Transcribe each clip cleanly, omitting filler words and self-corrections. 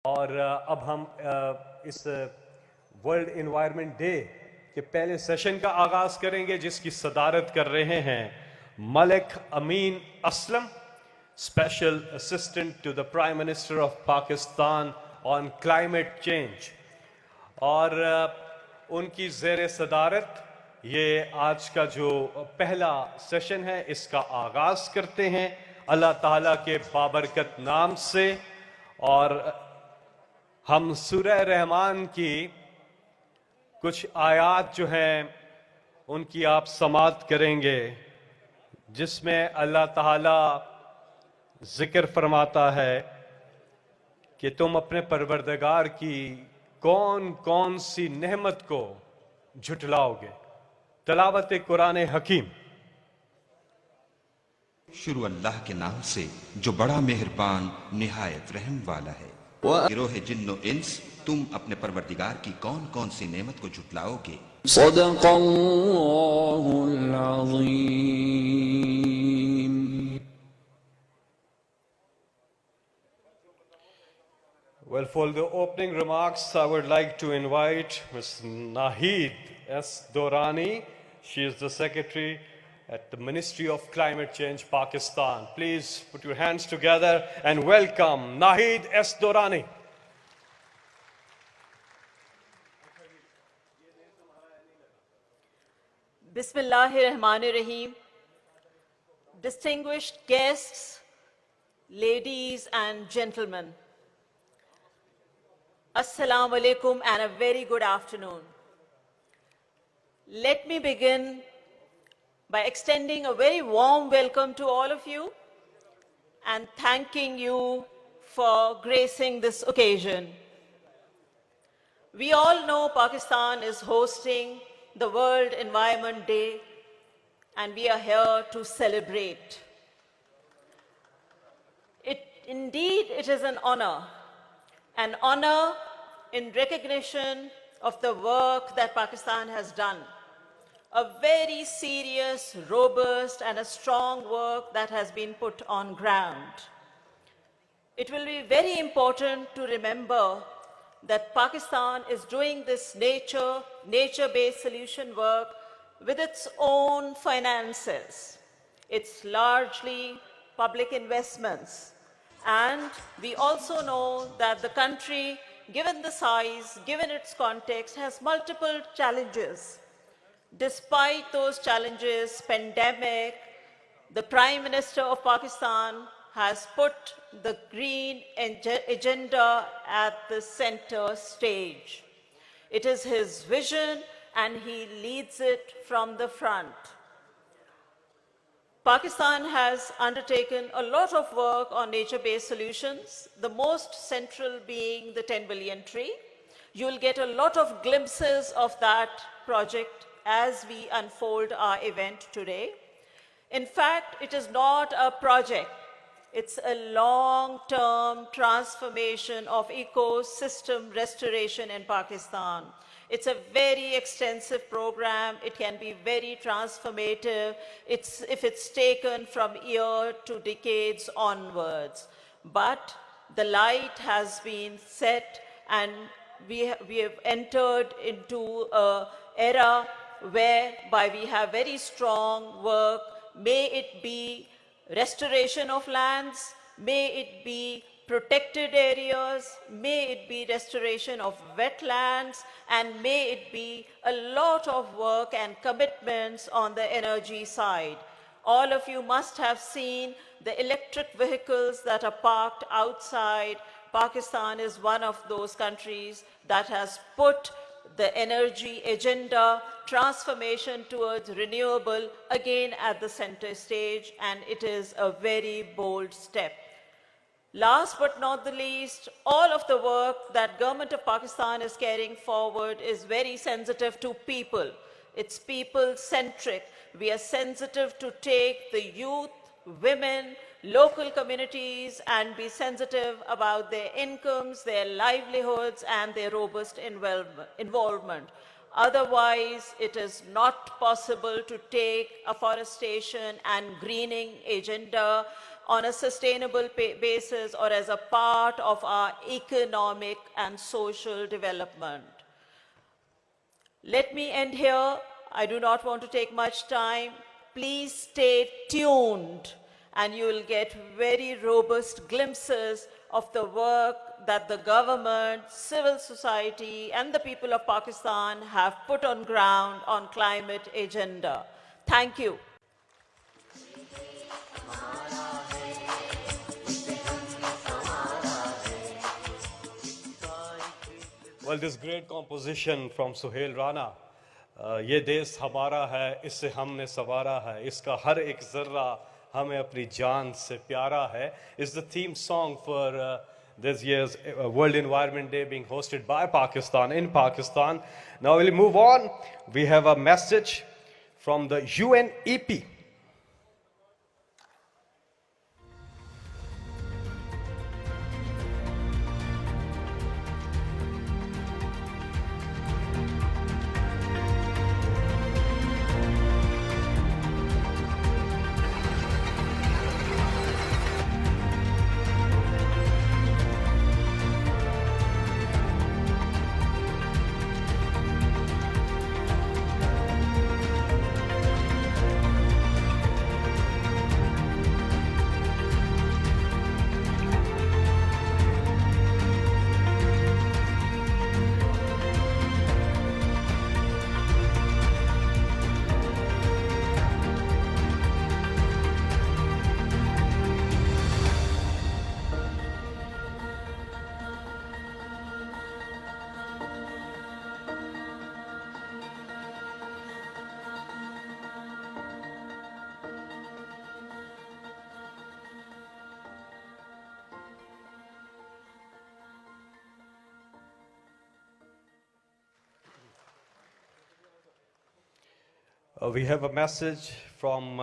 और अब हम इस वर्ल्ड एनवायरनमेंट डे के पहले सेशन का आगाज करेंगे, जिसकी सदारत कर रहे हैं Malik Amin Aslam, special assistant to the prime minister of Pakistan on climate change. और उनकी ज़ेर सदारत ये आज का जो पहला सेशन है, इसका आगाज करते हैं अल्लाह ताला के बाबरकत नाम से। और हम सूरह रहमान की कुछ आयात जो हैं उनकी आप समाअत करेंगे, जिसमें अल्लाह ताला जिक्र फरमाता है कि तुम अपने परवरदिगार की कौन कौन सी नेमत को झुटलाओगे। तलावत कुरान हकीम। शुरू अल्लाह के नाम से जो बड़ा मेहरबान निहायत रहम वाला है। गिरोह जिन्नो इंस, तुम अपने परवरदिगार की कौन कौन सी नेमत को झुटलाओगे। सदक़ल्लाहुल अज़ीम। Well, for the opening remarks, I would like to invite Ms. Nahid S. Dorani. She is the Secretary at the Ministry of Climate Change, Pakistan. Please put your hands together and welcome Nahid S. Dorani. Bismillahirrahmanirrahim. Distinguished guests, ladies and gentlemen, Assalamu alaikum and a very good afternoon. Let me begin by extending a very warm welcome to all of you and thanking you for gracing this occasion. We all know Pakistan is hosting the World Environment Day, and we are here to celebrate. Indeed, it is an honor in recognition of the work that Pakistan has done. A very serious, robust, and a strong work that has been put on ground. It will be very important to remember that Pakistan is doing this nature-based solution work with its own finances. It's largely public investments. And we also know that the country, given the size, given its context, has multiple challenges. Despite those challenges, pandemic, the Prime Minister of Pakistan has put the green agenda at the center stage. It is his vision and he leads it from the front. Pakistan has undertaken a lot of work on nature-based solutions, the most central being the 10 billion tree. You'll get a lot of glimpses of that project as we unfold our event today. In fact, it is not a project. It's a long-term transformation of ecosystem restoration in Pakistan. It's a very extensive program. It can be very transformative if it's taken from year to decades onwards. But the light has been set, and we have entered into an era whereby we have very strong work. May it be restoration of lands, may it be protected areas, may it be restoration of wetlands, and may it be a lot of work and commitments on the energy side. All of you must have seen the electric vehicles that are parked outside. Pakistan is one of those countries that has put the energy agenda, transformation towards renewable, again at the center stage, and it is a very bold step. Last but not the least, all of the work that Government of Pakistan is carrying forward is very sensitive to people. It's people-centric. We are sensitive to take the youth, women, local communities and be sensitive about their incomes, their livelihoods, and their robust involvement. Otherwise, it is not possible to take afforestation and greening agenda on a sustainable basis or as a part of our economic and social development. Let me end here. I do not want to take much time. Please stay tuned and you will get very robust glimpses of the work that the government, civil society and the people of Pakistan have put on ground on climate agenda. Thank you. Well, this great composition from Suhail Rana, ये देश हमारा है, इससे हमने सवारा है, इसका हर एक ज़र्रा हमें अपनी जान से प्यारा है, is the theme song for this year's World Environment Day being hosted by Pakistan, in Pakistan. Now we'll move on. We have a message from the UNEP. We have a message from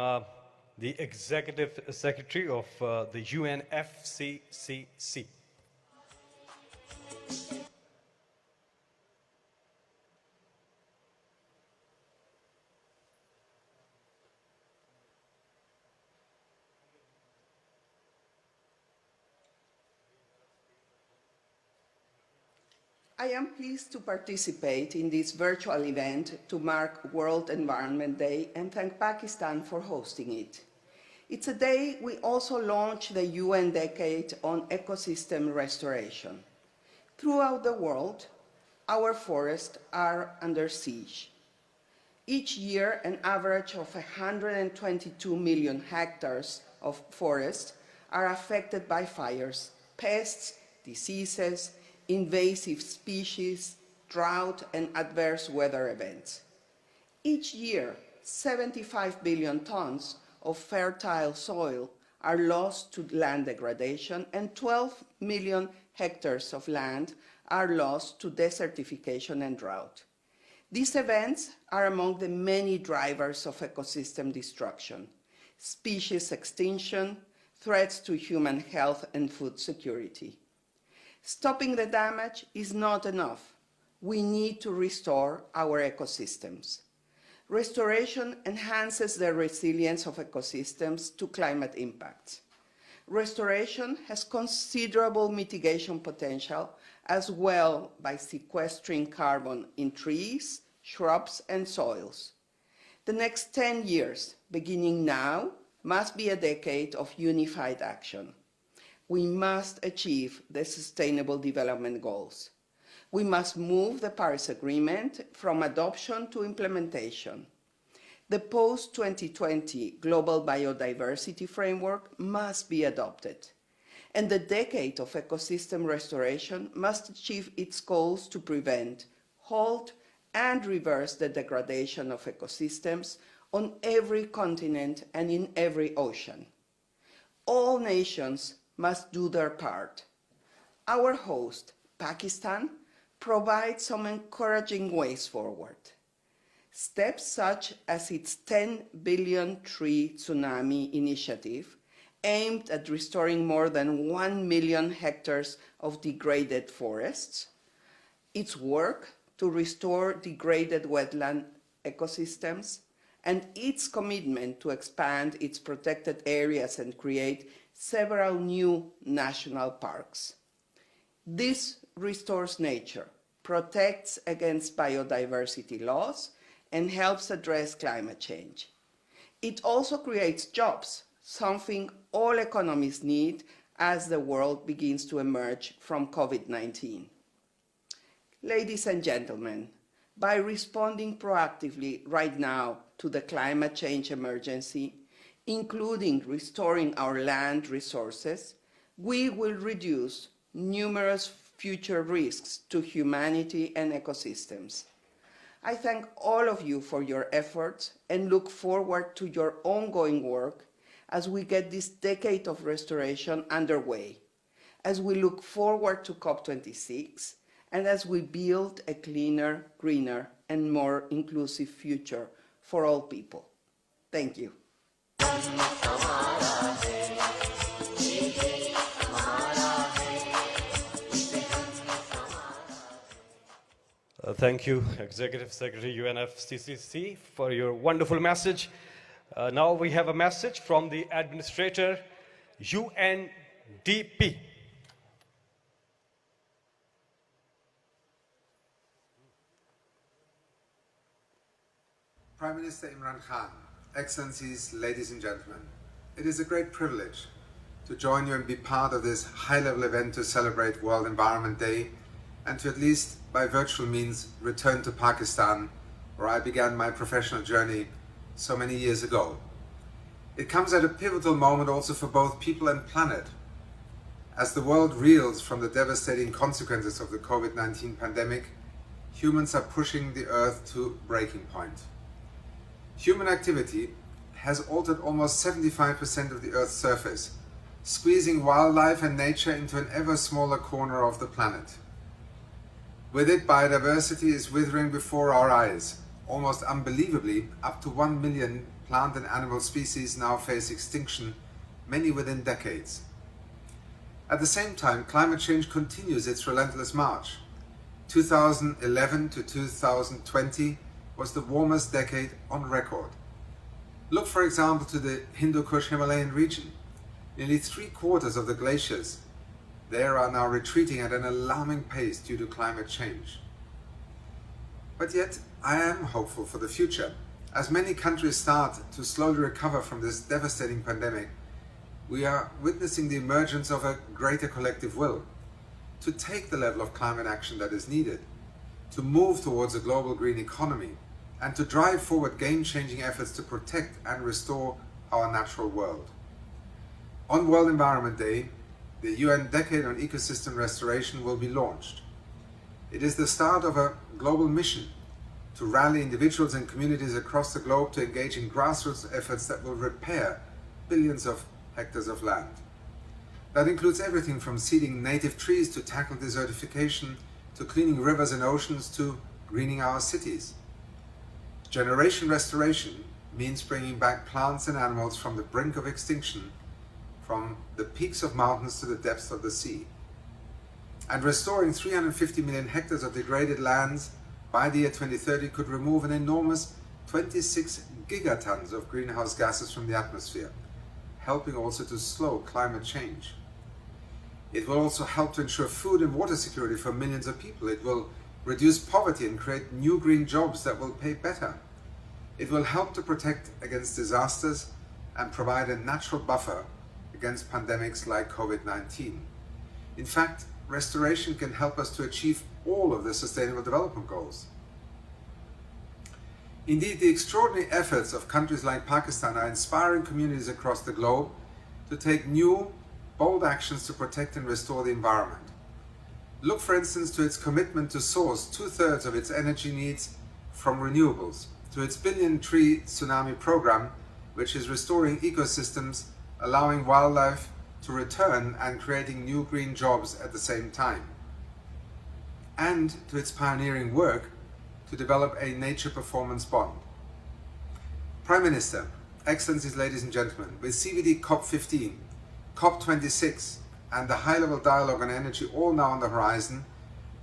the Executive Secretary of the UNFCCC. I am pleased to participate in this virtual event to mark World Environment Day and thank Pakistan for hosting it. It's a day we also launch the UN Decade on Ecosystem Restoration. Throughout the world, our forests are under siege. Each year, an average of 122 million hectares of forest are affected by fires, pests, diseases, invasive species, drought, and adverse weather events. Each year, 75 billion tons of fertile soil are lost to land degradation, and 12 million hectares of land are lost to desertification and drought. These events are among the many drivers of ecosystem destruction: species extinction, threats to human health and food security. Stopping the damage is not enough. We need to restore our ecosystems. Restoration enhances the resilience of ecosystems to climate impacts. Restoration has considerable mitigation potential as well by sequestering carbon in trees, shrubs, and soils. The next 10 years, beginning now, must be a decade of unified action. We must achieve the Sustainable Development Goals. We must move the Paris Agreement from adoption to implementation. The post-2020 Global Biodiversity Framework must be adopted, and the decade of ecosystem restoration must achieve its goals to prevent, halt, and reverse the degradation of ecosystems on every continent and in every ocean. All nations must do their part. Our host, Pakistan, provides some encouraging ways forward. Steps such as its 10 billion tree tsunami initiative, aimed at restoring more than 1 million hectares of degraded forests, its work to restore degraded wetland ecosystems, and its commitment to expand its protected areas and create several new national parks. This restores nature, protects against biodiversity loss, and helps address climate change. It also creates jobs, something all economies need as the world begins to emerge from COVID-19. Ladies and gentlemen, by responding proactively right now to the climate change emergency, including restoring our land resources, we will reduce numerous future risks to humanity and ecosystems. I thank all of you for your efforts and look forward to your ongoing work as we get this decade of restoration underway, as we look forward to COP26, and as we build a cleaner, greener, and more inclusive future for all people. Thank you. Thank you, Executive Secretary UNFCCC, for your wonderful message. Now we have a message from the Administrator, UNDP. Prime Minister Imran Khan, Excellencies, ladies and gentlemen, it is a great privilege to join you and be part of this high-level event to celebrate World Environment Day and to, at least by virtual means, return to Pakistan, where I began my professional journey so many years ago. It comes at a pivotal moment also for both people and planet. As the world reels from the devastating consequences of the COVID-19 pandemic, humans are pushing the Earth to breaking point. Human activity has altered almost 75% of the Earth's surface, squeezing wildlife and nature into an ever smaller corner of the planet. With it, biodiversity is withering before our eyes. Almost unbelievably, up to 1 million plant and animal species now face extinction, many within decades. At the same time, climate change continues its relentless march. 2011 to 2020 was the warmest decade on record. Look, for example, to the Hindu Kush Himalayan region. Nearly 3/4 of the glaciers there are now retreating at an alarming pace due to climate change. But yet, I am hopeful for the future. As many countries start to slowly recover from this devastating pandemic, we are witnessing the emergence of a greater collective will to take the level of climate action that is needed, to move towards a global green economy, and to drive forward game-changing efforts to protect and restore our natural world. On World Environment Day, the UN Decade on Ecosystem Restoration will be launched. It is the start of a global mission to rally individuals and communities across the globe to engage in grassroots efforts that will repair billions of hectares of land. That includes everything from seeding native trees to tackle desertification, to cleaning rivers and oceans, to greening our cities. Generation restoration means bringing back plants and animals from the brink of extinction, from the peaks of mountains to the depths of the sea. And restoring 350 million hectares of degraded lands by the year 2030 could remove an enormous 26 gigatons of greenhouse gases from the atmosphere, helping also to slow climate change. It will also help to ensure food and water security for millions of people. It will reduce poverty and create new green jobs that will pay better. It will help to protect against disasters and provide a natural buffer against pandemics like COVID-19. In fact, restoration can help us to achieve all of the Sustainable Development Goals. Indeed, the extraordinary efforts of countries like Pakistan are inspiring communities across the globe to take new, bold actions to protect and restore the environment. Look, for instance, to its commitment to source 2/3 of its energy needs from renewables, to its billion-tree tsunami program, which is restoring ecosystems, allowing wildlife to return and creating new green jobs at the same time, and to its pioneering work to develop a nature performance bond. Prime Minister, Excellencies, ladies and gentlemen, with CBD COP15, COP26 and the high-level dialogue on energy all now on the horizon,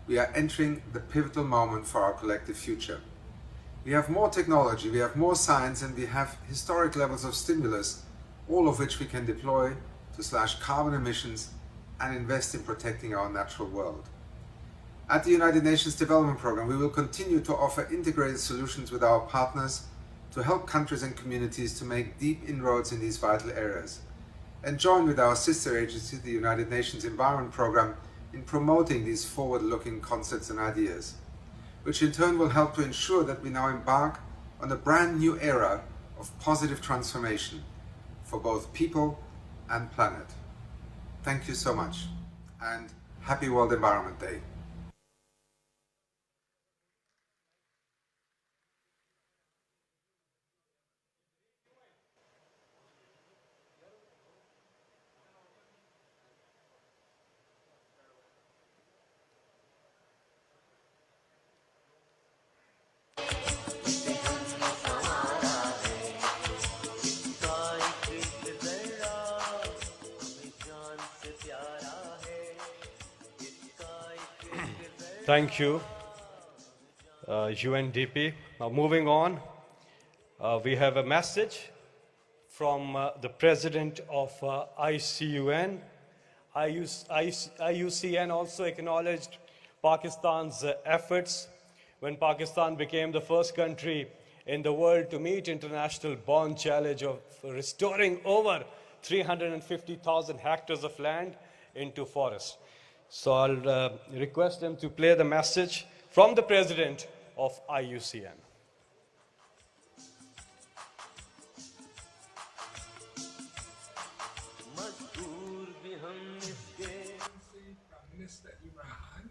we are entering the pivotal moment for our collective future. We have more technology, we have more science, and we have historic levels of stimulus, all of which we can deploy to slash carbon emissions and invest in protecting our natural world. At the United Nations Development Programme, we will continue to offer integrated solutions with our partners to help countries and communities to make deep inroads in these vital areas, and join with our sister agency, the United Nations Environment Programme, in promoting these forward-looking concepts and ideas, which in turn will help to ensure that we now embark on a brand new era of positive transformation for both people and planet. Thank you so much, and happy World Environment Day. Thank you, UNDP. Now moving on, we have a message from the President of IUCN. IUCN also acknowledged Pakistan's efforts when Pakistan became the first country in the world to meet international bond challenge of restoring over 350,000 hectares of land into forests. So I'll request them to play the message from the President of IUCN. Prime Minister Imran,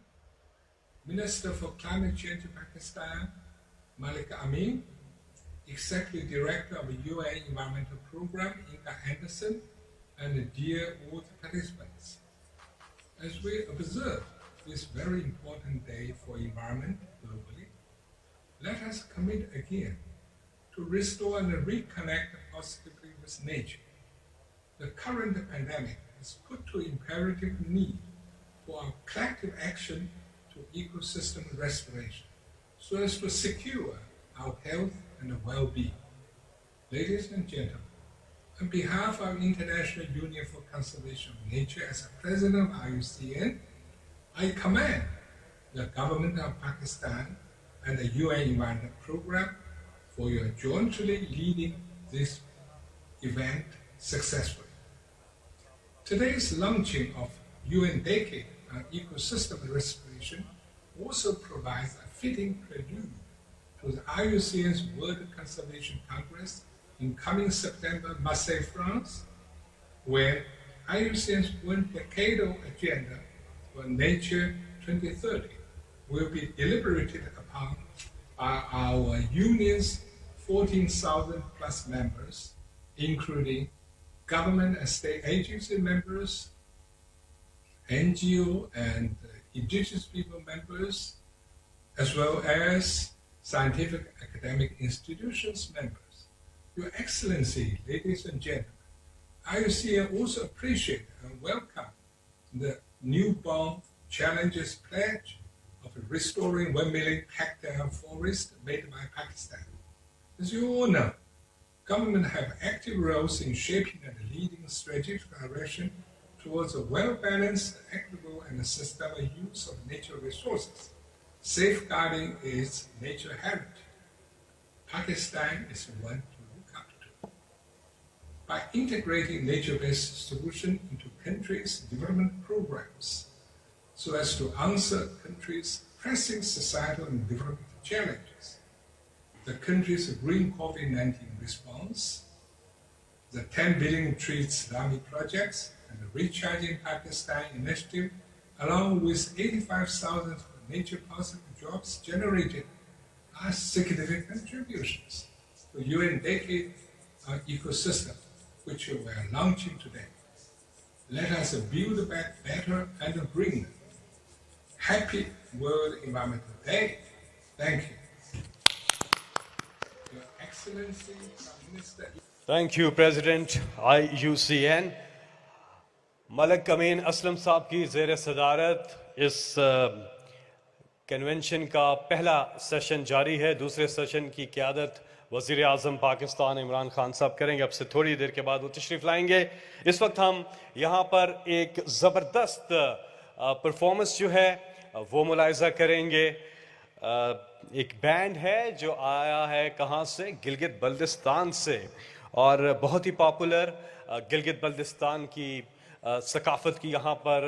Minister for Climate Change in Pakistan, Malik Amin, Executive Director of the UN Environmental Programme, Inga Anderson, and dear all the participants. As we observe this very important day for environment globally, let us commit again to restore and reconnect positively with nature. The current pandemic has put to imperative need for our collective action to ecosystem restoration, so as to secure our health and well-being. Ladies and gentlemen, on behalf of International Union for Conservation of Nature, as President of IUCN, I commend the government of Pakistan and the UN Environment Programme for your jointly leading this event successfully. Today's launching of UN Decade on Ecosystem Restoration also provides a fitting prelude to the IUCN's World Conservation Congress in coming September, Marseille, France, where IUCN's one decadal agenda for Nature 2030 will be deliberated upon by our union's 14,000 plus members, including government and state agency members, NGO and indigenous people members, as well as scientific academic institutions members. Your Excellency, ladies and gentlemen, IUCN also appreciate and welcome the newborn challenges pledge of restoring 1 million hectare forest made by Pakistan. As you all know, government have active roles in shaping and leading strategic direction towards a well-balanced, equitable, and sustainable use of natural resources, safeguarding its nature heritage. Pakistan is one to look up to. By integrating nature-based solutions into countries' development programs, so as to answer countries' pressing societal and development challenges, the country's green COVID-19 response, the 10 billion tree tsunami projects, and the Recharging Pakistan initiative, along with 85,000 nature-positive jobs generated, are significant contributions to UN Decade on Ecosystem, which we are launching today. Let us build back better and greener. Happy World Environmental Day. Thank you. Your Excellency, Prime Minister. Thank you, President IUCN. Malik Amin Aslam साहब की ज़ेर सदारत इस convention का पहला session जारी है। दूसरे सेशन की क़यादत वज़ीर आज़म पाकिस्तान इमरान खान साहब करेंगे। अब से थोड़ी देर के बाद वो तशरीफ़ लाएंगे। इस वक्त हम यहाँ पर एक ज़बरदस्त परफॉर्मेंस जो है वो मुलाहिज़ा करेंगे। एक बैंड है जो आया है कहाँ से, गिलगित बल्तिस्तान से, और बहुत ही पॉपुलर गिलगित बल्तिस्तान की सकाफ़त की यहाँ पर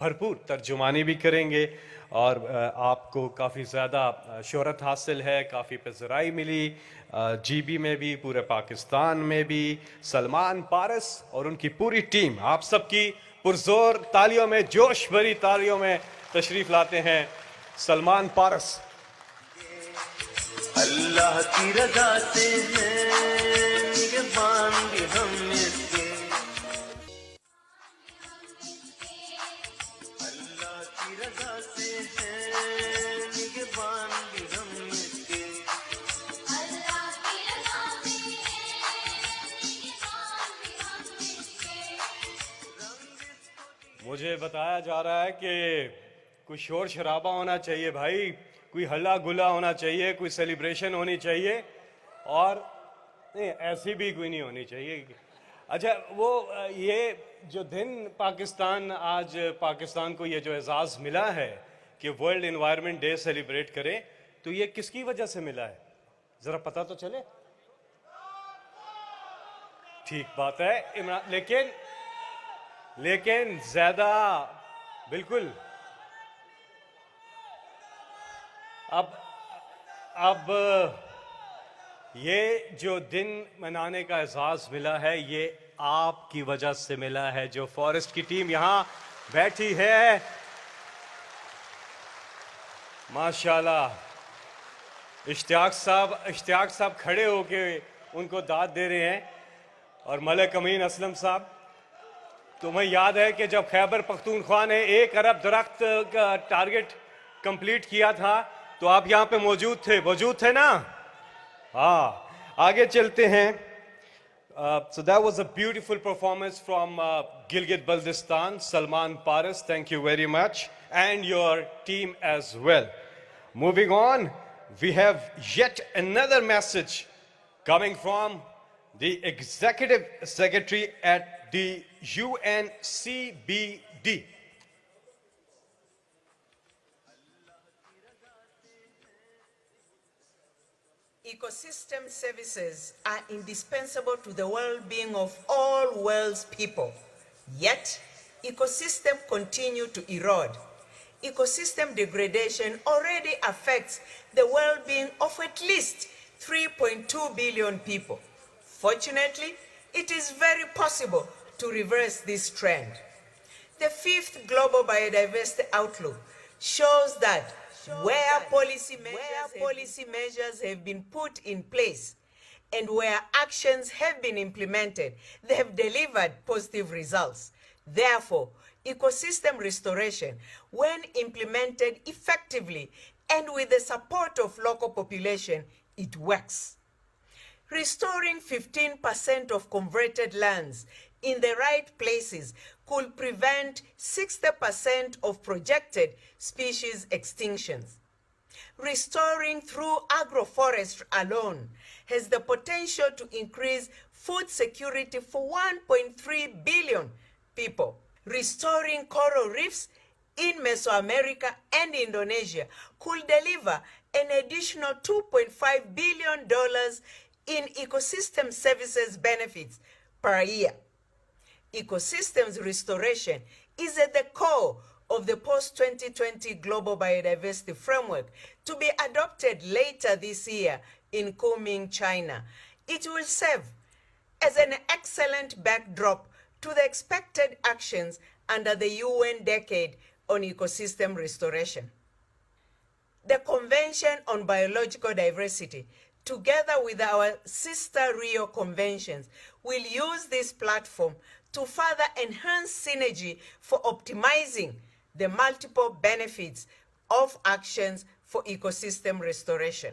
भरपूर तर्जुमानी भी करेंगे और आपको काफ़ी ज़्यादा शोहरत हासिल है, काफ़ी पज़राई मिली जीबी में भी, पूरे पाकिस्तान में भी। सलमान पारस और उनकी पूरी टीम आप सबकी पुरजोर तालियों में, जोश भरी तालियों में तशरीफ़ लाते हैं सलमान पारस। अल्लाह की रज़ा से हैं निगहबान भी हम इसके, अल्लाह की रज़ा से हैं निगहबान भी हम इसके, अल्लाह की रज़ा से हैं निगहबान भी हम इसके। मुझे बताया जा रहा है कि कोई शोर शराबा होना चाहिए भाई, कोई हल्ला गुल्ला होना चाहिए, कोई सेलिब्रेशन होनी चाहिए, और नहीं ऐसी भी कोई नहीं होनी चाहिए। अच्छा, वो ये जो दिन पाकिस्तान, आज पाकिस्तान को ये जो एजाज़ मिला है कि वर्ल्ड एनवायरनमेंट डे सेलिब्रेट करें, तो ये किसकी वजह से मिला है, ज़रा पता तो चले। ठीक बात है इमरान, लेकिन ज़्यादा बिल्कुल अब ये जो दिन मनाने का एजाज़ मिला है ये आपकी वजह से मिला है, जो फॉरेस्ट की टीम यहाँ बैठी है माशाल्लाह। इश्तियाक साहब खड़े होके उनको दाद दे रहे हैं, और मलिक अमीन असलम साहब, तुम्हें याद है कि जब खैबर पख्तूनख्वा ने 1 अरब दरख्त का टारगेट कंप्लीट किया था तो आप यहाँ पे मौजूद थे ना? हाँ, आगे चलते हैं। So that was a beautiful performance from Gilgit-Baltistan. Salman Paras, thank you very much, and your team as well. Moving on, we have yet another message coming from the Executive Secretary at the UNCBD. Ecosystem services are indispensable to the well-being of all world's people. Yet, ecosystems continue to erode. Ecosystem degradation already affects the well-being of at least 3.2 billion people. Fortunately, it is very possible to reverse this trend. The 5th Global Biodiversity Outlook shows that where policy measures have been put in place and where actions have been implemented, they have delivered positive results. Therefore, ecosystem restoration, when implemented effectively and with the support of local population, it works. Restoring 15% of converted lands in the right places could prevent 60% of projected species extinctions. Restoring through agroforestry alone has the potential to increase food security for 1.3 billion people. Restoring coral reefs in Mesoamerica and Indonesia could deliver an additional $2.5 billion in ecosystem services benefits per year. Ecosystems restoration is at the core of the post-2020 Global Biodiversity Framework to be adopted later this year in Kunming, China. It will serve as an excellent backdrop to the expected actions under the UN Decade on Ecosystem Restoration. The Convention on Biological Diversity, together with our sister Rio conventions, will use this platform to further enhance synergy for optimizing the multiple benefits of actions for ecosystem restoration.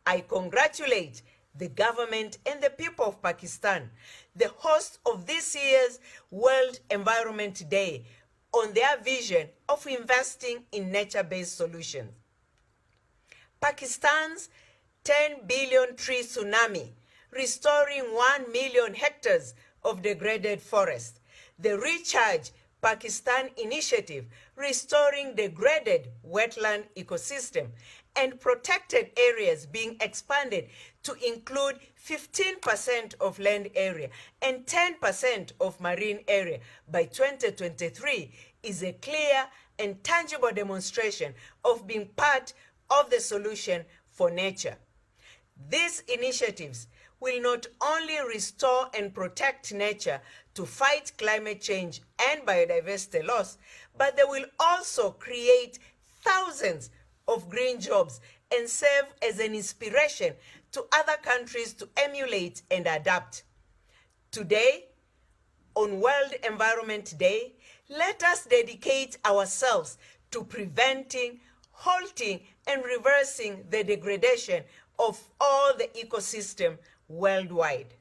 I congratulate the government and the people of Pakistan, the host of this year's World Environment Day, on their vision of investing in nature-based solutions. Pakistan's 10 billion tree tsunami, restoring 1 million hectares of degraded forest. The Recharge Pakistan initiative, restoring degraded wetland ecosystem, and protected areas being expanded to include 15% of land area and 10% of marine area by 2023 is a clear and tangible demonstration of being part of the solution for nature. These initiatives will not only restore and protect nature to fight climate change and biodiversity loss, but they will also create thousands of green jobs and serve as an inspiration to other countries to emulate and adapt. Today, on World Environment Day, let us dedicate ourselves to preventing, halting, and reversing the degradation of all the ecosystem worldwide.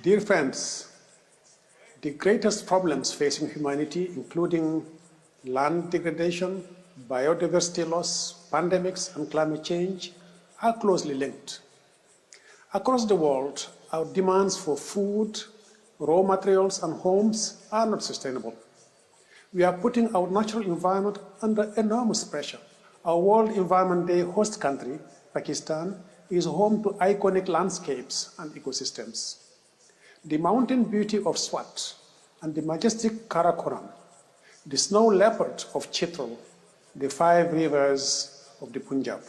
Dear friends, the greatest problems facing humanity, including land degradation, biodiversity loss, pandemics, and climate change, are closely linked. Across the world, our demands for food, raw materials, and homes are not sustainable. We are putting our natural environment under enormous pressure. Our World Environment Day host country, Pakistan, is home to iconic landscapes and ecosystems. The mountain beauty of Swat and the majestic Karakoram, the snow leopard of Chitral, the 5 rivers of the Punjab.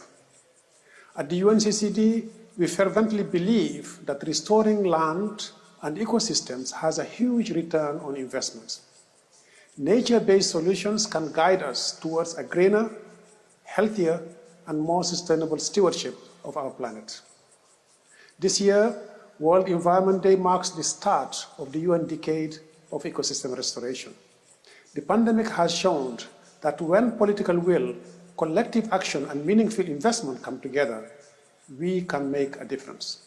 At the UNCCD, we fervently believe that restoring land and ecosystems has a huge return on investments. Nature-based solutions can guide us towards a greener, healthier, and more sustainable stewardship of our planet. This year, World Environment Day marks the start of the UN Decade of Ecosystem Restoration. The pandemic has shown that when political will, collective action, and meaningful investment come together, we can make a difference.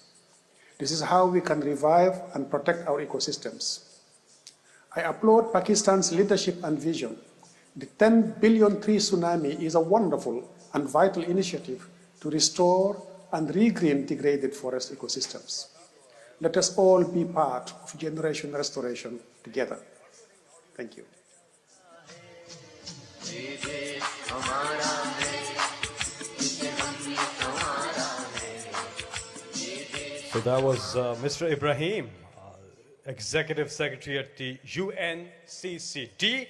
This is how we can revive and protect our ecosystems. I applaud Pakistan's leadership and vision. The 10 billion tree tsunami is a wonderful and vital initiative to restore and regreen degraded forest ecosystems. Let us all be part of generation restoration together. Thank you. So that was Mr. Ibrahim, Executive Secretary at the UNCCD.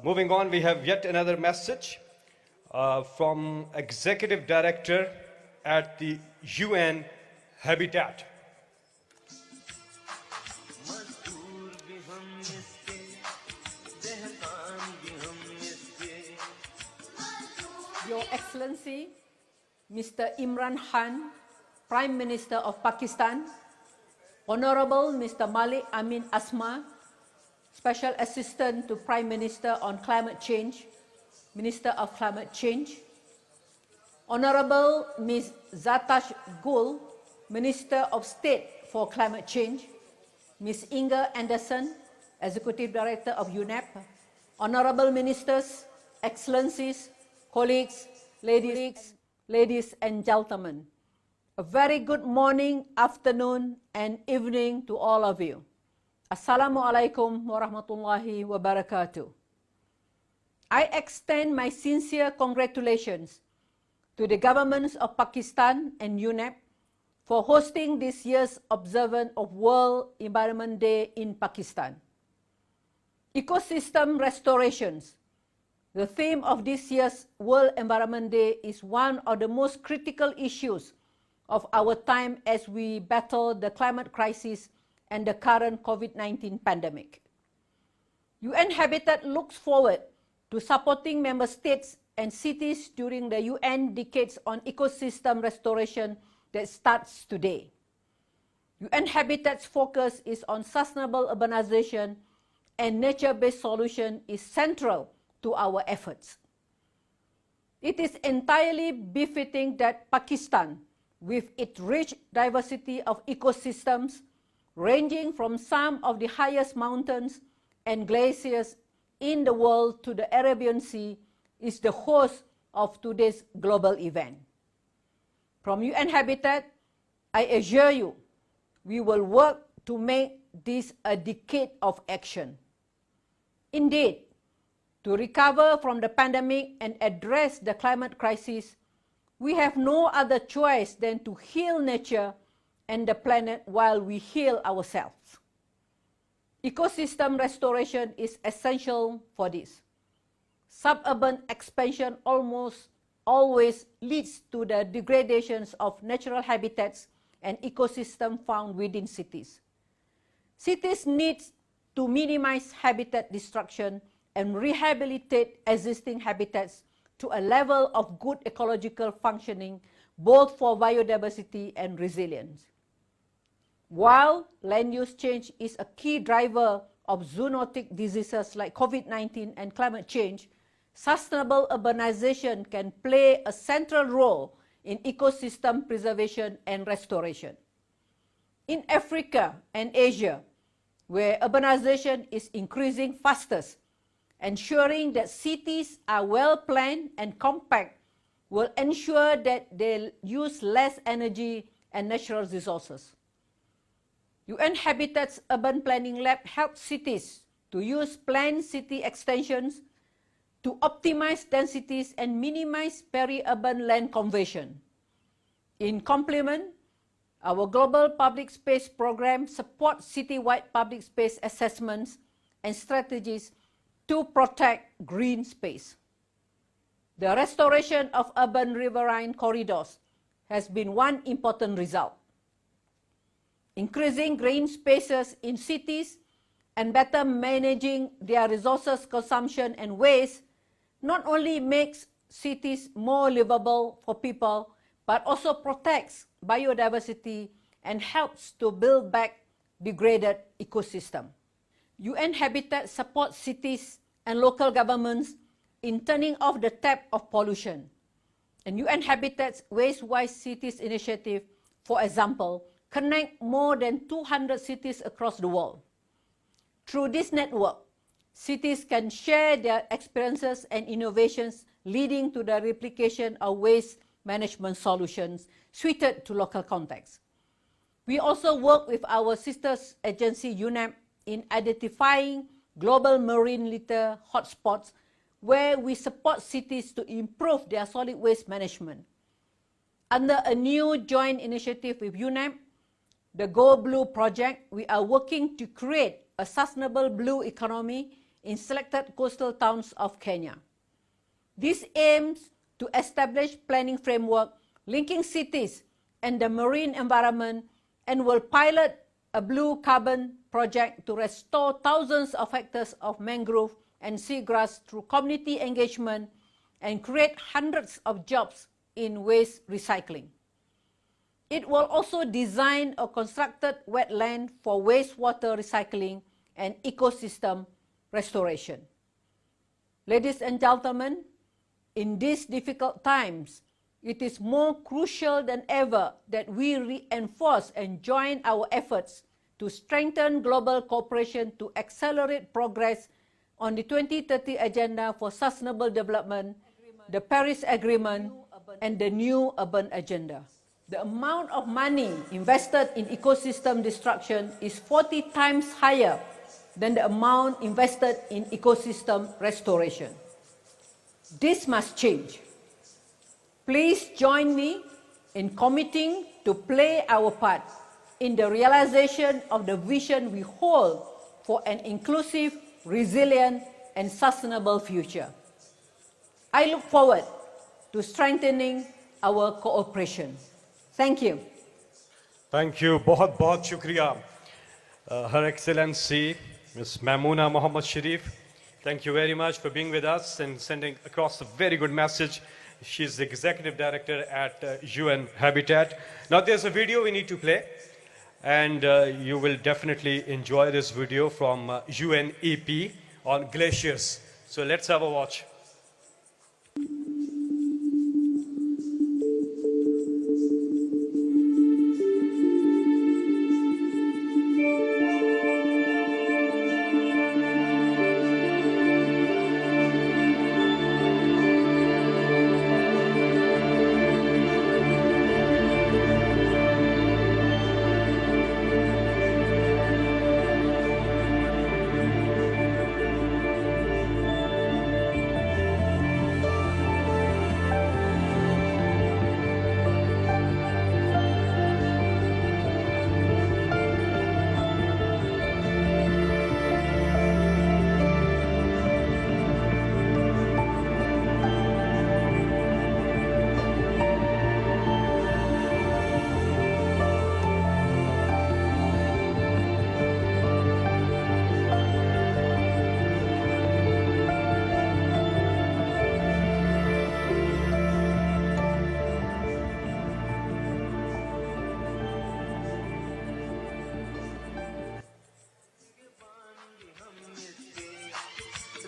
Moving on, we have yet another message from Executive Director at the UN Habitat. Your Excellency, Mr. Imran Khan, Prime Minister of Pakistan, Honorable Mr. Malik Amin Asma, Special Assistant to Prime Minister on Climate Change, Minister of Climate Change, Honorable Ms. Zatash Gul, Minister of State for Climate Change, Ms. Inga Anderson, Executive Director of UNEP, Honorable Ministers, Excellencies, colleagues, ladies and gentlemen, a very good morning, afternoon, and evening to all of you. Assalamu alaikum warahmatullahi wabarakatuh. I extend my sincere congratulations to the governments of Pakistan and UNEP for hosting this year's observance of World Environment Day in Pakistan. Ecosystem restorations. The theme of this year's World Environment Day is one of the most critical issues of our time as we battle the climate crisis and the current COVID-19 pandemic. UN Habitat looks forward to supporting member states and cities during the UN Decades on Ecosystem Restoration that starts today. UN Habitat's focus is on sustainable urbanization and nature-based solution is central to our efforts. It is entirely befitting that Pakistan, with its rich diversity of ecosystems, ranging from some of the highest mountains and glaciers in the world to the Arabian Sea, is the host of today's global event. From UN Habitat, I assure you, we will work to make this a decade of action. Indeed, to recover from the pandemic and address the climate crisis, we have no other choice than to heal nature and the planet while we heal ourselves. Ecosystem restoration is essential for this. Suburban expansion almost always leads to the degradations of natural habitats and ecosystems found within cities. Cities need to minimize habitat destruction and rehabilitate existing habitats to a level of good ecological functioning, both for biodiversity and resilience. While land use change is a key driver of zoonotic diseases like COVID-19 and climate change, sustainable urbanization can play a central role in ecosystem preservation and restoration. In Africa and Asia, where urbanization is increasing fastest, ensuring that cities are well planned and compact will ensure that they use less energy and natural resources. UN Habitat's Urban Planning Lab helps cities to use planned city extensions to optimize densities and minimize peri-urban land conversion. In complement, our global public space program supports citywide public space assessments and strategies to protect green space. The restoration of urban riverine corridors has been one important result. Increasing green spaces in cities and better managing their resources consumption and waste not only makes cities more livable for people, but also protects biodiversity and helps to build back degraded ecosystem. UN Habitat supports cities and local governments in turning off the tap of pollution. And UN Habitat's Waste-Wise Cities initiative, for example, connect more than 200 cities across the world. Through this network, cities can share their experiences and innovations leading to the replication of waste management solutions suited to local contexts. We also work with our sister agency UNEP in identifying global marine litter hotspots where we support cities to improve their solid waste management. Under a new joint initiative with UNEP, the Go Blue project, we are working to create a sustainable blue economy in selected coastal towns of Kenya. This aims to establish planning framework linking cities and the marine environment and will pilot a blue carbon project to restore thousands of hectares of mangrove and seagrass through community engagement and create hundreds of jobs in waste recycling. It will also design a constructed wetland for wastewater recycling and ecosystem restoration. Ladies and gentlemen, in these difficult times, it is more crucial than ever that we reinforce and join our efforts to strengthen global cooperation to accelerate progress on the 2030 Agenda for Sustainable Development, the Paris Agreement, and the new Urban Agenda. The amount of money invested in ecosystem destruction is 40 times higher than the amount invested in ecosystem restoration. This must change. Please join me in committing to play our part in the realization of the vision we hold for an inclusive, resilient, and sustainable future. I look forward to strengthening our cooperation. Thank you. Thank you. बहुत बहुत शुक्रिया. Her Excellency, Ms. Mamoona Mohammed Sharif, thank you very much for being with us and sending across a very good message. She's the Executive Director at UN Habitat. Now there's a video we need to play. and you will definitely enjoy this video from UNEP on glaciers. So let's have a watch.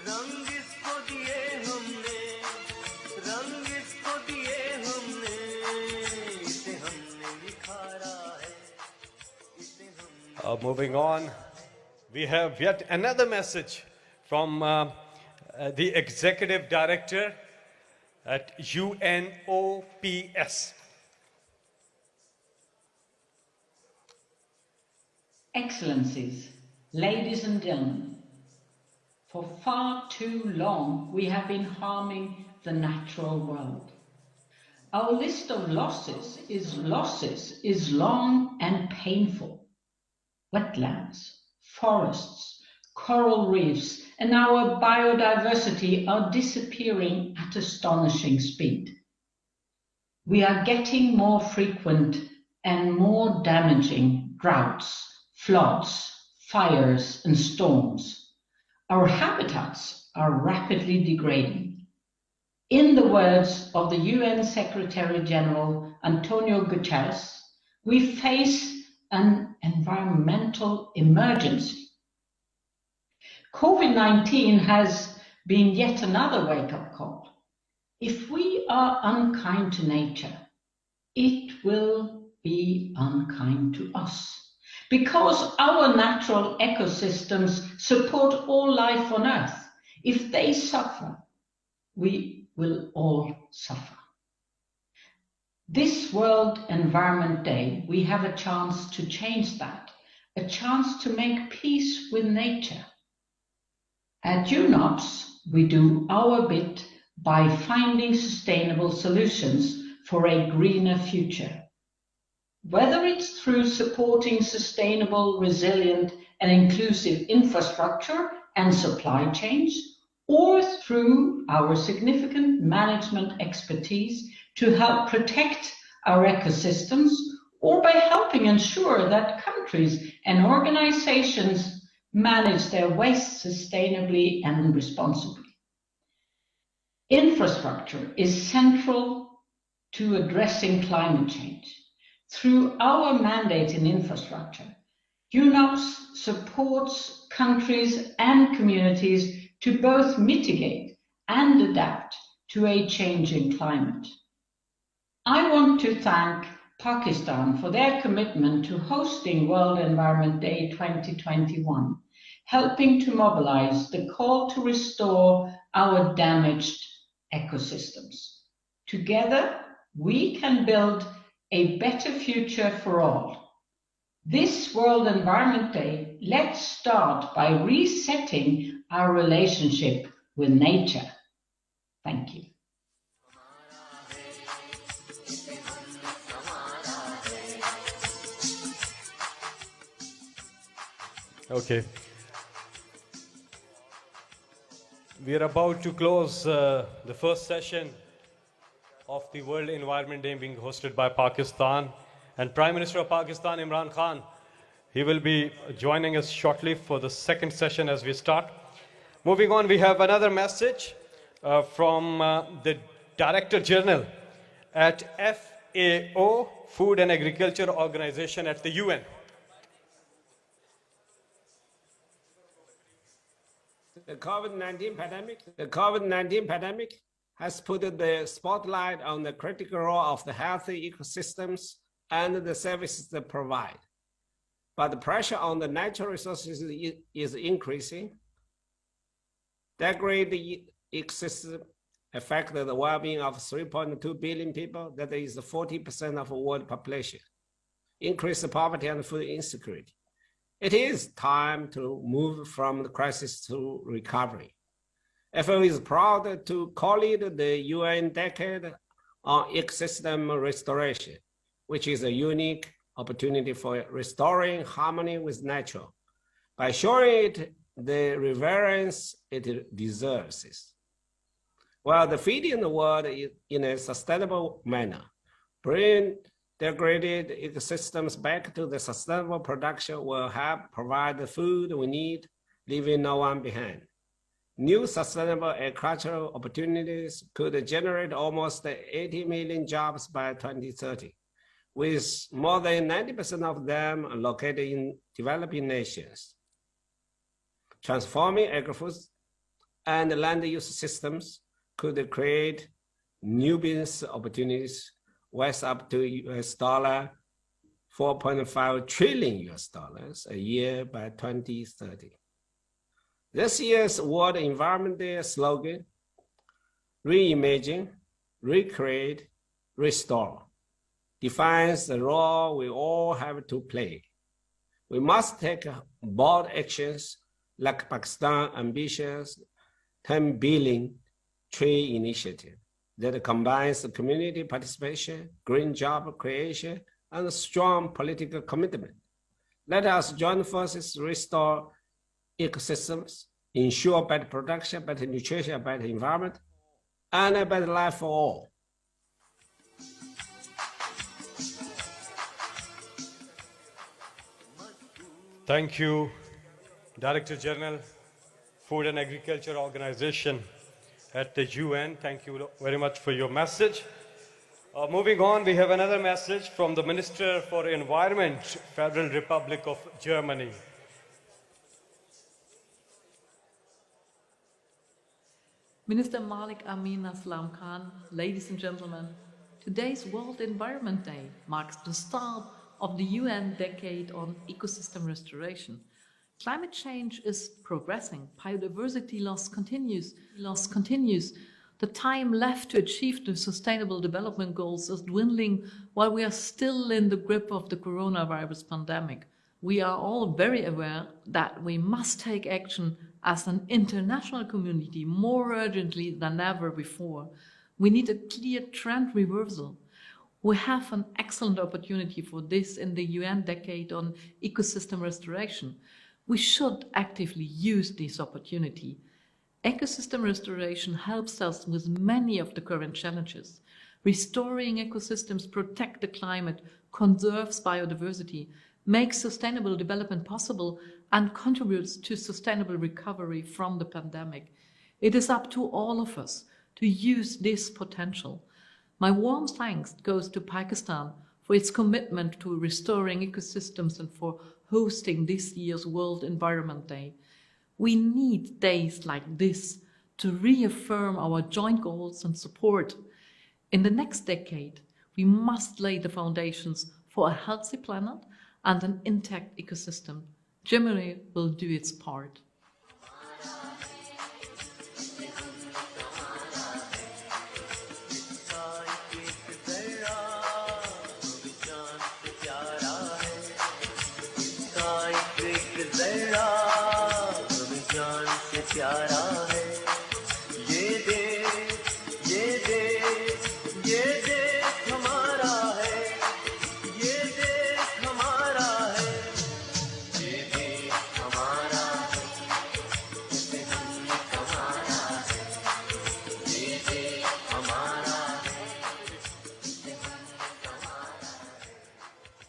रंग इसको दिए हमने रंग इसको दिए हमने इसे हमने निखारा है इसे हमने Moving on, we have yet another message from the Executive Director at UNOPS. Excellencies, ladies and gentlemen, for far too long we have been harming the natural world. Our list of losses is long and painful. Wetlands, forests, coral reefs, and our biodiversity are disappearing at astonishing speed. We are getting more frequent and more damaging droughts, floods, fires, and storms. Our habitats are rapidly degrading. In the words of the UN Secretary General Antonio Guterres, we face an environmental emergency. COVID-19 has been yet another wake-up call. If we are unkind to nature, it will be unkind to us. Because our natural ecosystems support all life on Earth. If they suffer, we will all suffer. This World Environment Day, we have a chance to change that, a chance to make peace with nature. At UNOPS, we do our bit by finding sustainable solutions for a greener future. Whether it's through supporting sustainable, resilient, and inclusive infrastructure and supply chains, or through our significant management expertise to help protect our ecosystems, or by helping ensure that countries and organizations manage their waste sustainably and responsibly. Infrastructure is central to addressing climate change. Through our mandate in infrastructure, UNOPS supports countries and communities to both mitigate and adapt to a changing climate. I want to thank Pakistan for their commitment to hosting World Environment Day 2021, helping to mobilize the call to restore our damaged ecosystems. Together, we can build a better future for all. This World Environment Day, let's start by resetting our relationship with nature. Thank you. Okay. We are about to close the first session of the World Environment Day being hosted by Pakistan. And Prime Minister of Pakistan, Imran Khan, he will be joining us shortly for the second session as we start. Moving on, we have another message from the Director General at FAO, Food and Agriculture Organization at the UN. The COVID-19 pandemic has put the spotlight on the critical role of the healthy ecosystems and the services they provide. But the pressure on the natural resources is increasing. Degraded ecosystem affect the well-being of 3.2 billion people, that is 40% of the world population. Increase the poverty and food insecurity. It is time to move from the crisis to recovery. FAO is proud to call it the UN Decade on Ecosystem Restoration, which is a unique opportunity for restoring harmony with nature by showing it the reverence it deserves. While the feeding the world in a sustainable manner, bring degraded ecosystems back to the sustainable production will help provide the food we need, leaving no one behind. New sustainable agricultural opportunities could generate almost 80 million jobs by 2030, with more than 90% of them located in developing nations. Transforming agri-food and land use systems could create new business opportunities worth up to $4.5 trillion a year by 2030. This year's World Environment Day slogan, reimagine, recreate, restore, defines the role we all have to play. We must take bold actions like Pakistan's ambitious 10 billion tree initiative that combines community participation, green job creation, and strong political commitment. Let us join forces, restore ecosystems, ensure better production, better nutrition, better environment, and a better life for all. Thank you, Director General, Food and Agriculture Organization at the UN. Thank you very much for your message. Moving on, we have another message from the Minister for Environment, Federal Republic of Germany. Minister Malik Amin Aslam Khan, ladies and gentlemen, today's World Environment Day marks the start of the UN Decade on Ecosystem Restoration. Climate change is progressing, biodiversity loss continues. The time left to achieve the Sustainable Development Goals is dwindling while we are still in the grip of the coronavirus pandemic. We are all very aware that we must take action as an international community more urgently than ever before. We need a clear trend reversal. We have an excellent opportunity for this in the UN Decade on Ecosystem Restoration. We should actively use this opportunity. Ecosystem restoration helps us with many of the current challenges. Restoring ecosystems protects the climate, conserves biodiversity, makes sustainable development possible, and contributes to sustainable recovery from the pandemic. It is up to all of us to use this potential. My warm thanks goes to Pakistan for its commitment to restoring ecosystems and for hosting this year's World Environment Day. We need days like this to reaffirm our joint goals and support. In the next decade, we must lay the foundations for a healthy planet and an intact ecosystem. Germany will do its part.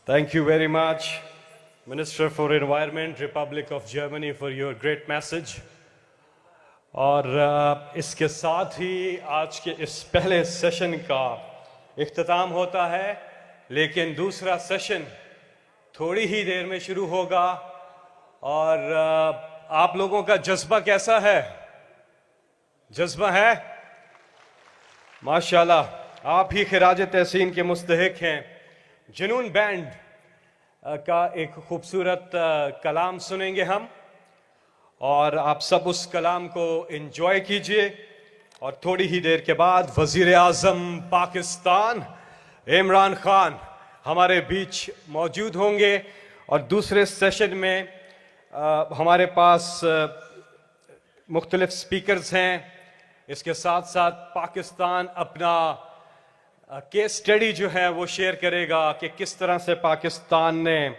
Thank you very much, Minister for Environment, Republic of Germany, for your great message. और इसके साथ ही आज के इस पहले session का इख्तिताम होता है, लेकिन दूसरा सेशन थोड़ी ही देर में शुरू होगा और आप लोगों का जज्बा कैसा है? जज्बा है? माशाल्लाह, आप ही खिराज तहसीन के मुस्तहिक हैं। जुनून बैंड का एक खूबसूरत कलाम सुनेंगे हम, और आप सब उस कलाम को एंजॉय कीजिए। और थोड़ी ही देर के बाद वजीर आज़म पाकिस्तान इमरान खान हमारे बीच मौजूद होंगे, और दूसरे सेशन में हमारे पास मुख्तलिफ स्पीकर्स हैं। इसके साथ साथ पाकिस्तान अपना केस स्टडी जो है वो शेयर करेगा कि किस तरह से पाकिस्तान ने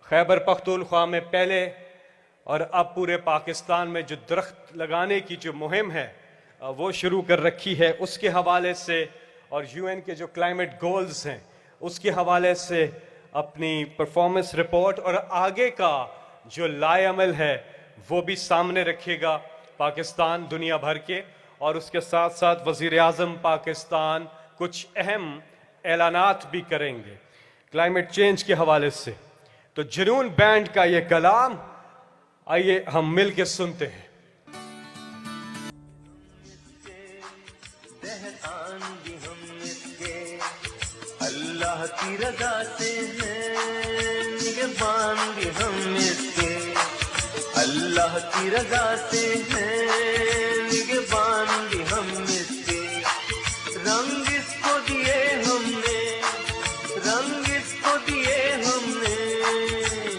खैबर पख्तूनख्वा में पहले और अब पूरे पाकिस्तान में जो दरख्त लगाने की जो मुहिम है वो शुरू कर रखी है, उसके हवाले से, और यूएन के जो क्लाइमेट गोल्स हैं उसके हवाले से अपनी परफॉर्मेंस रिपोर्ट और आगे का जो लाएअमल है वो भी सामने रखेगा पाकिस्तान दुनिया भर के। और उसके साथ साथ वज़ीर आज़म पाकिस्तान कुछ अहम ऐलानात भी करेंगे क्लाइमेट चेंज के हवाले से। तो जुनून बैंड का ये कलाम आइए हम मिल के सुनते हैं। अल्लाह की रज़ा से हैं निगहबान भी हम इसके, अल्लाह की रज़ा से हैं निगहबान भी हम इसके। रंग इसको दिए हमने, रंग इसको दिए हमने,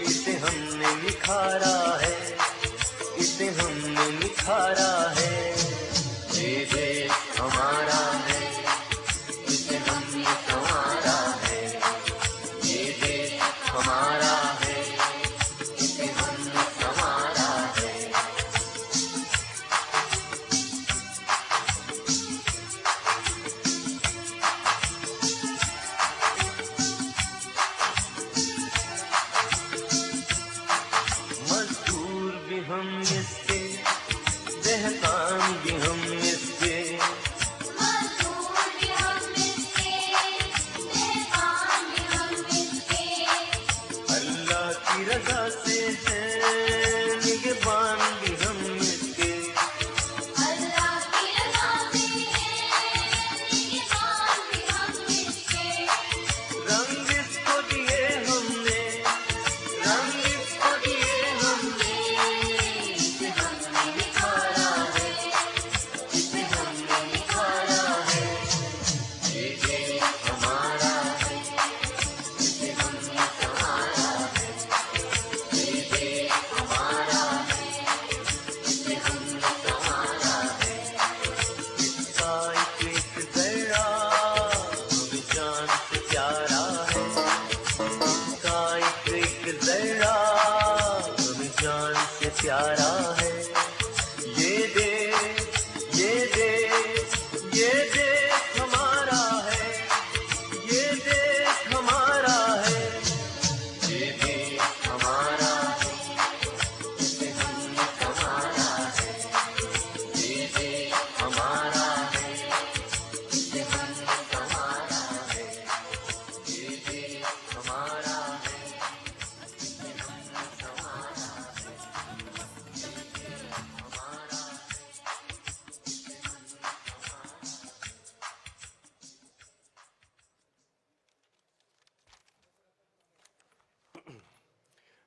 इसे हमने निखारा है, इसे हमने निखारा है। ये देश हमारा है, इसे हमने संवारा है। ये देश हमारा है, इसे हमने संवारा है। मजदूर भी हम इसके, दहकान भी हम इसके, मजदूर भी हम इसके, दहकान भी हम इसके। अल्लाह की रज़ा से हैं निगहबान भी हम इसके, अल्लाह की रज़ा से हैं निगहबान भी हम इसके। रंग इसको दिए हमने, रंग इसको दिए हमने, इसे हमने निखारा है, इसे हमने निखारा है। ये देश हमारा है, इसे हमने संवारा है। ये देश हमारा है, इसे हमने संवारा है। इसका एक जरा हमें जान से प्यारा है, इसका एक जरा हमें जान से प्यारा है। ये देश, ये देश, ये देश हमारा है, ये देश हमारा है। ये देश हमारा है, इसे हमने संवारा है। ये देश हमारा है, इसे हमने संवारा है। ये देश हमारा है, इसे हमने संवारा है।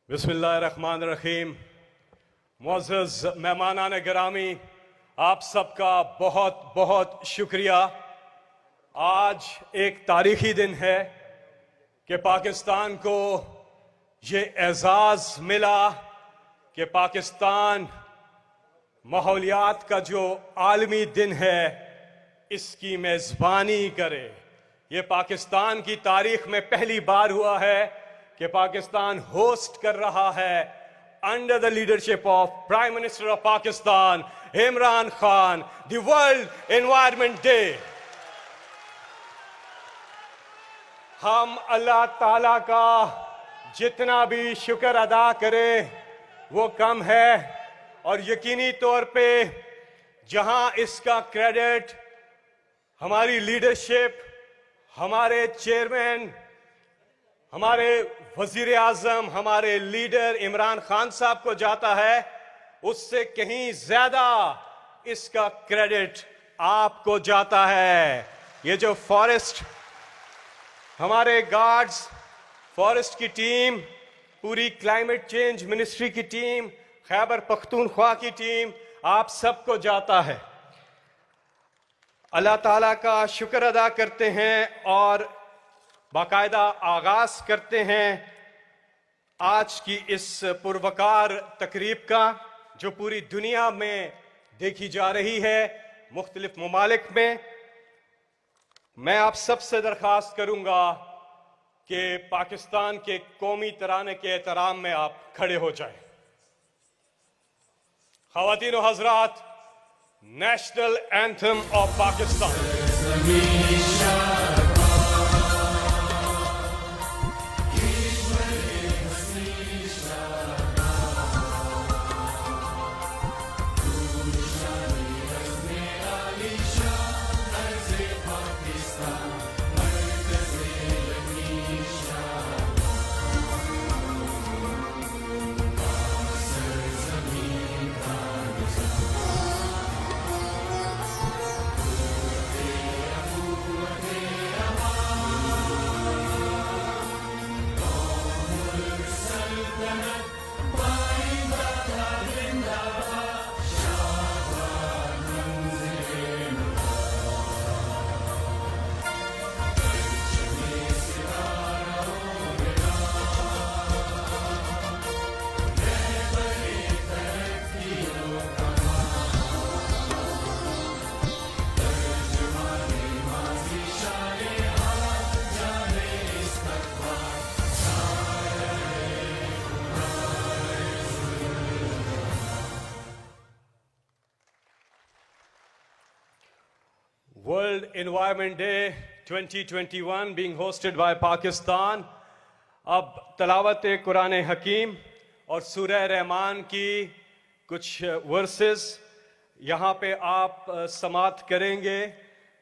बिस्मिल्लाहिर्रहमानिर्रहीम। मुअज़्ज़ज़ मेहमानान गिरामी, आप सबका बहुत बहुत शुक्रिया। आज एक तारीखी दिन है कि पाकिस्तान को ये एजाज़ मिला कि पाकिस्तान माहौलियात का जो आलमी दिन है इसकी मेज़बानी करे। ये पाकिस्तान की तारीख में पहली बार हुआ है कि पाकिस्तान होस्ट कर रहा है under the leadership of prime minister of Pakistan Imran Khan the world environment day. हम अल्लाह ताला का जितना भी शुक्र अदा करें वो कम है, और यकीनी तौर पे जहां इसका क्रेडिट हमारी लीडरशिप, हमारे चेयरमैन, ہمارے وزیر اعظم ہمارے لیڈر عمران خان صاحب کو جاتا ہے، اس سے کہیں زیادہ اس کا کریڈٹ آپ کو جاتا ہے. یہ جو فارسٹ ہمارے گارڈز، فارسٹ کی ٹیم، پوری کلائمیٹ چینج منسٹری کی ٹیم، خیبر پختونخوا کی ٹیم، آپ سب کو جاتا ہے. اللہ تعالیٰ کا شکر ادا کرتے ہیں اور باقاعدہ آغاز کرتے ہیں آج کی اس پروقار تقریب کا، جو پوری دنیا میں دیکھی جا رہی ہے، مختلف ممالک میں. میں آپ سب سے درخواست کروں گا کہ پاکستان کے قومی ترانے کے احترام میں آپ کھڑے ہو جائیں. خواتین و حضرات، national anthem of Pakistan. World Environment Day 2021 being hosted by Pakistan. اب تلاوت قرآن حکیم اور سورہ رحمان کی کچھ ورسز یہاں پہ آپ سماعت کریں گے،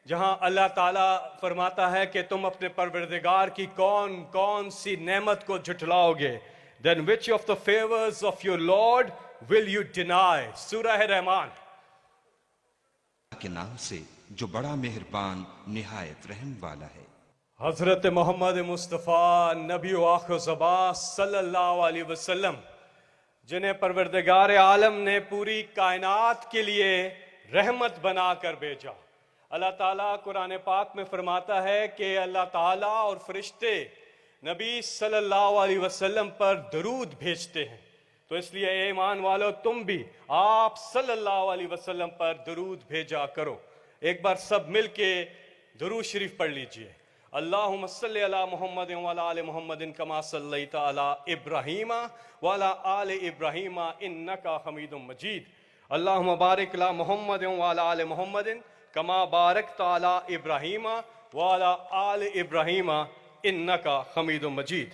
جہاں اللہ تعالیٰ فرماتا ہے کہ تم اپنے پروردگار کی کون کون سی نعمت کو جھٹلاؤ گے. Then which of the favors of your Lord will you deny? سورہ رحمان. کے نام سے جو بڑا مہربان نہایت رحم والا ہے. حضرت محمد مصطفیٰ نبی و آخر زبان صلی اللہ علیہ وسلم، جنہیں پروردگار عالم نے پوری کائنات کے لیے رحمت بنا کر بھیجا. اللہ تعالیٰ قرآن پاک میں فرماتا ہے کہ اللہ تعالیٰ اور فرشتے نبی صلی اللہ علیہ وسلم پر درود بھیجتے ہیں. تو اس لیے اے ایمان والو، تم بھی آپ صلی اللہ علیہ وسلم پر درود بھیجا کرو. ایک بار سب مل کے درود شریف پڑھ لیجئے. اللہم صلی علی محمد وعلی آل محمد کما صلیت علی ابراہیم وعلی آل ابراہیم انکا حمید مجید. اللہم بارک علی محمد وعلی آل محمد کما بارکت علی ابراہیم وعلی آل ابراہیم انکا حمید مجید.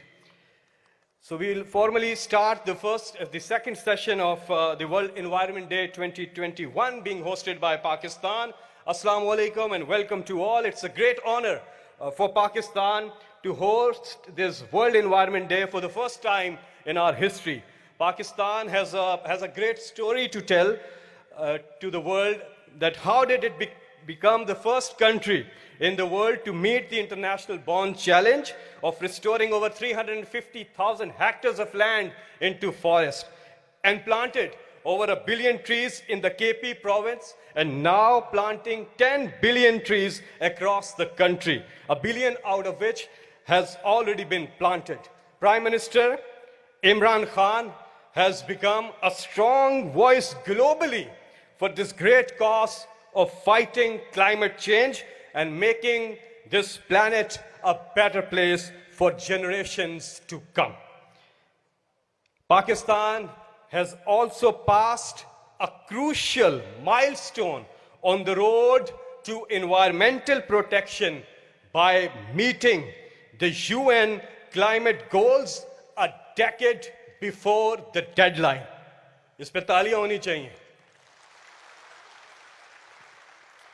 So we'll formally start the second session of the World Environment Day 2021 being hosted by Pakistan. Assalamu alaikum and welcome to all. It's a great honor for Pakistan to host this World Environment Day for the first time in our history. Pakistan has a great story to tell to the world, that how did it become the first country in the world to meet the international bond challenge of restoring over 350,000 hectares of land into forest, and planted over 1 billion trees in the KP province, and now planting 10 billion trees across the country, 1 billion out of which has already been planted. Prime Minister Imran Khan has become a strong voice globally for this great cause of fighting climate change and making this planet a better place for generations to come. Pakistan has also passed a crucial milestone on the road to environmental protection by meeting the UN climate goals a decade before the deadline. اس پہ تالیاں ہونی چاہیے.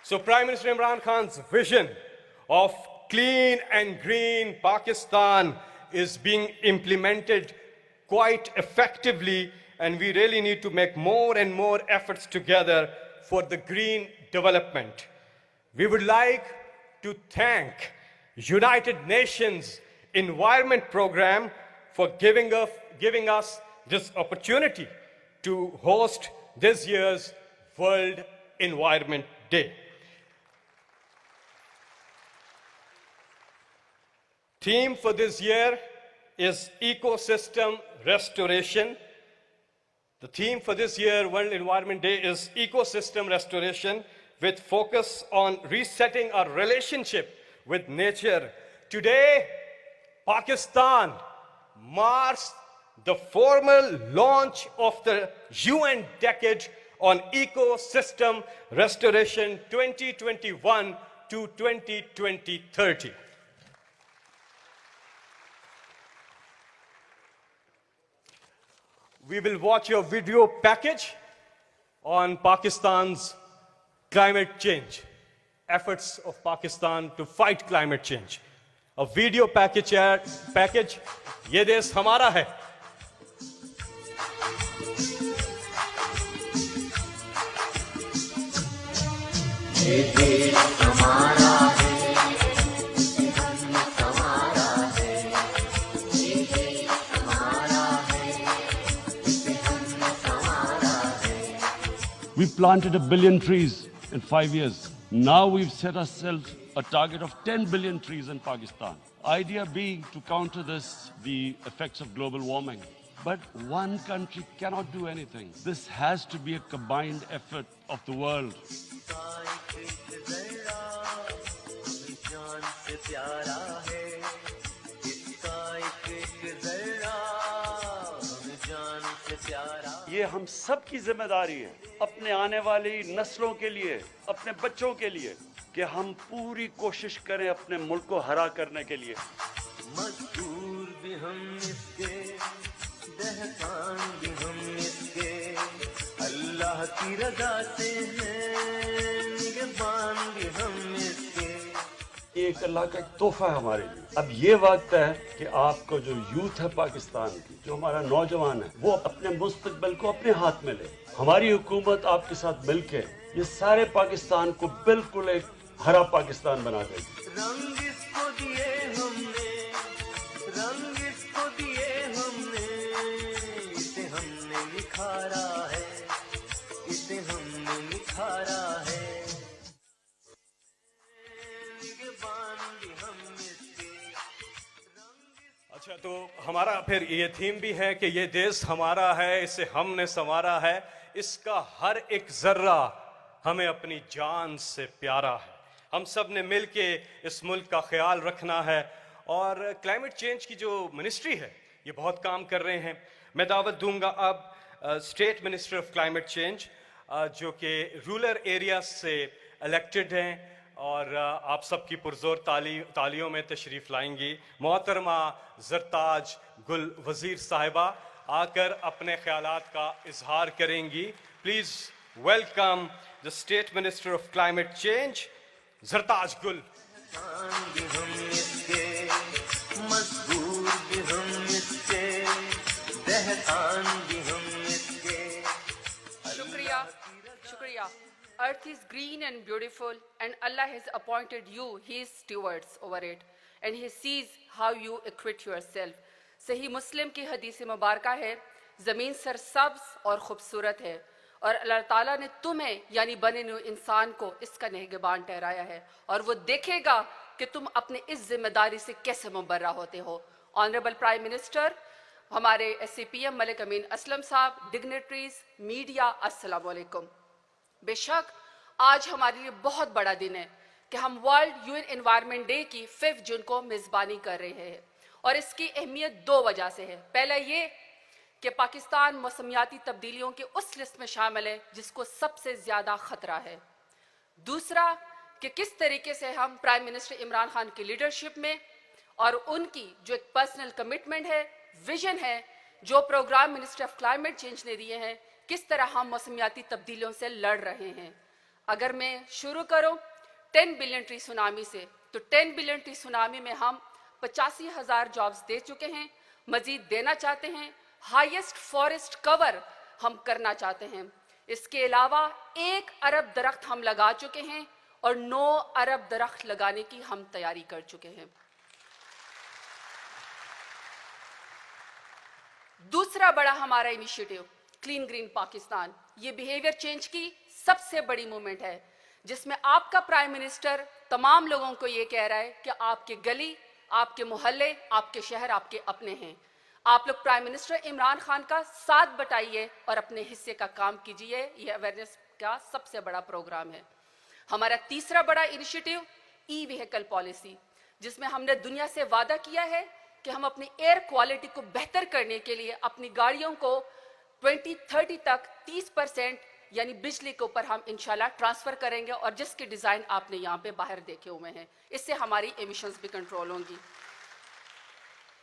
So Prime Minister Imran Khan's vision of clean and green Pakistan is being implemented quite effectively, and we really need to make more and more efforts together for the green development. We would like to thank United Nations Environment Program for giving us this opportunity to host this year's World Environment Day. Theme for this year is ecosystem restoration. The theme for this year, World Environment Day, is ecosystem restoration with focus on resetting our relationship with nature. Today, Pakistan marks the formal launch of the UN Decade on Ecosystem Restoration 2021 to 2030. We will watch your video package on Pakistan's climate change, efforts of Pakistan to fight climate change. A video package, ये देश हमारा है. ये देश हमारा है, हम हमारा है, ये देश हमारा है, हम हमारा है. We planted 1 billion trees in 5 years. Now we've set ourselves a target of 10 billion trees in Pakistan. Idea being to counter this, the effects of global warming. But one country cannot do anything. This has to be a combined effort of the world. یہ ہم سب کی ذمہ داری ہے اپنے آنے والی نسلوں کے لیے، اپنے بچوں کے لیے، کہ ہم پوری کوشش کریں اپنے ملک کو ہرا کرنے کے لیے. مزدور بھی ہم اس کے، دہقان بھی ہم اس کے، اللہ کی رضا سے ہیں نگہبان بھی ہم اس کے. یہ ایک اللہ کا ایک تحفہ ہے ہمارے لیے. اب یہ وقت ہے کہ آپ کو جو یوتھ ہے پاکستان کی، جو ہمارا نوجوان ہے، وہ اپنے مستقبل کو اپنے ہاتھ میں لے. ہماری حکومت آپ کے ساتھ مل کے یہ سارے پاکستان کو بالکل ایک ہرا پاکستان بنا دے گی. رنگ اس کو دیے ہم نے، رنگ اس کو دیے ہم نے، اسے ہم نے نکھارا ہے، اسے ہم نے نکھارا ہے. اچھا، تو ہمارا پھر یہ تھیم بھی ہے کہ یہ دیش ہمارا ہے، اسے ہم نے سنوارا ہے، اس کا ہر ایک ذرہ ہمیں اپنی جان سے پیارا ہے. ہم سب نے مل کے اس ملک کا خیال رکھنا ہے. اور کلائمیٹ چینج کی جو منسٹری ہے یہ بہت کام کر رہے ہیں. میں دعوت دوں گا اب state minister of climate change جو کہ رورل ایریاز سے الیکٹڈ ہیں اور آپ سب کی پرزور تالیوں میں تشریف لائیں گی. محترمہ زرتاج گل وزیر صاحبہ آ کر اپنے خیالات کا اظہار کریں گی. Please welcome the State Minister of Climate Change, Zartaj Gul. Shukriya. Earth is green and beautiful, and Allah has appointed you His stewards over it, and He sees how you acquit yourself. صحیح مسلم کی حدیث مبارکہ ہے، زمین سرسبز اور خوبصورت ہے، اور اللہ تعالیٰ نے تمہیں یعنی بنے نوع انسان کو اس کا نگہبان ٹھہرایا ہے، اور وہ دیکھے گا کہ تم اپنے اس ذمہ داری سے کیسے مبرہ ہوتے ہو. آنریبل پرائم منسٹر، ہمارے ایس سی پی ایم ملک امین اسلم صاحب، ڈگنیٹریز، میڈیا، السلام علیکم. بے شک آج ہمارے لیے بہت بڑا دن ہے کہ ہم ورلڈ UN انوائرمنٹ ڈے کی 5 جون کو میزبانی کر رہے ہیں، اور اس کی اہمیت 2 وجہ سے ہے. پہلا یہ کہ پاکستان موسمیاتی تبدیلیوں کے اس لسٹ میں شامل ہے جس کو سب سے زیادہ خطرہ ہے. دوسرا کہ کس طریقے سے ہم پرائم منسٹر عمران خان کی لیڈرشپ میں اور ان کی جو ایک پرسنل کمٹمنٹ ہے، ویژن ہے، جو program minister of climate change نے دیے ہیں، کس طرح ہم موسمیاتی تبدیلیوں سے لڑ رہے ہیں. اگر میں شروع کروں 10 بلین ٹری سونامی سے، تو 10 بلین ٹری سونامی میں ہم 85,000 जॉब्स दे चुके हैं, मजीद देना चाहते हैं, हाईएस्ट फॉरेस्ट कवर हम करना चाहते हैं। इसके अलावा 1 अरब दरख्त हम लगा चुके हैं और 9 अरब दरख्त लगाने की हम तैयारी कर चुके हैं। दूसरा बड़ा हमारा इनिशिएटिव क्लीन ग्रीन पाकिस्तान, ये बिहेवियर चेंज की सबसे बड़ी मूवमेंट है, जिसमें आपका प्राइम मिनिस्टर तमाम लोगों को ये कह रहा है कि आपके गली, आपके मोहल्ले, आपके शहर आपके अपने हैं। आप लोग प्राइम मिनिस्टर इमरान खान का साथ बटाइए और अपने हिस्से का काम कीजिए। ये अवेयरनेस का सबसे बड़ा प्रोग्राम है। हमारा तीसरा बड़ा इनिशिएटिव ई व्हीकल पॉलिसी, जिसमें हमने दुनिया से वादा किया है कि हम अपनी एयर क्वालिटी को बेहतर करने के लिए अपनी गाड़ियों को 2030 तक 30% यानी बिजली के ऊपर हम इंशाल्लाह ट्रांसफर करेंगे, और जिसके डिजाइन आपने यहाँ पे बाहर देखे हुए हैं। इससे हमारी एमिशंस भी कंट्रोल होंगी।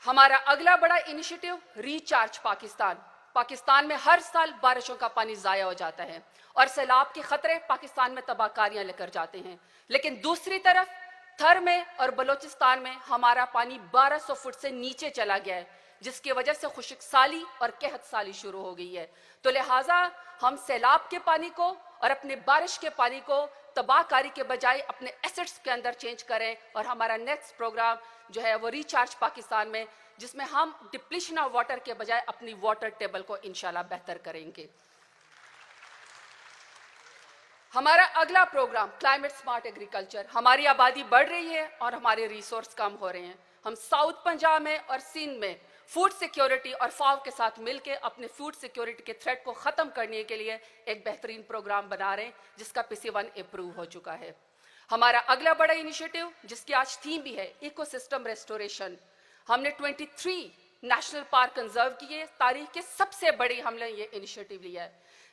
हमारा अगला बड़ा इनिशिएटिव रिचार्ज पाकिस्तान। पाकिस्तान में हर साल बारिशों का पानी जाया हो जाता है और सैलाब के खतरे पाकिस्तान में तबाहकारियां लेकर जाते हैं, लेकिन दूसरी तरफ थर में और बलोचिस्तान में हमारा पानी 1200 फुट से नीचे चला गया है, जिसकी वजह से खुश्क साली और कहत साली शुरू हो गई है। तो लिहाजा हम सैलाब के पानी को और अपने बारिश के पानी को तबाहकारी के बजाय अपने एसेट्स के अंदर चेंज करें, और हमारा नेक्स्ट प्रोग्राम जो है वो रिचार्ज पाकिस्तान में, जिसमें हम डिप्लीशन ऑफ वाटर के बजाय अपनी वाटर टेबल को इंशाल्लाह बेहतर करेंगे। हमारा अगला प्रोग्राम क्लाइमेट स्मार्ट एग्रीकल्चर। हमारी आबादी बढ़ रही है और हमारे रिसोर्स कम हो रहे हैं। हम साउथ पंजाब में और सिंध में फूड सिक्योरिटी और फाव के साथ मिलकर अपने फूड सिक्योरिटी के थ्रेट को खत्म करने के लिए एक बेहतरीन प्रोग्राम बना रहे हैं, जिसका PC1 अप्रूव हो चुका है। हमारा अगला बड़ा इनिशिएटिव, जिसकी आज थीम भी है इकोसिस्टम रेस्टोरेशन, हमने 23 नेशनल पार्क कंजर्व किए। तारीख के सबसे बड़ी हमने ये इनिशिएटिव लिया है,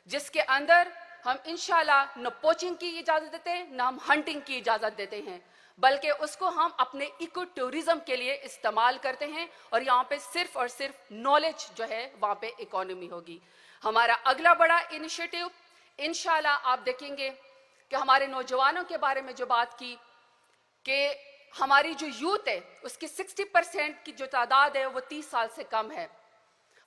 जिसके अंदर हम इंशाल्लाह न पोचिंग की इजाजत देते हैं, न हम हंटिंग की इजाजत देते हैं, बल्कि उसको हम अपने इको टूरिज्म के लिए इस्तेमाल करते हैं, और यहाँ पे सिर्फ और सिर्फ नॉलेज जो है वहाँ पे इकोनॉमी होगी। हमारा अगला बड़ा इनिशिएटिव इंशाल्लाह आप देखेंगे कि हमारे नौजवानों के बारे में जो बात की कि हमारी जो यूथ है उसकी 60% की जो तादाद है वो 30 साल से कम है।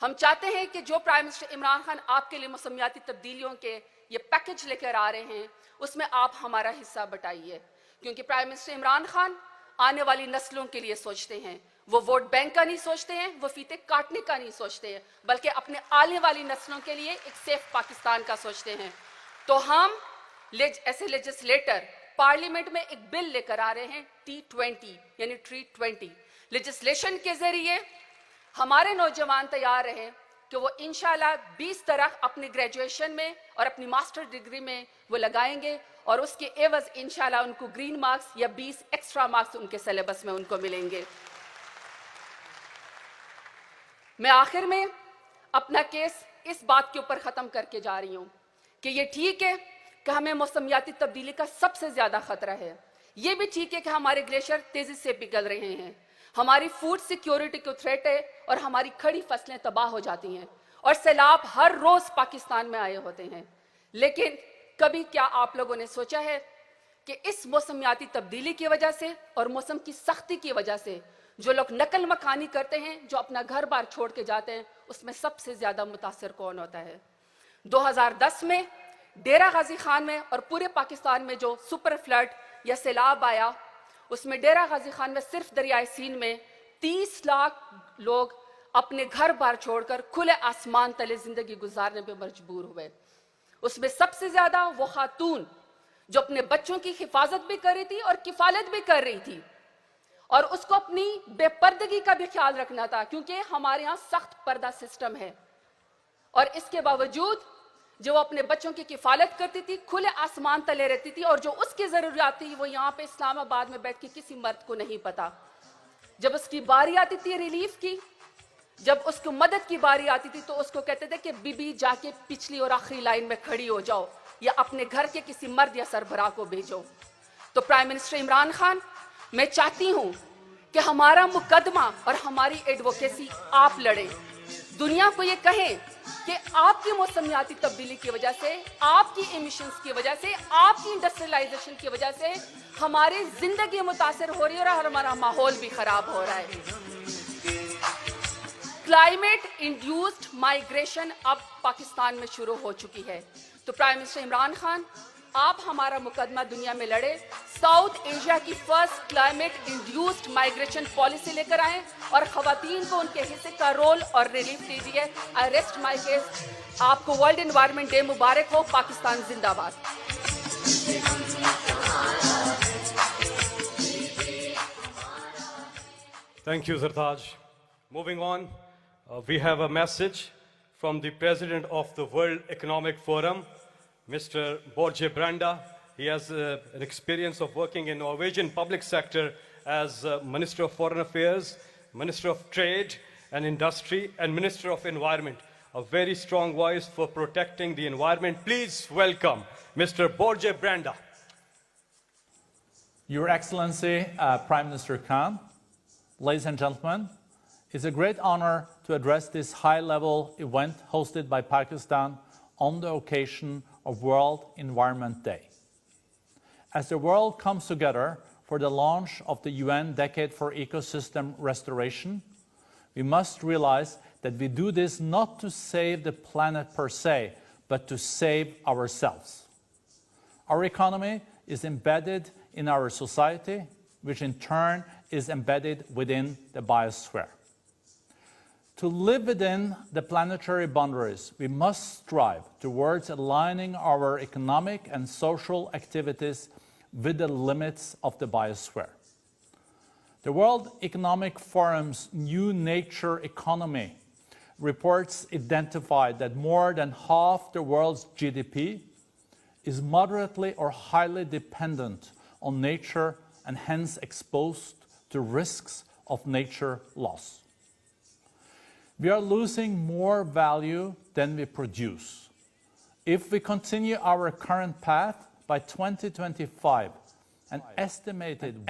हम चाहते हैं कि जो प्राइम मिनिस्टर इमरान खान आपके लिए मौसमियाती तब्दीलियों के ये पैकेज लेकर आ रहे हैं, उसमें आप हमारा हिस्सा बटाइए, क्योंकि प्राइम मिनिस्टर इमरान खान आने वाली नस्लों के लिए सोचते हैं। वो वोट बैंक का नहीं सोचते हैं, वो फीते काटने का नहीं सोचते हैं, बल्कि अपने आने वाली नस्लों के लिए एक सेफ पाकिस्तान का सोचते हैं। तो हम ऐसे लेजिस्लेटर पार्लियामेंट में एक बिल लेकर आ रहे हैं T20 यानी ट्री 20 लेजिस्लेशन के जरिए हमारे नौजवान तैयार रहे कि वो इंशाल्लाह 20 तरह अपने ग्रेजुएशन में और अपनी मास्टर डिग्री में वो लगाएंगे, और उसके एवज इंशाल्लाह उनको ग्रीन मार्क्स या 20 एक्स्ट्रा मार्क्स उनके सिलेबस में उनको मिलेंगे। मैं आखिर में अपना केस इस बात के ऊपर ख़त्म करके जा रही हूँ कि ये ठीक है कि हमें मौसमियाती तब्दीली का सबसे ज़्यादा खतरा है। ये भी ठीक है कि हमारे ग्लेशियर तेज़ी से पिघल रहे हैं, हमारी फूड सिक्योरिटी को थ्रेट है, और हमारी खड़ी फसलें तबाह हो जाती हैं, और सैलाब हर रोज़ पाकिस्तान में आए होते हैं। लेकिन कभी क्या आप लोगों ने सोचा है कि इस मौसमियाती तब्दीली की वजह से और मौसम की सख्ती की वजह से जो लोग नकल मकानी करते हैं, जो अपना घर बार छोड़ के जाते हैं, उसमें सबसे ज़्यादा मुतासर कौन होता है? 2010 में डेरा गाजी खान में और पूरे पाकिस्तान में जो सुपर फ्लड या सैलाब आया, उसमें डेरा गाजी खान में सिर्फ दरियाए सीन में 30 लाख लोग अपने घर बार छोड़कर खुले आसमान तले जिंदगी गुजारने पे मजबूर हुए। उसमें सबसे ज्यादा वो खातून जो अपने बच्चों की हिफाजत भी कर रही थी और किफालत भी कर रही थी, और उसको अपनी बेपर्दगी का भी ख्याल रखना था, क्योंकि हमारे यहाँ सख्त पर्दा सिस्टम है, और इसके बावजूद जो अपने बच्चों की किफालत करती थी, खुले आसमान तले रहती थी, और जो उसकी जरूरियात थी वो यहाँ पे इस्लामाबाद में बैठ के किसी मर्द को नहीं पता। जब उसकी बारी आती थी रिलीफ की, जब उसको मदद की बारी आती थी, तो उसको कहते थे कि बीबी जाके पिछली और आखिरी लाइन में खड़ी हो जाओ, या अपने घर के किसी मर्द या सरबराह को भेजो। तो प्राइम मिनिस्टर इमरान खान, मैं चाहती हूं कि हमारा मुकदमा और हमारी एडवोकेसी आप लड़ें, दुनिया को ये कहें कि आपकी मौसमियाती तब्दीली की वजह से, आपकी एमिशंस की वजह से, आपकी इंडस्ट्रियलाइजेशन की वजह से हमारी जिंदगी मुतासर हो रही है और हमारा माहौल भी खराब हो रहा है। क्लाइमेट इंड्यूस्ड माइग्रेशन अब पाकिस्तान में शुरू हो चुकी है। तो प्राइम मिनिस्टर इमरान खान, आप हमारा मुकदमा दुनिया में लड़े, साउथ एशिया की first climate induced migration policy लेकर आए और खवातीन को उनके हिस्से का रोल और रिलीफ दीजिए। आई रेस्ट माई केस। आपको वर्ल्ड एनवायरनमेंट डे मुबारक हो। पाकिस्तान जिंदाबाद। Thank you, Zartaj. Moving on, we have a message from the President of the World Economic Forum, Mr. Borje Branda. He has an experience of working in Norwegian public sector as Minister of Foreign Affairs, Minister of Trade and Industry, and Minister of Environment. A very strong voice for protecting the environment. Please welcome Mr. Borje Branda. Your Excellency, Prime Minister Khan, ladies and gentlemen, it's a great honor to address this high-level event hosted by Pakistan on the occasion of World Environment Day. As the world comes together for the launch of the UN Decade for Ecosystem Restoration, we must realize that we do this not to save the planet per se, but to save ourselves. Our economy is embedded in our society, which in turn is embedded within the biosphere. To live within the planetary boundaries, we must strive towards aligning our economic and social activities with the limits of the biosphere. The World Economic Forum's New Nature Economy reports identified that more than half the world's GDP is moderately or highly dependent on nature and hence exposed to risks of nature loss. We are losing more value than we produce. If we continue our current path, by 2025, an estimated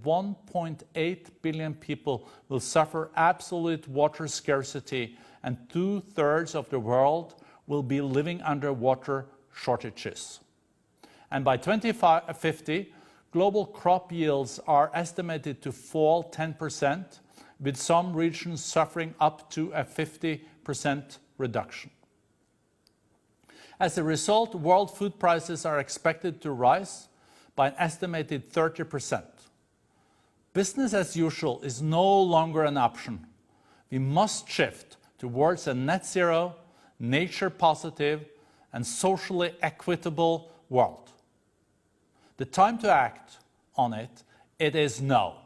1.8 billion people will suffer absolute water scarcity, and 2/3 of the world will be living under water shortages. And by 2050, global crop yields are estimated to fall 10%, with some regions suffering up to a 50% reduction. As a result, world food prices are expected to rise by an estimated 30%. Business as usual is no longer an option. We must shift towards a net zero, nature positive, and socially equitable world. The time to act on it is now.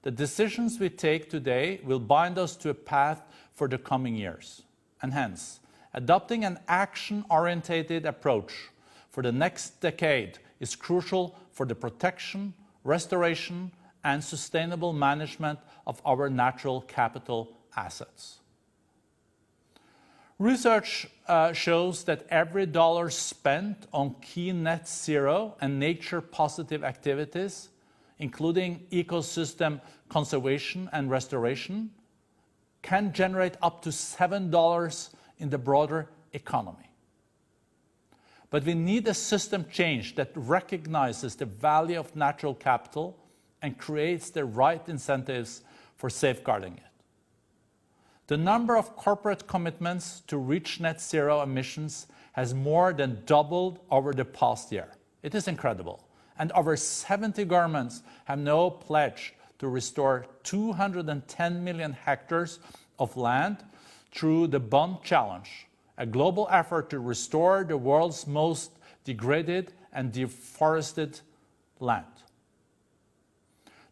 The decisions we take today will bind us to a path for the coming years. And hence, adopting an action-oriented approach for the next decade is crucial for the protection, restoration, and sustainable management of our natural capital assets. Research shows that every dollar spent on key net zero and nature-positive activities, including ecosystem conservation and restoration, can generate up to $7 in the broader economy. But we need a system change that recognizes the value of natural capital and creates the right incentives for safeguarding it. The number of corporate commitments to reach net zero emissions has more than doubled over the past year. It is incredible. And over 70 governments have now pledged to restore 210 million hectares of land through the Bond Challenge, a global effort to restore the world's most degraded and deforested land.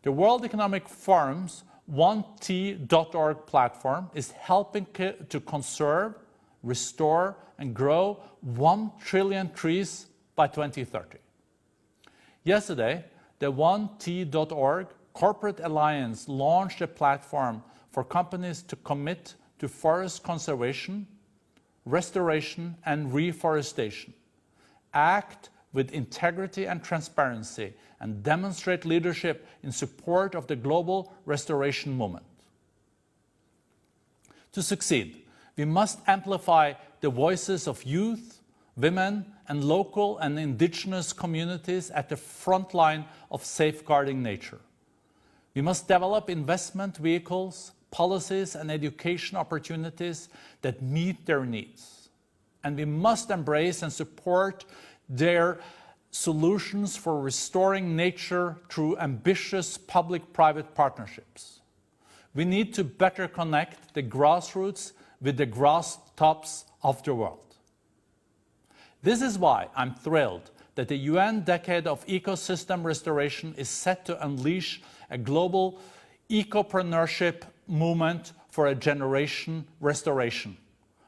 The World Economic Forum's 1T.org platform is helping to conserve, restore, and grow 1 trillion trees by 2030. Yesterday, the 1T.org Corporate Alliance launched a platform for companies to commit to forest conservation, restoration, and reforestation, act with integrity and transparency, and demonstrate leadership in support of the global restoration movement. To succeed, We must amplify the voices of youth, women, and local and indigenous communities at the front line of safeguarding nature. We must develop investment vehicles, policies, and education opportunities that meet their needs. And we must embrace and support their solutions for restoring nature through ambitious public-private partnerships. We need to better connect the grassroots with the grass tops of the world. This is why I'm thrilled that the UN Decade of Ecosystem Restoration is set to unleash a global ecopreneurship movement for a generation restoration.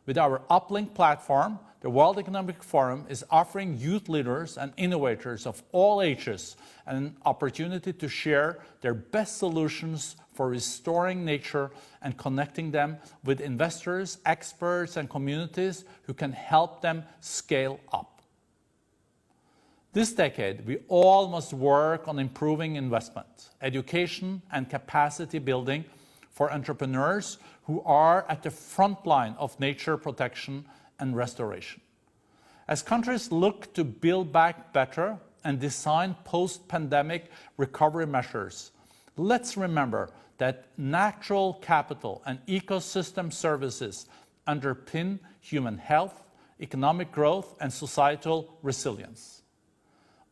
With our Uplink platform, the World Economic Forum is offering youth leaders and innovators of all ages an opportunity to share their best solutions for restoring nature and connecting them with investors, experts, and communities who can help them scale up. This decade, we all must work on improving investment, education, and capacity building for entrepreneurs who are at the front line of nature protection and restoration. As countries look to build back better and design post-pandemic recovery measures, let's remember that natural capital and ecosystem services underpin human health, economic growth, and societal resilience.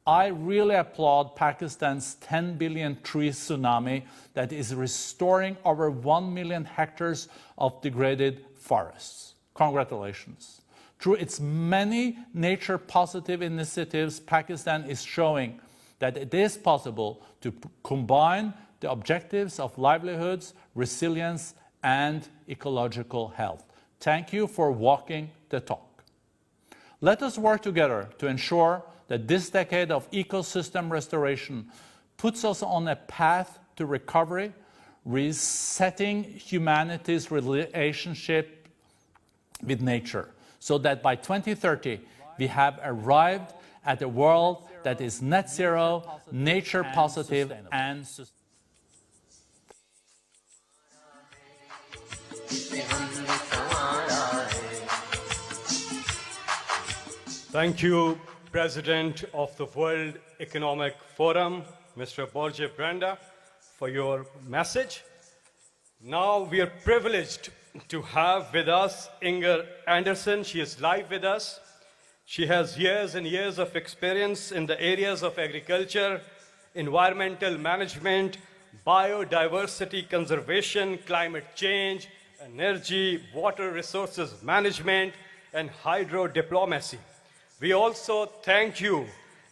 I really applaud Pakistan's 10 billion tree tsunami that is restoring over 1 million hectares of degraded forests. Congratulations. Through its many nature-positive initiatives, Pakistan is showing that it is possible to combine the objectives of livelihoods, resilience, and ecological health. Thank you for walking the talk. Let us work together to ensure that this decade of ecosystem restoration puts us on a path to recovery, resetting humanity's relationship with nature, so that by 2030 we have arrived at a world that is net zero, nature positive, and sustainable. Thank you, President of the World Economic Forum, Mr. Borje Brenda, for your message. Now we are privileged to have with us Inger Anderson. She is live with us. She has years and years of experience in the areas of agriculture, environmental management, biodiversity conservation, climate change, energy, water resources management, and hydro diplomacy. We also thank you,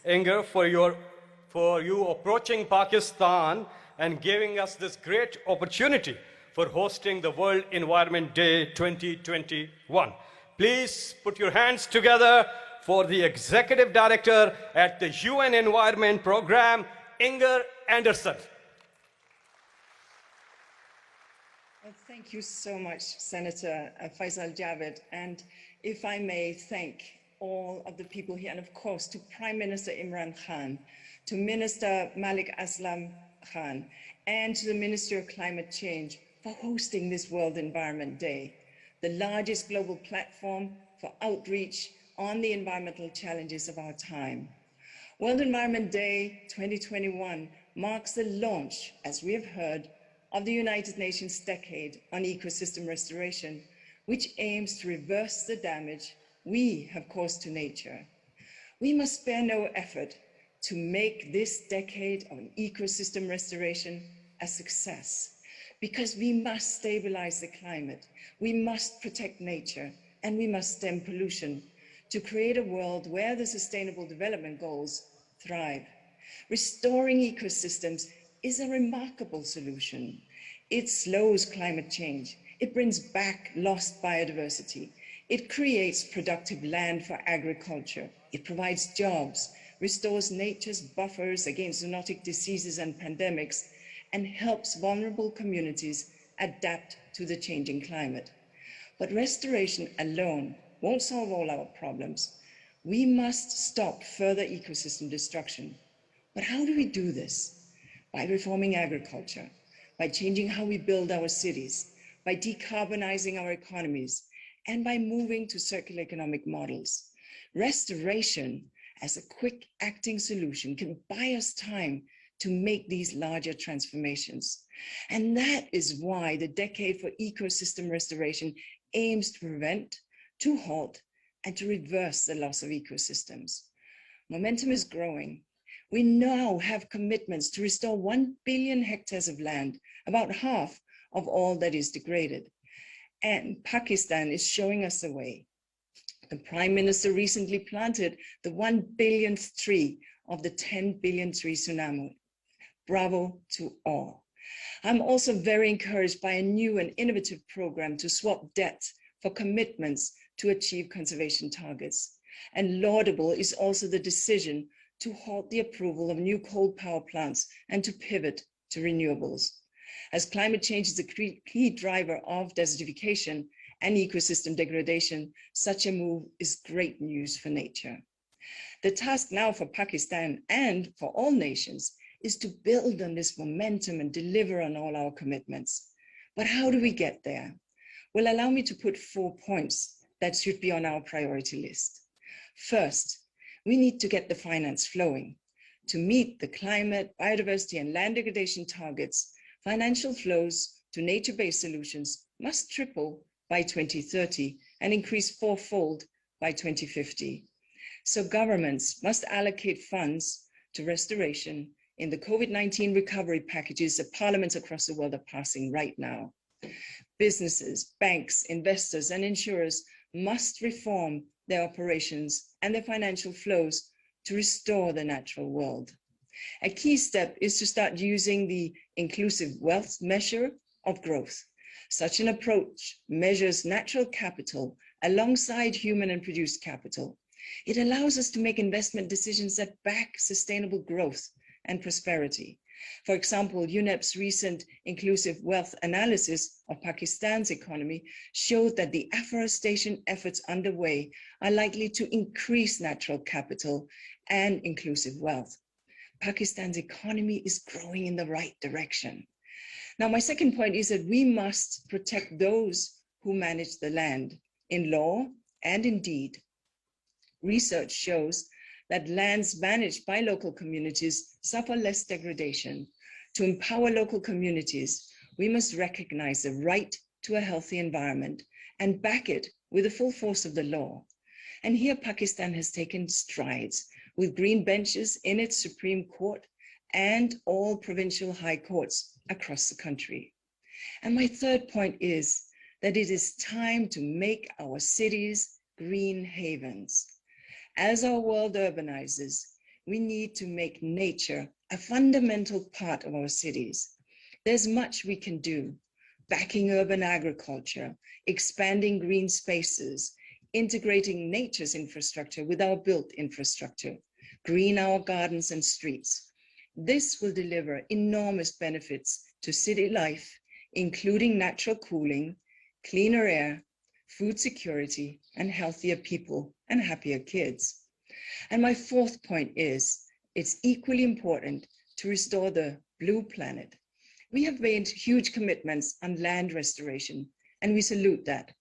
Inger, for you approaching Pakistan and giving us this great opportunity for hosting the World Environment Day 2021. Please put your hands together for the Executive Director at the UN Environment Program, Inger Anderson. Well, thank you so much, Senator Faisal Javed. And if I may thank all of the people here, and of course to Prime Minister Imran Khan, to Minister Malik Aslam Khan, and to the Ministry of Climate Change for hosting this World Environment Day, the largest global platform for outreach on the environmental challenges of our time. World Environment Day 2021 marks the launch, as we have heard, of the United Nations Decade on Ecosystem Restoration, which aims to reverse the damage we have caused to nature. We must spare no effort to make this decade on ecosystem restoration a success, because we must stabilize the climate, we must protect nature, and we must stem pollution to create a world where the Sustainable Development Goals thrive. Restoring ecosystems is a remarkable solution. It slows climate change. It brings back lost biodiversity. It creates productive land for agriculture. It provides jobs, restores nature's buffers against zoonotic diseases and pandemics, and helps vulnerable communities adapt to the changing climate. But restoration alone won't solve all our problems. We must stop further ecosystem destruction. But how do we do this? By reforming agriculture, by changing how we build our cities, by decarbonizing our economies, and by moving to circular economic models. Restoration as a quick acting solution can buy us time to make these larger transformations. And that is why the Decade for Ecosystem Restoration aims to prevent, to halt, and to reverse the loss of ecosystems. Momentum is growing. We now have commitments to restore 1 billion hectares of land, about half of all that is degraded. And Pakistan is showing us the way. The Prime Minister recently planted the 1 billionth tree of the 10 billion tree tsunami. Bravo to all. I'm also very encouraged by a new and innovative program to swap debt for commitments to achieve conservation targets. And laudable is also the decision to halt the approval of new coal power plants and to pivot to renewables. As climate change is a key driver of desertification and ecosystem degradation, such a move is great news for nature. The task now for Pakistan and for all nations is to build on this momentum and deliver on all our commitments. But how do we get there? Well, allow me to put 4 points that should be on our priority list. First, we need to get the finance flowing. To meet the climate, biodiversity, and land degradation targets, financial flows to nature-based solutions must triple by 2030 and increase fourfold by 2050. So governments must allocate funds to restoration in the COVID-19 recovery packages that parliaments across the world are passing right now. Businesses, banks, investors, and insurers must reform their operations and their financial flows to restore the natural world. A key step is to start using the inclusive wealth measure of growth. Such an approach measures natural capital alongside human and produced capital. It allows us to make investment decisions that back sustainable growth and prosperity. For example, UNEP's recent inclusive wealth analysis of Pakistan's economy showed that the afforestation efforts underway are likely to increase natural capital and inclusive wealth. Pakistan's economy is growing in the right direction. Now, my second point is that we must protect those who manage the land in law and in deed. Research shows that lands managed by local communities suffer less degradation. To empower local communities, we must recognize the right to a healthy environment and back it with the full force of the law. And here Pakistan has taken strides with green benches in its Supreme Court and all provincial high courts across the country. And my third point is that it is time to make our cities green havens. As our world urbanizes, we need to make nature a fundamental part of our cities. There's much we can do, backing urban agriculture, expanding green spaces, integrating nature's infrastructure with our built infrastructure, green our gardens and streets. This will deliver enormous benefits to city life, including natural cooling, cleaner air, food security, and healthier people and happier kids. And my fourth point is, it's equally important to restore the blue planet. We have made huge commitments on land restoration, and we salute that.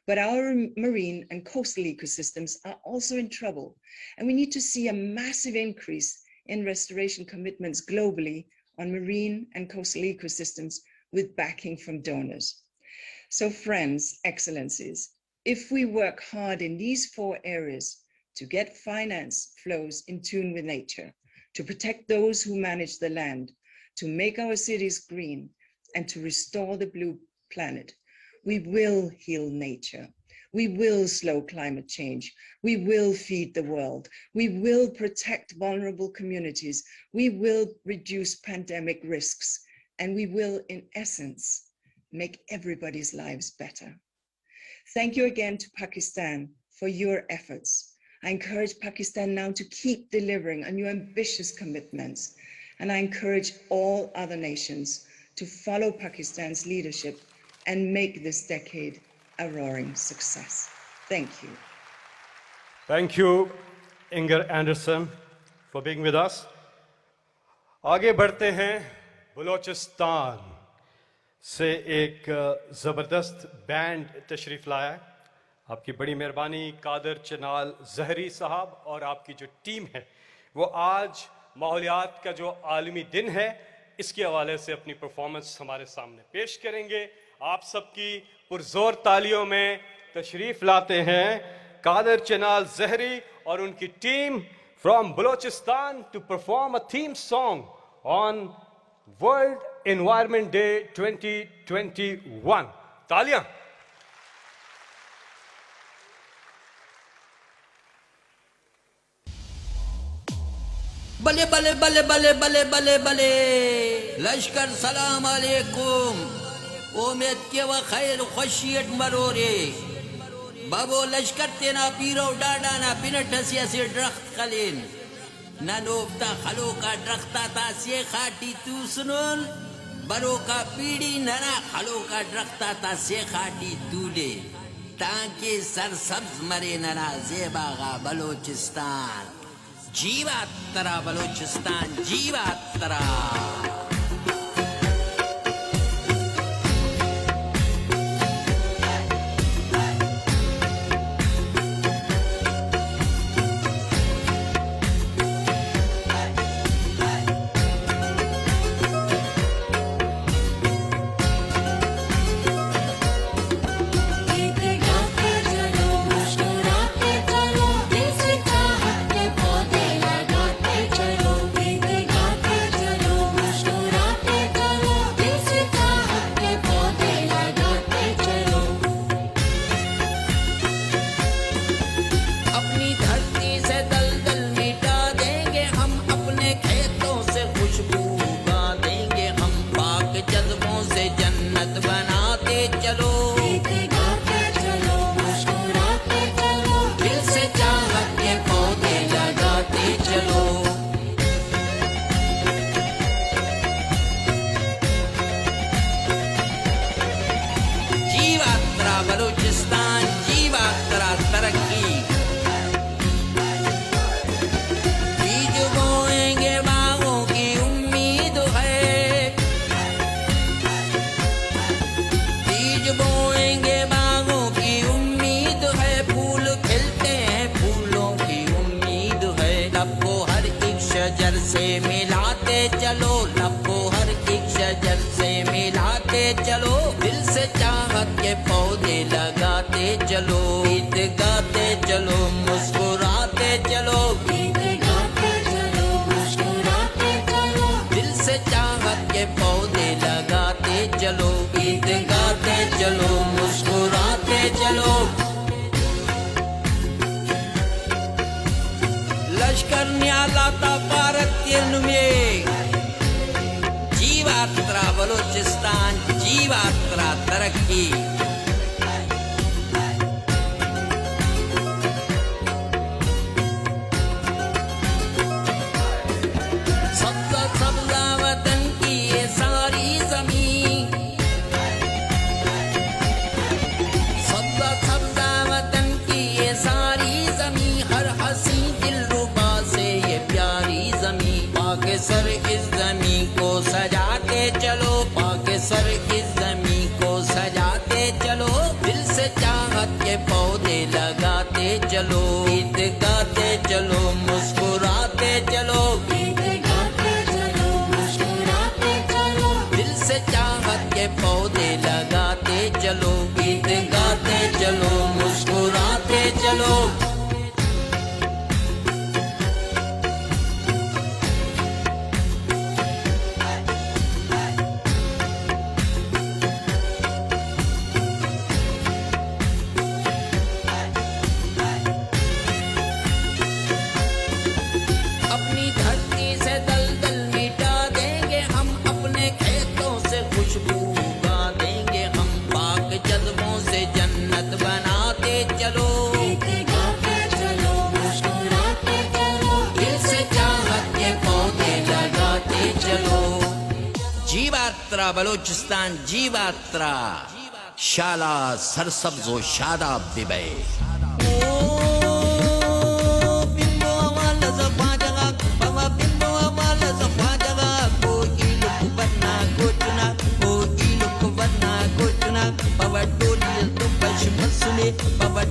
But our marine and coastal ecosystems are also in trouble, and we need to see a massive increase in restoration commitments globally on marine and coastal ecosystems with backing from donors. So friends, excellencies, if we work hard in these 4 areas to get finance flows in tune with nature, to protect those who manage the land, to make our cities green, and to restore the blue planet, we will heal nature. We will slow climate change. We will feed the world. We will protect vulnerable communities. We will reduce pandemic risks. And we will, in essence, make everybody's lives better. Thank you again to Pakistan for your efforts. I encourage Pakistan now to keep delivering on your ambitious commitments. And I encourage all other nations to follow Pakistan's leadership and make this decade a roaring success. Thank you. Thank you, Inger Anderson, for being with us. आगे बढ़ते हैं बलूचिस्तान से एक ज़बरदस्त band तशरीफ़ लाया آپ کی بڑی مہربانی قادر چنال زہری صاحب اور آپ کی جو ٹیم ہے وہ آج ماحولیات کا جو عالمی دن ہے اس کے حوالے سے اپنی پرفارمنس ہمارے سامنے پیش کریں گے. آپ سب کی پرزور تالیوں میں تشریف لاتے ہیں قادر چنال زہری اور ان کی team from Balochistan to perform a theme song on world environment day 2021. تالیاں. بلے بلے بلے بلے بلے بلے بلے لشکر سلام علیکم. امید کے وہ خیر خوشیت مرورے بابو لشکر تینا پیرو ڈاڈا نا پینٹ ہسیا سے درخت خلین نہ نوفتا خلو کا درختہ تا سے خاٹی تو سنون برو کا پیڑی ننا خلو کا درختہ تا سے خاٹی تو لے تاکہ سر سبز مرے ننا زیباغا بلوچستان. جیوات ترا بلوچستان جیوات ترا. لشکر نیالا تا پارت میں جیواترا بلوچستان جیواترا ترقی. سبزہ وطن کی یہ ساری زمین سبزہ وطن کی یہ ساری زمین ہر حسین دل ربا سے یہ پیاری زمین. پاک سر اس زمین کو سجاتے چلو پاک سر اس زمین کو سجاتے چلو دل سے چاہت کے پودے لگاتے چلو گیت گاتے چلو مسکراتے چلو دل سے چاہت کے پودے لگاتے چلو گیت گاتے چلو مسکراتے چلو. اپنی دھرتی سے دلدل مٹا دیں گے ہم اپنے کھیتوں سے خوشبو اگا دیں گے ہم پاک جذبوں سے جنت بناتے چلو دل سے چاہت کے پودے لگاتے چلو. جیواترا بلوچستان جیواترا شالا سرسبز و شاداب ببے. Baba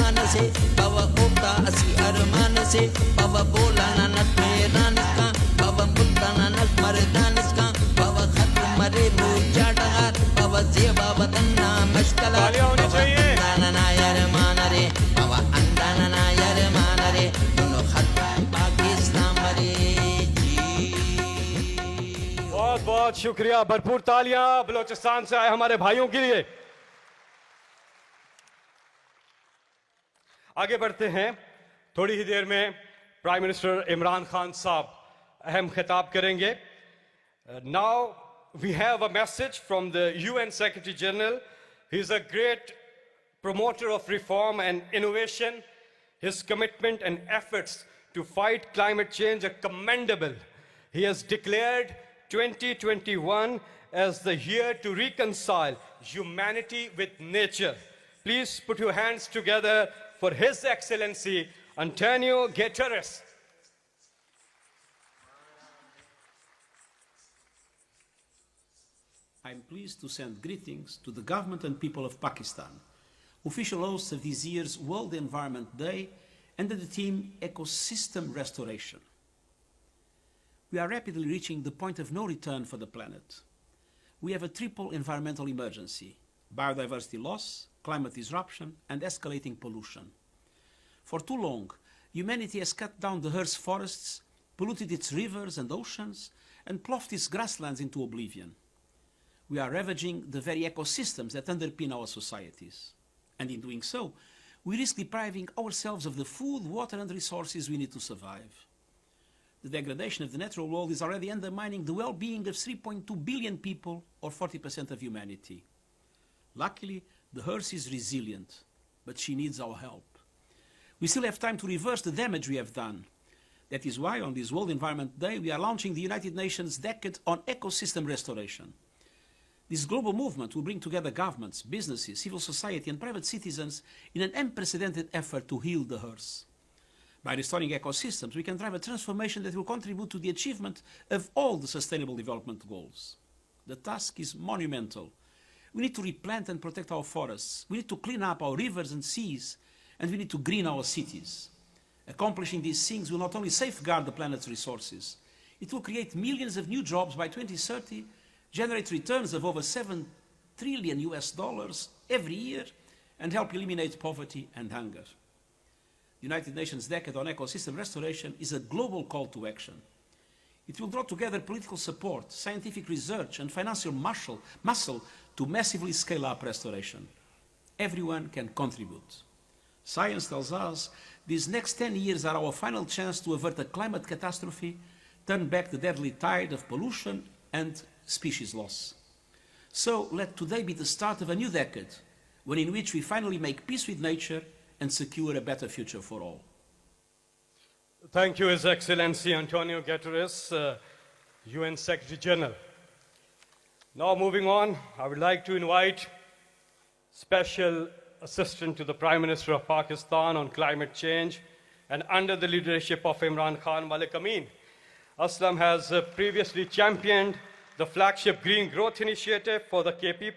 अरमान से बाबा ओता असी अरमान से बाबा बोला ना नट मैदान का बाबा मुद्दा ना नट मर्दान का बाबा खत्म मरे मुझा डगार बाबा जेबा बदन्ना मशकला ना ना अरमान रे बाबा अंदाना ना अरमान रे दोनों खत्म पाकिस्तान मरे बहुत बहुत शुक्रिया भरपूर तालियां बलोचिस्तान से आए हमारे भाइयों के लिए आगे बढ़ते हैं थोड़ी ही देर में प्राइम मिनिस्टर इमरान खान साहब अहम खिताब करेंगे now we have a message from the UN secretary general he is a great promoter of reform and innovation his commitment and efforts to fight climate change are commendable he has declared 2021 as the year to reconcile humanity with nature please put your hands together for His Excellency Antonio Guterres. I am pleased to send greetings to the government and people of Pakistan, official hosts of this year's World Environment Day under the theme Ecosystem Restoration. We are rapidly reaching the point of no return for the planet. We have a triple environmental emergency: biodiversity loss, climate disruption, and escalating pollution. For too long, humanity has cut down the Earth's forests, polluted its rivers and oceans, and ploughed its grasslands into oblivion. We are ravaging the very ecosystems that underpin our societies. And in doing so, we risk depriving ourselves of the food, water, and resources we need to survive. The degradation of the natural world is already undermining the well-being of 3.2 billion people, or 40% of humanity. Luckily, the Earth is resilient, but she needs our help. We still have time to reverse the damage we have done. That is why, on this World Environment Day, we are launching the United Nations Decade on Ecosystem Restoration. This global movement will bring together governments, businesses, civil society, and private citizens in an unprecedented effort to heal the Earth. By restoring ecosystems, we can drive a transformation that will contribute to the achievement of all the Sustainable Development Goals. The task is monumental. We need to replant and protect our forests. We need to clean up our rivers and seas. And we need to green our cities. Accomplishing these things will not only safeguard the planet's resources, it will create millions of new jobs by 2030, generate returns of over $7 trillion every year, and help eliminate poverty and hunger. The United Nations Decade on Ecosystem Restoration is a global call to action. It will draw together political support, scientific research, and financial muscle to massively scale up restoration. Everyone can contribute. Science tells us these next 10 years are our final chance to avert a climate catastrophe, turn back the deadly tide of pollution and species loss. So let today be the start of a new decade, one in which we finally make peace with nature and secure a better future for all. Thank you, His Excellency Antonio Guterres, UN Secretary General. Now moving on, I would like to invite Special Assistant to the Prime Minister of Pakistan on climate change and under the leadership of Imran Khan, Malik Amin. Aslam has previously championed the flagship Green Growth Initiative for the KP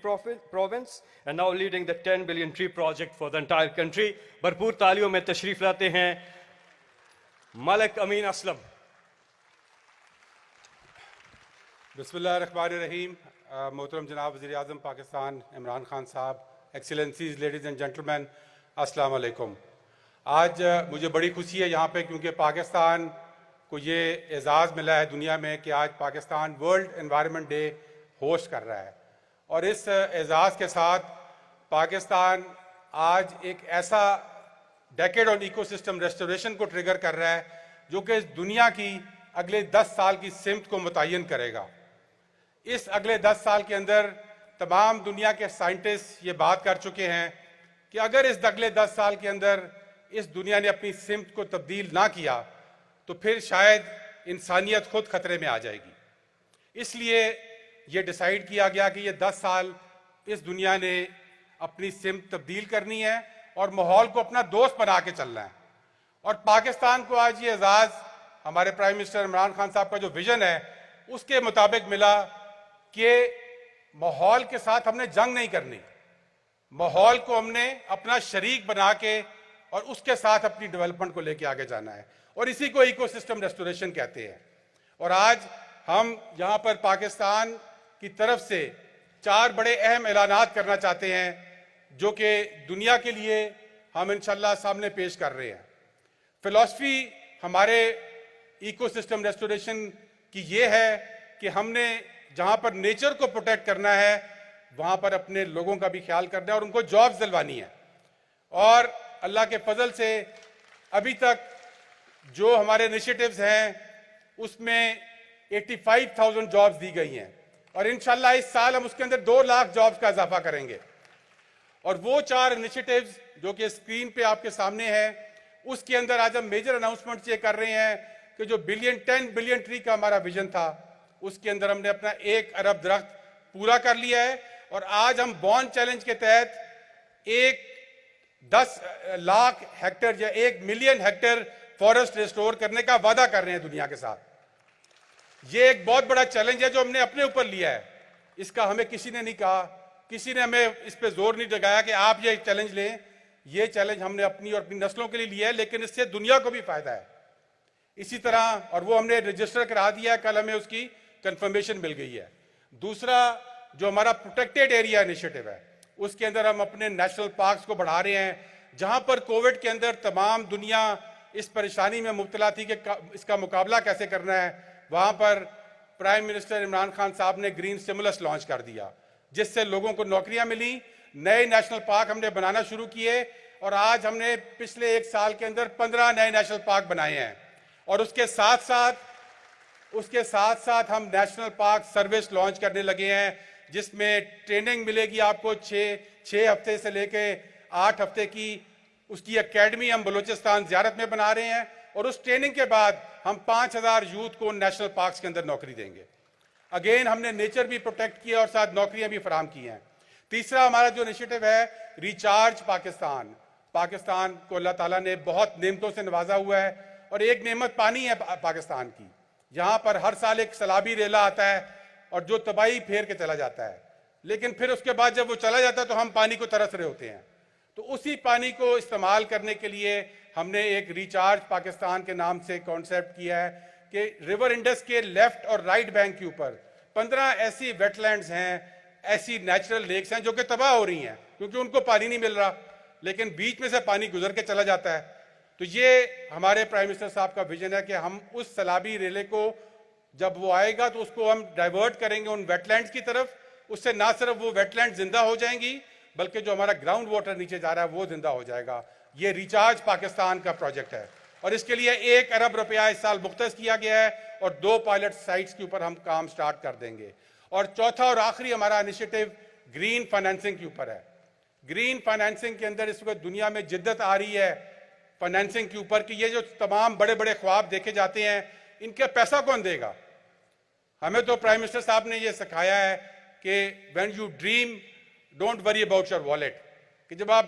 province and now leading the 10 billion tree project for the entire country. भरपूर तालियों में तशरीफ लाते हैं Malik Amin Aslam. बिस्मिल्लाहिर्रहमानिर्रहीम मोहतरम जनाब वज़ीर आज़म पाकिस्तान इमरान खान साहब एक्सीलेंसीज लेडीज़ एंड जेंटलमैन अस्सलाम वालेकुम आज मुझे बड़ी खुशी है यहाँ पे क्योंकि पाकिस्तान को ये एजाज़ मिला है दुनिया में कि आज Pakistan world environment day host कर रहा है और इस एजाज़ के साथ पाकिस्तान आज एक ऐसा डेकेड ऑन इकोसिस्टम रेस्टोरेशन को ट्रिगर कर रहा है जो कि दुनिया की अगले 10 साल की सिमत को मुतय्यन करेगा। इस अगले 10 साल के अंदर तमाम दुनिया के साइंटिस्ट ये बात कर चुके हैं कि अगर इस अगले 10 साल के अंदर इस दुनिया ने अपनी सिमत को तब्दील ना किया तो फिर शायद इंसानियत खुद खतरे में आ जाएगी। इसलिए ये डिसाइड किया गया कि ये 10 साल इस दुनिया ने अपनी सिमत तब्दील करनी है और माहौल को अपना दोस्त बना के चलना है। और पाकिस्तान को आज ये एजाज़ हमारे प्राइम मिनिस्टर इमरान खान साहब का जो विजन है उसके मुताबिक मिला कि माहौल के साथ हमने जंग नहीं करनी, माहौल को हमने अपना शरीक बना के اور اس کے ساتھ اپنی ڈیولپمنٹ کو لے کے آگے جانا ہے, اور اسی کو ایکو سسٹم ریسٹوریشن کہتے ہیں. اور آج ہم یہاں پر پاکستان کی طرف سے 4 بڑے اہم اعلانات کرنا چاہتے ہیں جو کہ دنیا کے لیے ہم انشاءاللہ سامنے پیش کر رہے ہیں. فلسفی ہمارے ایکو سسٹم ریسٹوریشن کی یہ ہے کہ ہم نے جہاں پر نیچر کو پروٹیکٹ کرنا ہے وہاں پر اپنے لوگوں کا بھی خیال کرنا ہے اور ان کو جابز دلوانی ہے. اور اللہ کے فضل سے ابھی تک جو ہمارے انیشیٹیوز ہیں اس میں 85,000 جابز دی گئی ہیں, اور انشاءاللہ اس سال ہم اس کے اندر 2 لاکھ جابز کا اضافہ کریں گے. اور وہ 4 انیشیٹیوز جو کہ اسکرین پہ آپ کے سامنے ہیں, اس کے اندر آج ہم میجر اناؤنسمنٹ یہ کر رہے ہیں کہ جو 10 بلین ٹری کا ہمارا ویژن تھا اس کے اندر ہم نے اپنا 1 ارب درخت پورا کر لیا ہے. اور آج ہم بون چیلنج کے تحت 10 لاکھ ہیکٹر یا 1 ملین ہیکٹر فارسٹ ریسٹور کرنے کا وعدہ کر رہے ہیں دنیا کے ساتھ. یہ ایک بہت بڑا چیلنج ہے جو ہم نے اپنے اوپر لیا ہے. اس کا ہمیں کسی نے نہیں کہا, کسی نے ہمیں اس پہ زور نہیں لگایا کہ آپ یہ چیلنج لیں. یہ چیلنج ہم نے اپنی اور اپنی نسلوں کے لیے لیا ہے, لیکن اس سے دنیا کو بھی فائدہ ہے. اسی طرح, اور وہ ہم نے رجسٹر کرا دیا ہے, کل ہمیں اس کی کنفرمیشن مل گئی ہے. دوسرا جو ہمارا پروٹیکٹڈ ایریا انیشیٹو ہے اس کے اندر ہم اپنے نیشنل پارکس کو بڑھا رہے ہیں. جہاں پر کووڈ کے اندر تمام دنیا اس پریشانی میں مبتلا تھی کہ اس کا مقابلہ کیسے کرنا ہے, وہاں پر پرائم منسٹر عمران خان صاحب نے گرین اسٹیمولس لانچ کر دیا جس سے لوگوں کو نوکریاں ملی. نئے نیشنل پارک ہم نے بنانا شروع کیے اور آج ہم نے پچھلے 1 سال کے اندر 15 نئے نیشنل پارک بنائے ہیں. اور اس کے ساتھ ساتھ ہم نیشنل پارک سروس لانچ کرنے لگے ہیں جس میں ٹریننگ ملے گی آپ کو 6 ہفتے سے لے کے 8 ہفتے کی. اس کی اکیڈمی ہم بلوچستان زیارت میں بنا رہے ہیں اور اس ٹریننگ کے بعد ہم 5,000 یوتھ کو نیشنل پارکس کے اندر نوکری دیں گے. اگین ہم نے نیچر بھی پروٹیکٹ کیا اور ساتھ نوکریاں بھی فراہم کی ہیں. تیسرا ہمارا جو انیشیٹو ہے ریچارج پاکستان. پاکستان کو اللہ تعالیٰ نے بہت نعمتوں سے نوازا ہوا ہے اور ایک نعمت پانی ہے پاکستان کی. یہاں پر ہر سال ایک سیلابی ریلا آتا ہے اور جو تباہی پھیر کے چلا جاتا ہے, لیکن پھر اس کے بعد جب وہ چلا جاتا ہے تو ہم پانی کو ترس رہے ہوتے ہیں. تو اسی پانی کو استعمال کرنے کے لیے ہم نے ایک ریچارج پاکستان کے نام سے کانسیپٹ کیا ہے کہ ریور انڈس کے لیفٹ اور رائٹ بینک کے اوپر 15 ایسی ویٹ لینڈز ہیں, ایسی نیچرل لیکس ہیں جو کہ تباہ ہو رہی ہیں کیونکہ ان کو پانی نہیں مل رہا, لیکن بیچ میں سے پانی گزر کے چلا جاتا ہے. تو یہ ہمارے پرائم منسٹر صاحب کا ویژن ہے کہ ہم اس سیلابی ریلے کو جب وہ آئے گا تو اس کو ہم ڈائیورٹ کریں گے ان ویٹ لینڈز کی طرف. اس سے نہ صرف وہ ویٹ لینڈ زندہ ہو جائیں گی بلکہ جو ہمارا گراؤنڈ واٹر نیچے جا رہا ہے وہ زندہ ہو جائے گا. یہ ریچارج پاکستان کا پروجیکٹ ہے اور اس کے لیے 1 ارب روپیہ اس سال مختص کیا گیا ہے اور 2 پائلٹ سائٹس کے اوپر ہم کام سٹارٹ کر دیں گے. اور چوتھا اور آخری ہمارا انیشیٹو گرین فائنینسنگ کے اوپر ہے. گرین فائنینسنگ کے اندر اس وقت دنیا میں جدت آ رہی ہے فائنینسنگ کے اوپر کہ یہ جو تمام بڑے بڑے خواب دیکھے جاتے ہیں ان کا پیسہ کون دے گا. ہمیں تو پرائم منسٹر صاحب نے یہ سکھایا ہے کہ when you dream don't worry about your wallet, کہ جب آپ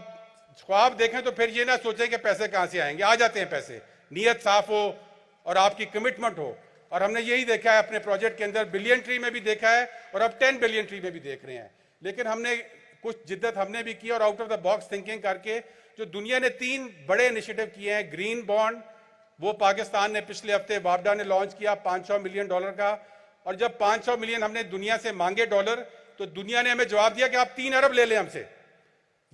خواب دیکھیں تو پھر یہ نہ سوچیں کہ پیسے کہاں سے آئیں گے, آ جاتے ہیں پیسے. نیت صاف ہو اور آپ کی کمٹمنٹ ہو. اور ہم نے یہی دیکھا ہے اپنے پروجیکٹ کے اندر, بلین ٹری میں بھی دیکھا ہے اور اب 10 بلین ٹری میں بھی دیکھ رہے ہیں. لیکن ہم نے کچھ جدت ہم نے بھی کی اور out of the box thinking کر کے جو دنیا نے 3 بڑے انیشیٹو کیے ہیں. گرین بانڈ, وہ پاکستان نے پچھلے ہفتے وابڈا نے لانچ کیا $500 ملین کا, اور جب 500 ملین ہم نے دنیا سے مانگے ڈالر تو دنیا نے ہمیں جواب دیا کہ آپ 3 ارب لے لیں ہم سے.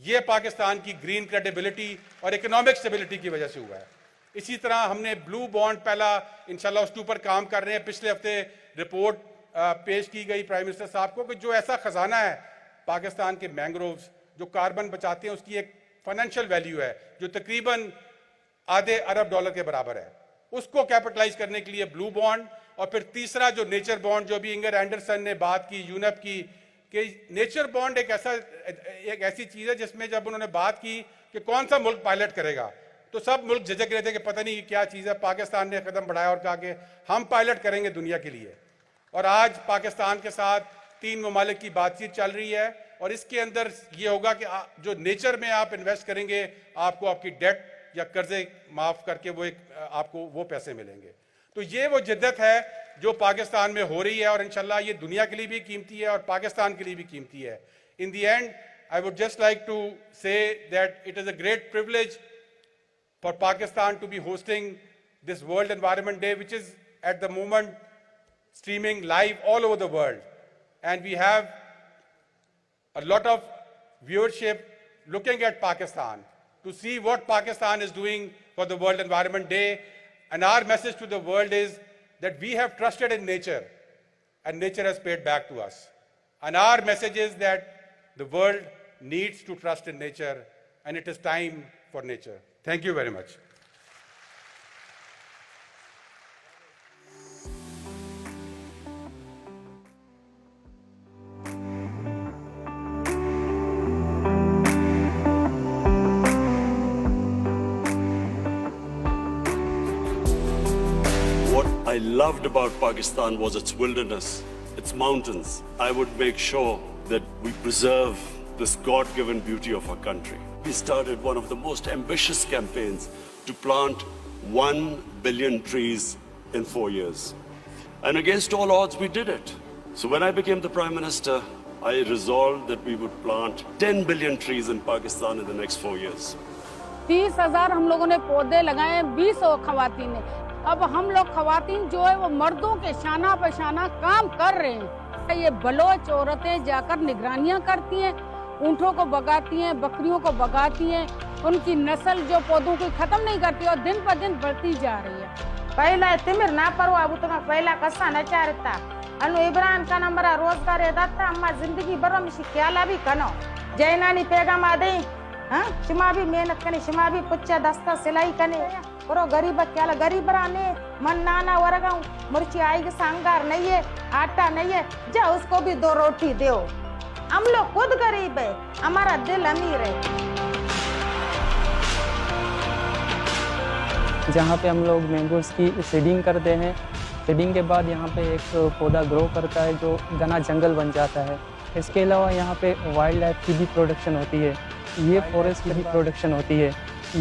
یہ پاکستان کی گرین کریڈیبلٹی اور اکنامک سٹیبلٹی کی وجہ سے ہوا ہے. اسی طرح ہم نے بلو بانڈ پہلا انشاءاللہ اس کے اوپر کام کر رہے ہیں. پچھلے ہفتے رپورٹ پیش کی گئی پرائم منسٹر صاحب کو کہ جو ایسا خزانہ ہے پاکستان کے مینگرووز جو کاربن بچاتے ہیں اس کی ایک فائنینشیل ویلیو ہے جو تقریباً $0.5 ارب کے برابر ہے. اس کو کیپٹلائز کرنے کے لیے بلو بانڈ. اور پھر تیسرا جو نیچر بانڈ جو بھی انگر اینڈرسن نے بات کی یونپ کی کہ نیچر بانڈ ایک ایسی چیز ہے جس میں جب انہوں نے بات کی کہ کون سا ملک پائلٹ کرے گا تو سب ملک جھجک رہے تھے کہ پتہ نہیں کیا چیز ہے. پاکستان نے قدم بڑھایا اور کہا کہ ہم پائلٹ کریں گے دنیا کے لیے. اور آج پاکستان کے ساتھ 3 ممالک کی بات چیت چل رہی ہے اور اس کے اندر یہ ہوگا کہ جو نیچر میں آپ انویسٹ کریں گے آپ کو آپ کی ڈیٹ یا قرضے معاف کر کے وہ آپ کو وہ پیسے ملیں گے. تو یہ وہ جدت ہے جو پاکستان میں ہو رہی ہے اور انشاءاللہ یہ دنیا کے لیے بھی قیمتی ہے اور پاکستان کے لیے بھی قیمتی ہے. In the end, I would just like to say that it is a great privilege for Pakistan to be hosting this World Environment Day, which is at the moment streaming live all over the world. And we have a lot of viewership looking at Pakistan to see what Pakistan is doing for the World Environment Day. And our message to the world is that we have trusted in nature, and nature has paid back to us. And our message is that the world needs to trust in nature, and it is time for nature. Thank you very much. What I loved about Pakistan was its wilderness, its mountains. I would make sure that we preserve this God-given beauty of our country. We started one of the most ambitious campaigns to plant 1 billion trees in 4 years. And against all odds, we did it. So when I became the Prime Minister, I resolved that we would plant 10 billion trees in Pakistan in the next 4 years. 30,000 हम लोगों ने पौधे लगाए, 20 खवातीन ने। अब हम लोग खवातीन जो है वो मर्दों के शाना पे शाना काम कर रहे हैं। ये बलोच औरतें जाकर निगरानियां करती हैं, ऊँटों को भगाती हैं, बकरियों को भगाती हैं, उनकी नस्ल जो पौधों की खत्म नहीं करती और दिन पर दिन बढ़ती जा रही है। पहला तिमिर ना परो अब तो पहला कसा न चारता अनु इमरान का नंबर रोजगार एदाता अम्मा जिंदगी भर में शिक्याला भी कनो जैनानी पैगाम आ दे हां शिमा भी मेहनत कने शिमा भी पुच्चा दस्ता सिलाई कने करो गरीब क्याला गरीब राने मन नाना वरगा मिर्ची आई के सांगार नहीं है आटा नहीं है जा उसको भी 2 रोटी दो हम लोग खुद गरीब है हमारा दिल अमीर है। जहाँ पे हम लोग मैंगोस की सीडिंग करते हैं, सीडिंग के बाद यहाँ पे एक पौधा ग्रो करता है जो घना जंगल बन जाता है। इसके अलावा यहाँ पे वाइल्ड लाइफ की भी प्रोडक्शन होती है, ये फॉरेस्ट की भी प्रोडक्शन होती है।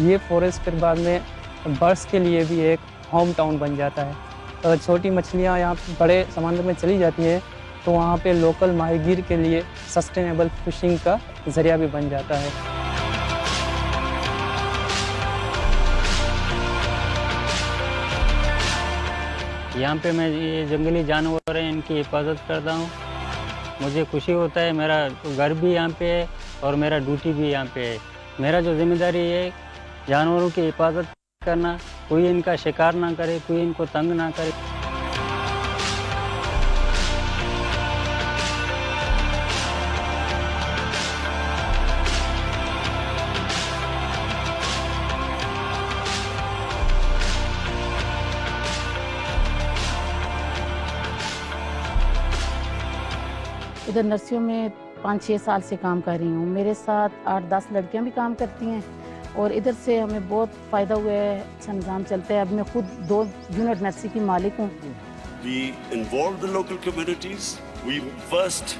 ये फॉरेस्ट फिर बाद में बर्ड्स के लिए भी एक होम टाउन बन जाता है। छोटी मछलियाँ यहाँ बड़े समंदर में चली जाती है तो वहाँ पे लोकल माहीगीर के लिए सस्टेनेबल फिशिंग का ज़रिया भी बन जाता है। यहाँ पे मैं ये जंगली जानवर हैं इनकी हिफाजत करता हूँ। मुझे खुशी होता है, मेरा घर भी यहाँ पे है और मेरा ड्यूटी भी यहाँ पे है। मेरा जो जिम्मेदारी है जानवरों की हिफाजत करना, कोई इनका शिकार ना करे, कोई इनको तंग ना करे। इधर नर्सियों में 5-6 साल से काम कर रही हूँ। मेरे साथ 8-10 लड़कियाँ भी काम करती हैं और इधर से हमें बहुत फ़ायदा हुआ है, अच्छा निज़ाम चलता है। अब मैं खुद 2 यूनिट नर्सी की मालिक हूँ। We involved the local communities. We first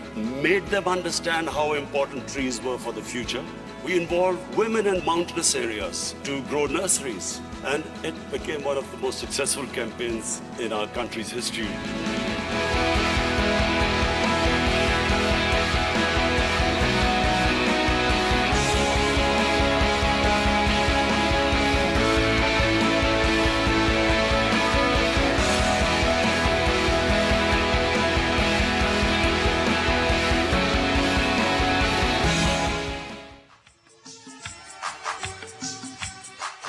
made them understand how important trees were for the future. We involved women in mountainous areas to grow nurseries, and it became one of the most successful campaigns in our country's history.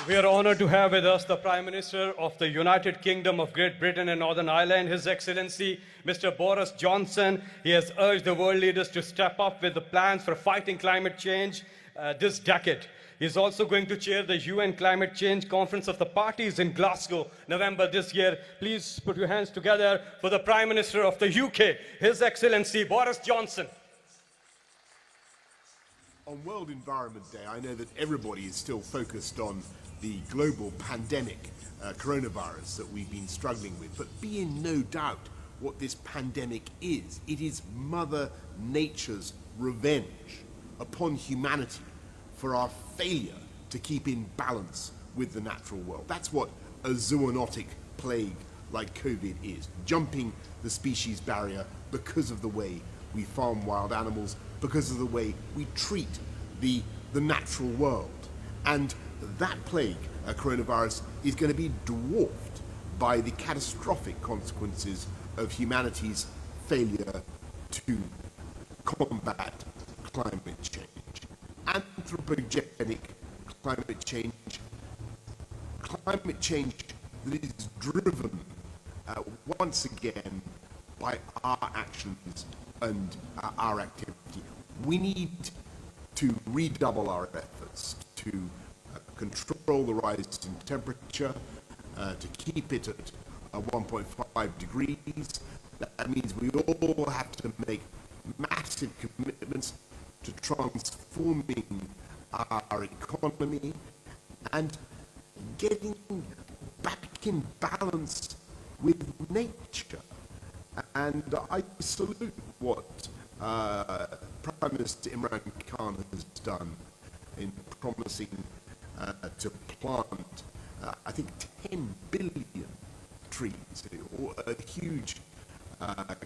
We are honored to have with us the Prime Minister of the United Kingdom of Great Britain and Northern Ireland, His Excellency Mr. Boris Johnson. He has urged the world leaders to step up with the plans for fighting climate change this decade. He is also going to chair the UN Climate Change Conference of the Parties in Glasgow, November this year. Please put your hands together for the Prime Minister of the UK, His Excellency Boris Johnson. On World Environment Day, I know that everybody is still focused on the global pandemic, coronavirus that we've been struggling with. But be in no doubt what this pandemic is. It is Mother Nature's revenge upon humanity for our failure to keep in balance with the natural world. That's what a zoonotic plague like COVID is. Jumping the species barrier because of the way we farm wild animals, because of the way we treat the natural world. And that plague coronavirus is going to be dwarfed by the catastrophic consequences of humanity's failure to combat climate change. Anthropogenic climate change that is driven once again by our actions and our activity. We need to redouble our efforts to control the rise in temperature, to keep it at 1.5 degrees. That means we all have to make massive commitments to transforming our economy and getting back in balance with nature. And I salute what Prime Minister Imran Khan has done in promising to plant, I think, 10 billion trees, a huge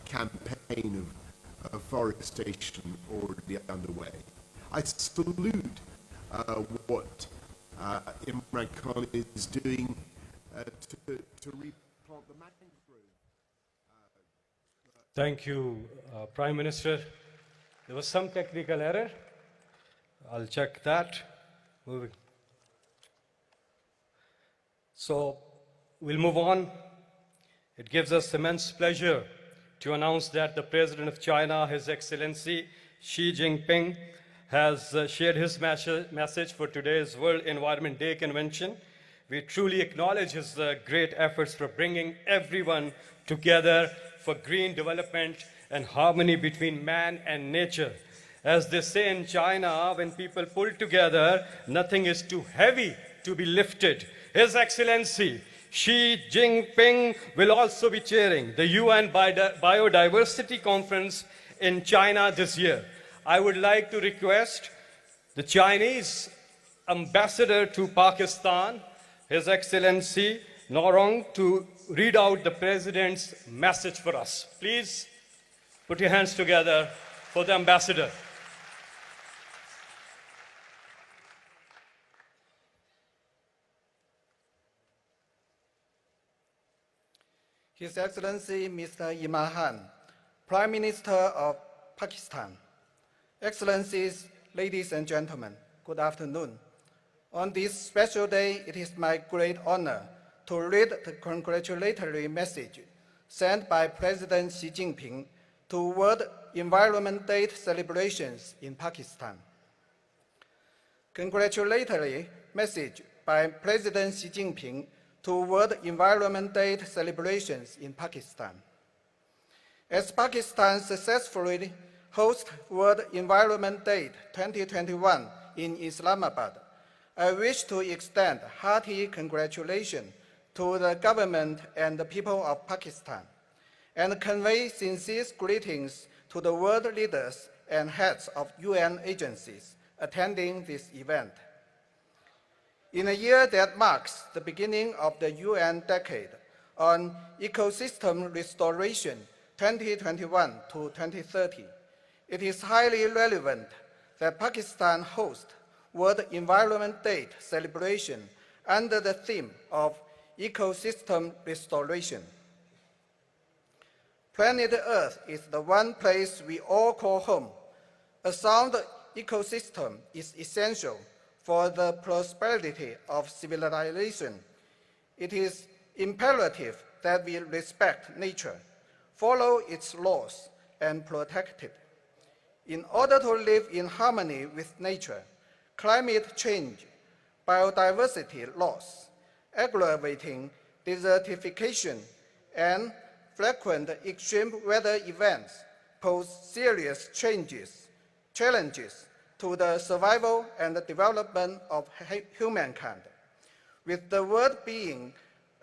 campaign of afforestation already underway. I salute what Imran Khan is doing to replant the mangrove. Thank you, Prime Minister. There was some technical error. I'll check that. Moving. So we'll move on. It gives us immense pleasure to announce that the President of China, His Excellency Xi Jinping, has shared his message for today's World Environment Day convention. We truly acknowledge his great efforts for bringing everyone together for green development and harmony between man and nature. As they say in China, when people pull together, nothing is too heavy to be lifted. His Excellency Xi Jinping will also be chairing the UN Biodiversity Conference in China this year. I would like to request the Chinese ambassador to Pakistan, His Excellency Norong, to read out the President's message for us. Please put your hands together for the ambassador. His Excellency Mr. Imran, Prime Minister of Pakistan, Excellencies, ladies and gentlemen, good afternoon. On this special day, it is my great honor to read the congratulatory message sent by President Xi Jinping to World Environment Day celebrations in Pakistan. Congratulatory message by President Xi Jinping to World Environment Day celebrations in Pakistan. As Pakistan successfully hosts World Environment Day 2021 in Islamabad, I wish to extend hearty congratulations to the government and the people of Pakistan and convey sincere greetings to the world leaders and heads of UN agencies attending this event. In a year that marks the beginning of the UN decade on ecosystem restoration 2021 to 2030, it is highly relevant that Pakistan hosts World Environment Day celebration under the theme of ecosystem restoration. Planet Earth is the one place we all call home. A sound ecosystem is essential for the prosperity of civilization. It is imperative that we respect nature, follow its laws, and protect it. In order to live in harmony with nature, climate change, biodiversity loss, aggravating desertification, and frequent extreme weather events pose serious challenges to the survival and the development of humankind. With the world being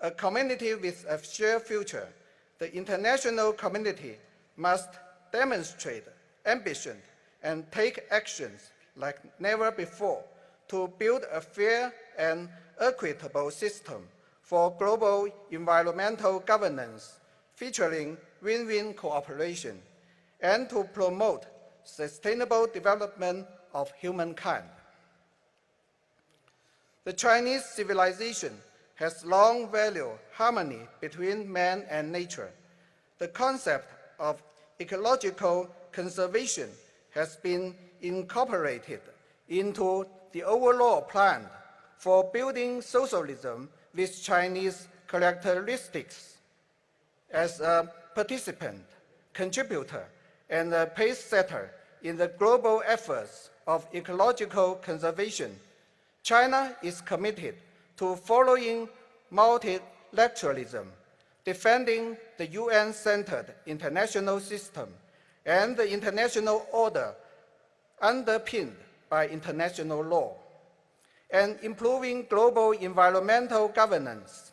a community with a shared future, the international community must demonstrate ambition and take actions like never before to build a fair and equitable system for global environmental governance featuring win-win cooperation and to promote sustainable development of humankind. The Chinese civilization has long valued harmony between man and nature. The concept of ecological conservation has been incorporated into the overall plan for building socialism with Chinese characteristics. As a participant, contributor, and a pace setter in the global efforts of ecological conservation, China is committed to following multilateralism, defending the UN-centered international system and the international order underpinned by international law, and improving global environmental governance.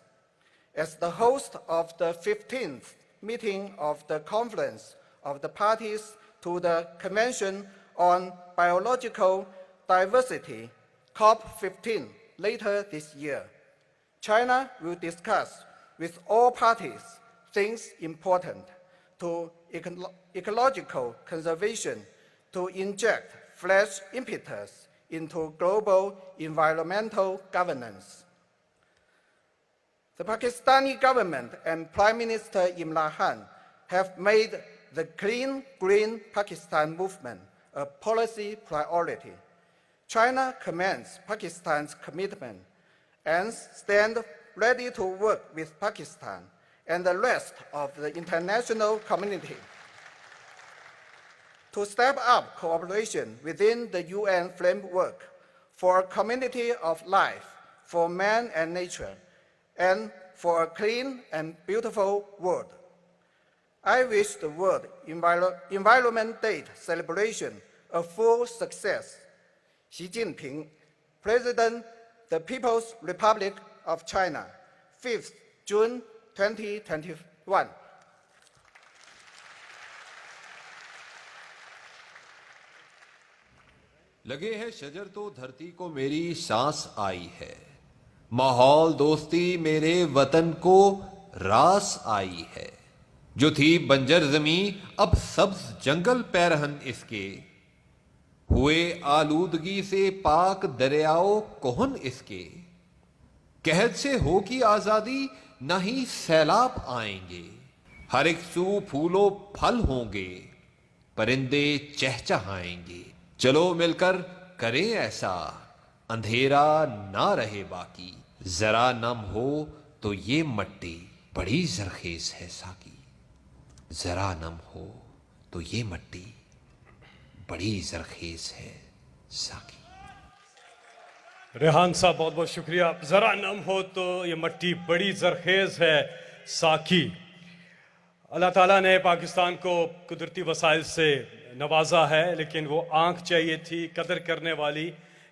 As the host of the 15th meeting of the Conference of the Parties to the Convention on Biological Diversity, COP15, later this year, China will discuss with all parties things important to ecological conservation to inject fresh impetus into global environmental governance. The Pakistani government and Prime Minister Imran Khan have made the Clean Green Pakistan movement a policy priority. China commends Pakistan's commitment and stands ready to work with Pakistan and the rest of the international community to step up cooperation within the UN framework for a community of life for man and nature and for a clean and beautiful world. I wish the World Environment Day celebration a full success. Xi Jinping, President, the People's Republic of China, 5th June 2021. लगे है शजर तो धरती को मेरी सांस आई है, माहौल दोस्ती मेरे वतन को रास आई है, जो थी बंजर जमी अब सब्ज जंगल पैरहन इसके, हुए आलूदगी से पाक दरियाओ कोहन इसके, कहत से हो की आजादी न ही सैलाब आएंगे, हर एक सू फूलो फल होंगे, परिंदे चहचहाएंगे, चलो मिलकर करें ऐसा, अंधेरा ना रहे बाकी, जरा नम हो तो ये मट्टी बड़ी जरखेज है साकी, जरा नम हो तो ये मट्टी बड़ी जरखेज है साकी। रेहान साहब बहुत बहुत शुक्रिया। ज़रा नम हो तो ये मट्टी बड़ी जरखेज है साकी। अल्लाह ताला ने पाकिस्तान को कुदरती वसाइल से नवाजा है, लेकिन वो आँख चाहिए थी कदर करने वाली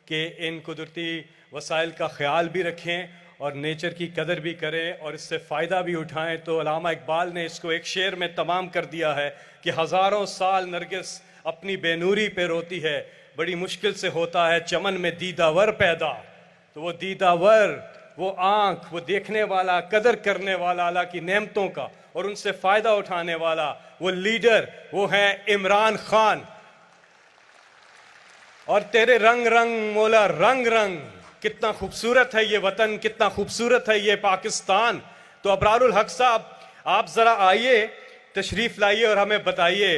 कि इन कुदरती वसाइल का ख्याल भी रखें और नेचर की कदर भी करें और इससे फ़ायदा भी उठाएं। तो अल्लामा इकबाल ने इसको एक शेर में तमाम कर दिया है कि हज़ारों साल नरगिस अपनी बेनूरी पे रोती है, बड़ी मुश्किल से होता है चमन में दीदावर पैदा। तो वो दीदावर, वो आँख, वो देखने वाला, कदर करने वाला अल्लाह की नेमतों का और उनसे फ़ायदा उठाने वाला वो लीडर, वो है इमरान खान। और तेरे रंग रंग मौला रंग रंग, कितना खूबसूरत है ये वतन, कितना खूबसूरत है ये पाकिस्तान। तो अबरारुल हक साहब, आप ज़रा आइए, तशरीफ़ लाइए और हमें बताइए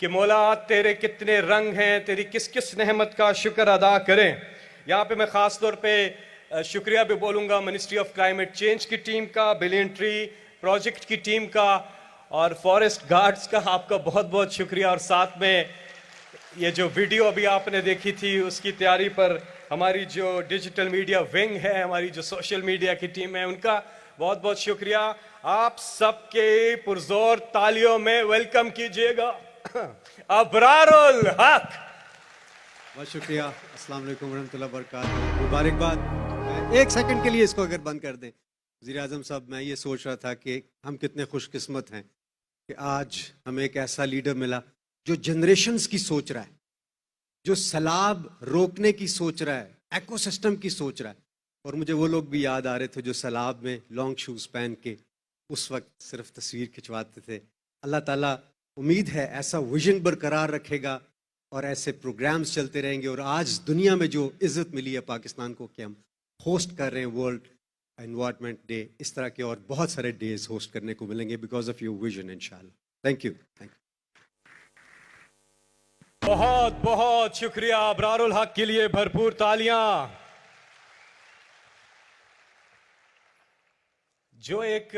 कि मौला तेरे कितने रंग हैं, तेरी किस किस नेमत का शुक्र अदा करें। यहाँ पे मैं ख़ास तौर पे शुक्रिया भी बोलूँगा मिनिस्ट्री ऑफ क्लाइमेट चेंज की टीम का, बिलियन ट्री प्रोजेक्ट की टीम का और फॉरेस्ट गार्ड्स का, आपका बहुत बहुत शुक्रिया। और साथ में ये जो वीडियो अभी आपने देखी थी उसकी तैयारी पर हमारी जो डिजिटल मीडिया विंग है, हमारी जो सोशल मीडिया की टीम है, उनका बहुत बहुत शुक्रिया। आप सबके पुरजोर तालियों में वेलकम कीजिएगा अबरारुल हक। बहुत शुक्रिया। अस्सलाम वालेकुम रहमतुल्लाहि व बरकातहू। मुबारकबाद। एक सेकंड के लिए इसको अगर बंद कर दें। वज़ीर आज़म साहब, मैं ये सोच रहा था कि हम कितने खुशकिस्मत हैं कि आज हमें एक ऐसा लीडर मिला जो जनरेशन्स की सोच रहा है, जो सैलाब रोकने की सोच रहा है, एकोसिस्टम की सोच रहा है। और मुझे वो लोग भी याद आ रहे थे जो सैलाब में लॉन्ग शूज़ पहन के उस वक्त सिर्फ तस्वीर खिंचवाते थे। अल्लाह ताला उम्मीद है ऐसा विजन बरकरार रखेगा और ऐसे प्रोग्राम्स चलते रहेंगे। और आज दुनिया में जो इज़्ज़त मिली है पाकिस्तान को कि हम ہوسٹ کر رہے ہیں ورلڈ انوائرمنٹ ڈے. اس طرح کے اور بہت سارے ڈیز ہوسٹ کرنے کو ملیں گے بیکاز آف یور ویژن انشاءاللہ. Thank you. بہت بہت شکریہ. ابرار الحق کے لیے بھرپور تالیاں. جو ایک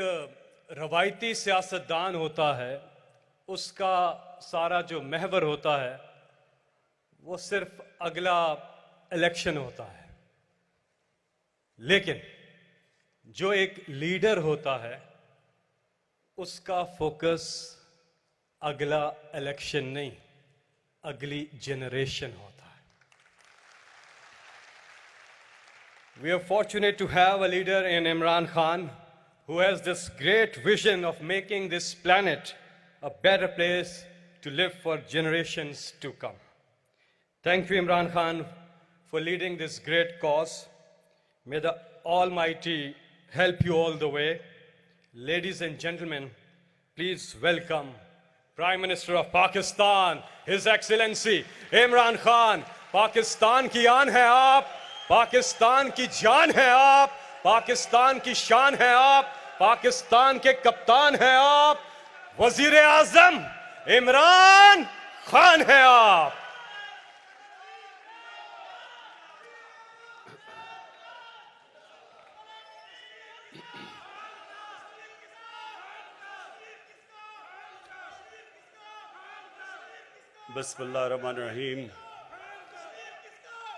روایتی سیاستدان ہوتا ہے اس کا سارا جو محور ہوتا ہے وہ صرف اگلا الیکشن ہوتا ہے، لیکن جو ایک لیڈر ہوتا ہے اس کا فوکس اگلا الیکشن نہیں، اگلی جنریشن ہوتا ہے. We are fortunate to have a leader in Imran Khan who has this great vision of making this planet a better place to live for generations to come. Thank you, Imran Khan, for leading this great cause. May the Almighty help you all the way. Ladies and gentlemen, please welcome Prime Minister of Pakistan, His Excellency Imran Khan. Pakistan کی آن ہے آپ، پاکستان کی جان ہے آپ، پاکستان کی شان ہے آپ، پاکستان کے کپتان ہیں آپ، وزیر اعظم عمران خان ہیں آپ. بسم اللہ الرحمن الرحیم.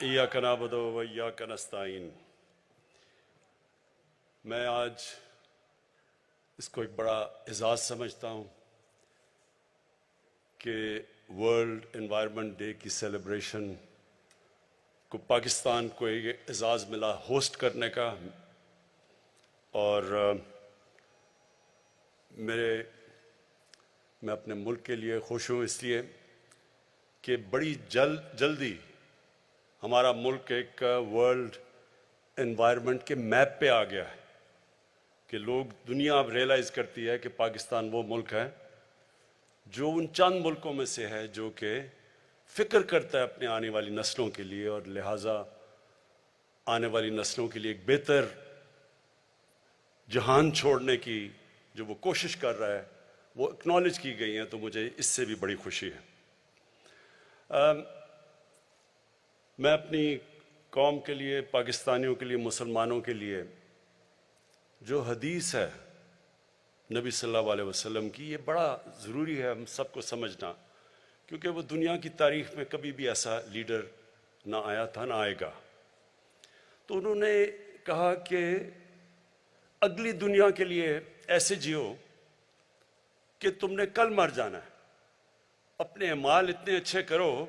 ایاک نعبد و ایاک نستعین. میں آج اس کو ایک بڑا اعزاز سمجھتا ہوں کہ ورلڈ انوائرمنٹ ڈے کی سیلیبریشن کو پاکستان کو ایک اعزاز ملا ہوسٹ کرنے کا. اور میں اپنے ملک کے لیے خوش ہوں اس لیے کہ بڑی جلدی ہمارا ملک ایک ورلڈ انوائرمنٹ کے میپ پہ آ گیا ہے کہ لوگ دنیا اب ریئلائز کرتی ہے کہ پاکستان وہ ملک ہے جو ان چند ملکوں میں سے ہے جو کہ فکر کرتا ہے اپنے آنے والی نسلوں کے لیے، اور لہٰذا آنے والی نسلوں کے لیے ایک بہتر جہان چھوڑنے کی جو وہ کوشش کر رہا ہے وہ اکنالج کی گئی ہیں. تو مجھے اس سے بھی بڑی خوشی ہے. میں اپنی قوم کے لیے، پاکستانیوں کے لیے، مسلمانوں کے لیے جو حدیث ہے نبی صلی اللہ علیہ وسلم کی، یہ بڑا ضروری ہے ہم سب کو سمجھنا، کیونکہ وہ دنیا کی تاریخ میں کبھی بھی ایسا لیڈر نہ آیا تھا نہ آئے گا. تو انہوں نے کہا کہ اگلی دنیا کے لیے ایسے جیو کہ تم نے کل مر جانا ہے. اپنے اعمال اتنے اچھے کرو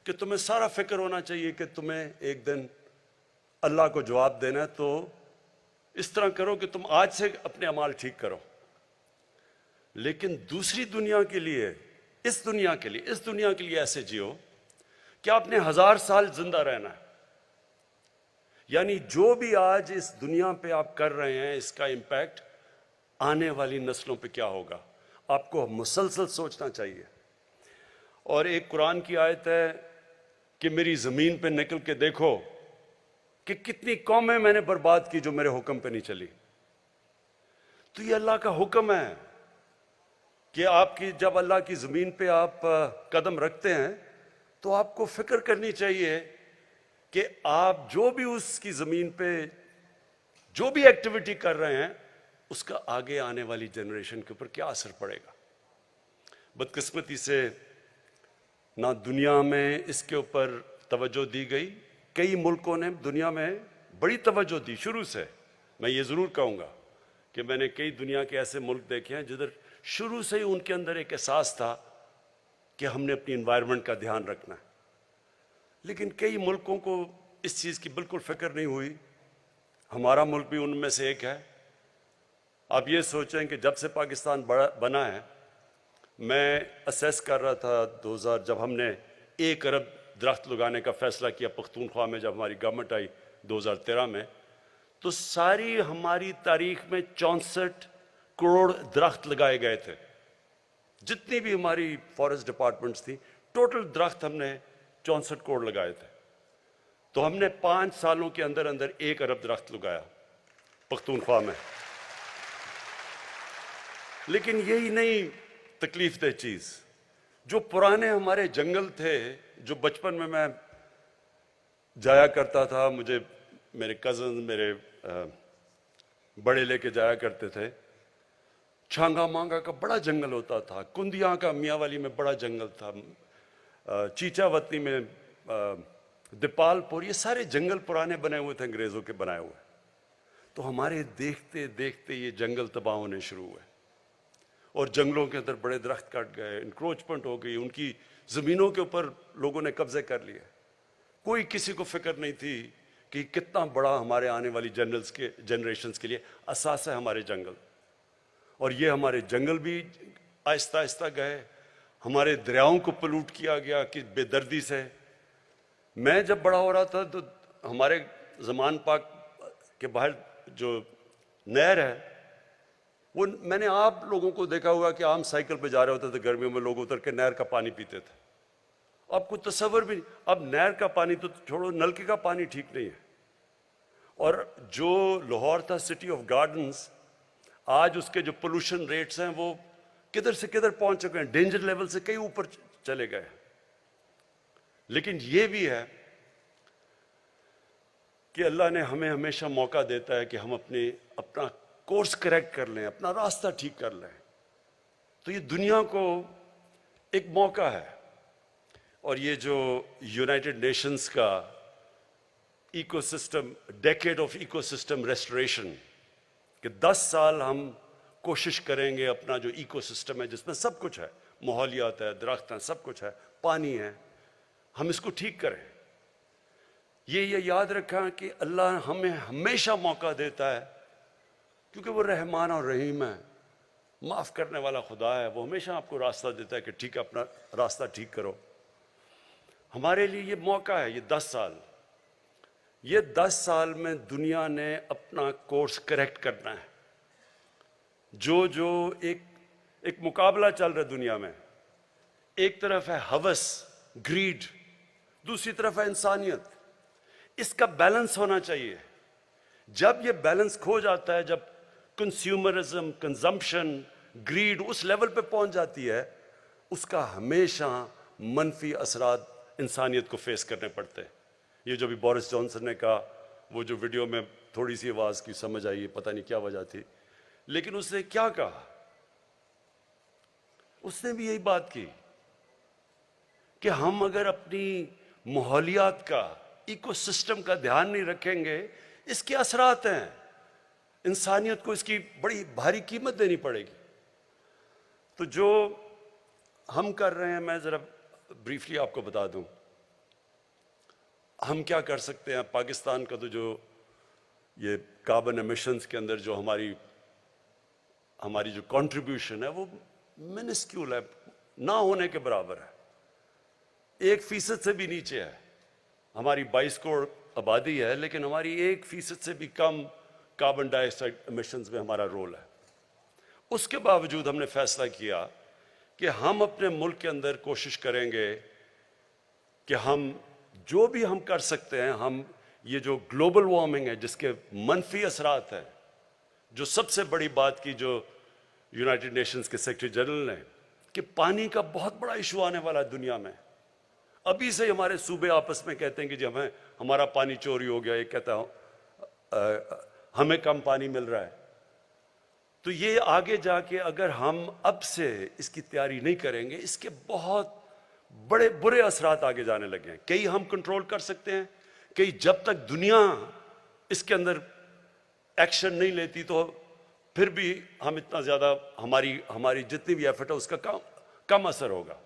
کہ تمہیں سارا فکر ہونا چاہیے کہ تمہیں ایک دن اللہ کو جواب دینا ہے. تو اس طرح کرو کہ تم آج سے اپنے اعمال ٹھیک کرو. لیکن دوسری دنیا کے لیے، اس دنیا کے لیے ایسے جیو کہ آپ نے 1000 سال زندہ رہنا ہے. یعنی جو بھی آج اس دنیا پہ آپ کر رہے ہیں اس کا امپیکٹ آنے والی نسلوں پہ کیا ہوگا، آپ کو مسلسل سوچنا چاہیے. اور ایک قرآن کی آیت ہے کہ میری زمین پہ نکل کے دیکھو کہ کتنی قومیں میں نے برباد کی جو میرے حکم پہ نہیں چلی. تو یہ اللہ کا حکم ہے کہ آپ کی جب اللہ کی زمین پہ آپ قدم رکھتے ہیں تو آپ کو فکر کرنی چاہیے کہ آپ جو بھی اس کی زمین پہ جو بھی ایکٹیویٹی کر رہے ہیں اس کا آگے آنے والی جنریشن کے اوپر کیا اثر پڑے گا. بدقسمتی سے نہ دنیا میں اس کے اوپر توجہ دی گئی. کئی ملکوں نے دنیا میں بڑی توجہ دی شروع سے. میں یہ ضرور کہوں گا کہ میں نے کئی دنیا کے ایسے ملک دیکھے ہیں جدھر شروع سے ہی ان کے اندر ایک احساس تھا کہ ہم نے اپنی انوائرمنٹ کا دھیان رکھنا ہے. لیکن کئی ملکوں کو اس چیز کی بالکل فکر نہیں ہوئی. ہمارا ملک بھی ان میں سے ایک ہے. آپ یہ سوچیں کہ جب سے پاکستان بنا ہے، میں اسیس کر رہا تھا 2000 جب ہم نے 1 ارب درخت لگانے کا فیصلہ کیا پختونخوا میں، جب ہماری گورنمنٹ آئی 2013 میں، تو ساری ہماری تاریخ میں 64 کروڑ درخت لگائے گئے تھے. جتنی بھی ہماری فارسٹ ڈپارٹمنٹس تھی ٹوٹل درخت ہم نے 64 کروڑ لگائے تھے. تو ہم نے 5 سالوں کے اندر اندر 1 ارب درخت لگایا پختونخوا میں. لیکن یہی نہیں تکلیف دہ چیز، جو پرانے ہمارے جنگل تھے، جو بچپن میں جایا کرتا تھا، مجھے میرے کزن میرے بڑے لے کے جایا کرتے تھے. چھانگا مانگا کا بڑا جنگل ہوتا تھا، کندیاں کا میاں والی میں بڑا جنگل تھا، چیچا وطنی میں، دیپال پور، یہ سارے جنگل پرانے بنے ہوئے تھے، انگریزوں کے بنائے ہوئے. تو ہمارے دیکھتے دیکھتے یہ جنگل تباہ ہونے شروع ہوئے اور جنگلوں کے اندر بڑے درخت کٹ گئے، انکروچمنٹ ہو گئی، ان کی زمینوں کے اوپر لوگوں نے قبضے کر لیے. کوئی کسی کو فکر نہیں تھی کہ کتنا بڑا ہمارے آنے والی جنریشنز کے لیے اثاثہ ہے ہمارے جنگل. اور یہ ہمارے جنگل بھی آہستہ آہستہ گئے، ہمارے دریاؤں کو پلوٹ کیا گیا کہ بے دردی سے. میں جب بڑا ہو رہا تھا تو ہمارے زمان پاک کے باہر جو نہر ہے، وہ میں نے آپ لوگوں کو دیکھا ہوا کہ عام سائیکل پہ جا رہے ہوتے تھے گرمیوں میں، لوگ اتر کے نہر کا پانی پیتے تھے. اب کوئی تصور بھی نہیں، اب نہر کا پانی تو چھوڑو، نلکے کا پانی ٹھیک نہیں ہے. اور جو لاہور تھا سٹی آف گارڈنز، آج اس کے جو پولوشن ریٹس ہیں وہ کدھر سے کدھر پہنچ چکے ہیں، ڈینجر لیول سے کئی اوپر چلے گئے. لیکن یہ بھی ہے کہ اللہ نے ہمیں ہمیشہ موقع دیتا ہے کہ ہم اپنا کورس کریکٹ کر لیں، اپنا راستہ ٹھیک کر لیں. تو یہ دنیا کو ایک موقع ہے. اور یہ جو یونائٹڈ نیشنز کا ecosystem, decade of ecosystem restoration, کہ 10 سال ہم کوشش کریں گے اپنا جو ایکو سسٹم ہے جس میں سب کچھ ہے، ماحولیات ہے، درخت ہیں، سب کچھ ہے، پانی ہے، ہم اس کو ٹھیک کریں. یہ یاد رکھا کہ اللہ ہمیں ہمیشہ موقع دیتا ہے کیونکہ وہ رحمان اور رحیم ہے، معاف کرنے والا خدا ہے. وہ ہمیشہ آپ کو راستہ دیتا ہے کہ ٹھیک ہے، اپنا راستہ ٹھیک کرو. ہمارے لیے یہ موقع ہے، یہ 10 سال، یہ 10 سال میں دنیا نے اپنا کورس کریکٹ کرنا ہے. جو ایک مقابلہ چل رہا ہے دنیا میں، ایک طرف ہے ہوس، گریڈ، دوسری طرف ہے انسانیت. اس کا بیلنس ہونا چاہیے. جب یہ بیلنس کھو جاتا ہے، جب کنزیومرزم، کنزمپشن، گریڈ اس لیول پہ پہنچ جاتی ہے، اس کا ہمیشہ منفی اثرات انسانیت کو فیس کرنے پڑتے ہیں. یہ جو بھی بورس جانسن نے کہا، وہ جو ویڈیو میں تھوڑی سی آواز کی سمجھ آئی، پتہ نہیں کیا وجہ تھی، لیکن اس نے کیا کہا؟ اس نے بھی یہی بات کی کہ ہم اگر اپنی ماحولیات کا، ایکو سسٹم کا دھیان نہیں رکھیں گے، اس کے اثرات ہیں، انسانیت کو اس کی بڑی بھاری قیمت دینی پڑے گی. تو جو ہم کر رہے ہیں، میں ذرا بریفلی آپ کو بتا دوں ہم کیا کر سکتے ہیں. پاکستان کا تو جو یہ کاربن ایمیشنز کے اندر جو ہماری جو کنٹریبیوشن ہے وہ منسکیول ہے، نہ ہونے کے برابر ہے، 1% سے بھی نیچے ہے. ہماری 22 کروڑ آبادی ہے، لیکن ہماری 1% سے بھی کم کاربن ڈائی آکسائڈ ایمیشنز میں ہمارا رول ہے. اس کے باوجود ہم نے فیصلہ کیا کہ ہم اپنے ملک کے اندر کوشش کریں گے کہ ہم جو بھی ہم کر سکتے ہیں، ہم یہ جو گلوبل وارمنگ ہے جس کے منفی اثرات ہیں، جو سب سے بڑی بات کی جو یونائٹڈ نیشنز کے سیکرٹری جنرل نے کہ پانی کا بہت بڑا ایشو آنے والا ہے دنیا میں. ابھی سے ہمارے صوبے آپس میں کہتے ہیں کہ جی ہمارا پانی چوری ہو گیا، یہ کہتا ہے ہمیں کم پانی مل رہا ہے. تو یہ آگے جا کے اگر ہم اب سے اس کی تیاری نہیں کریں گے، اس کے بہت بڑے برے اثرات آگے جانے لگے ہیں. کئی ہم کنٹرول کر سکتے ہیں، کئی جب تک دنیا اس کے اندر ایکشن نہیں لیتی تو پھر بھی ہم اتنا زیادہ ہماری جتنی بھی ایفرٹ ہے اس کا کم اثر ہوگا.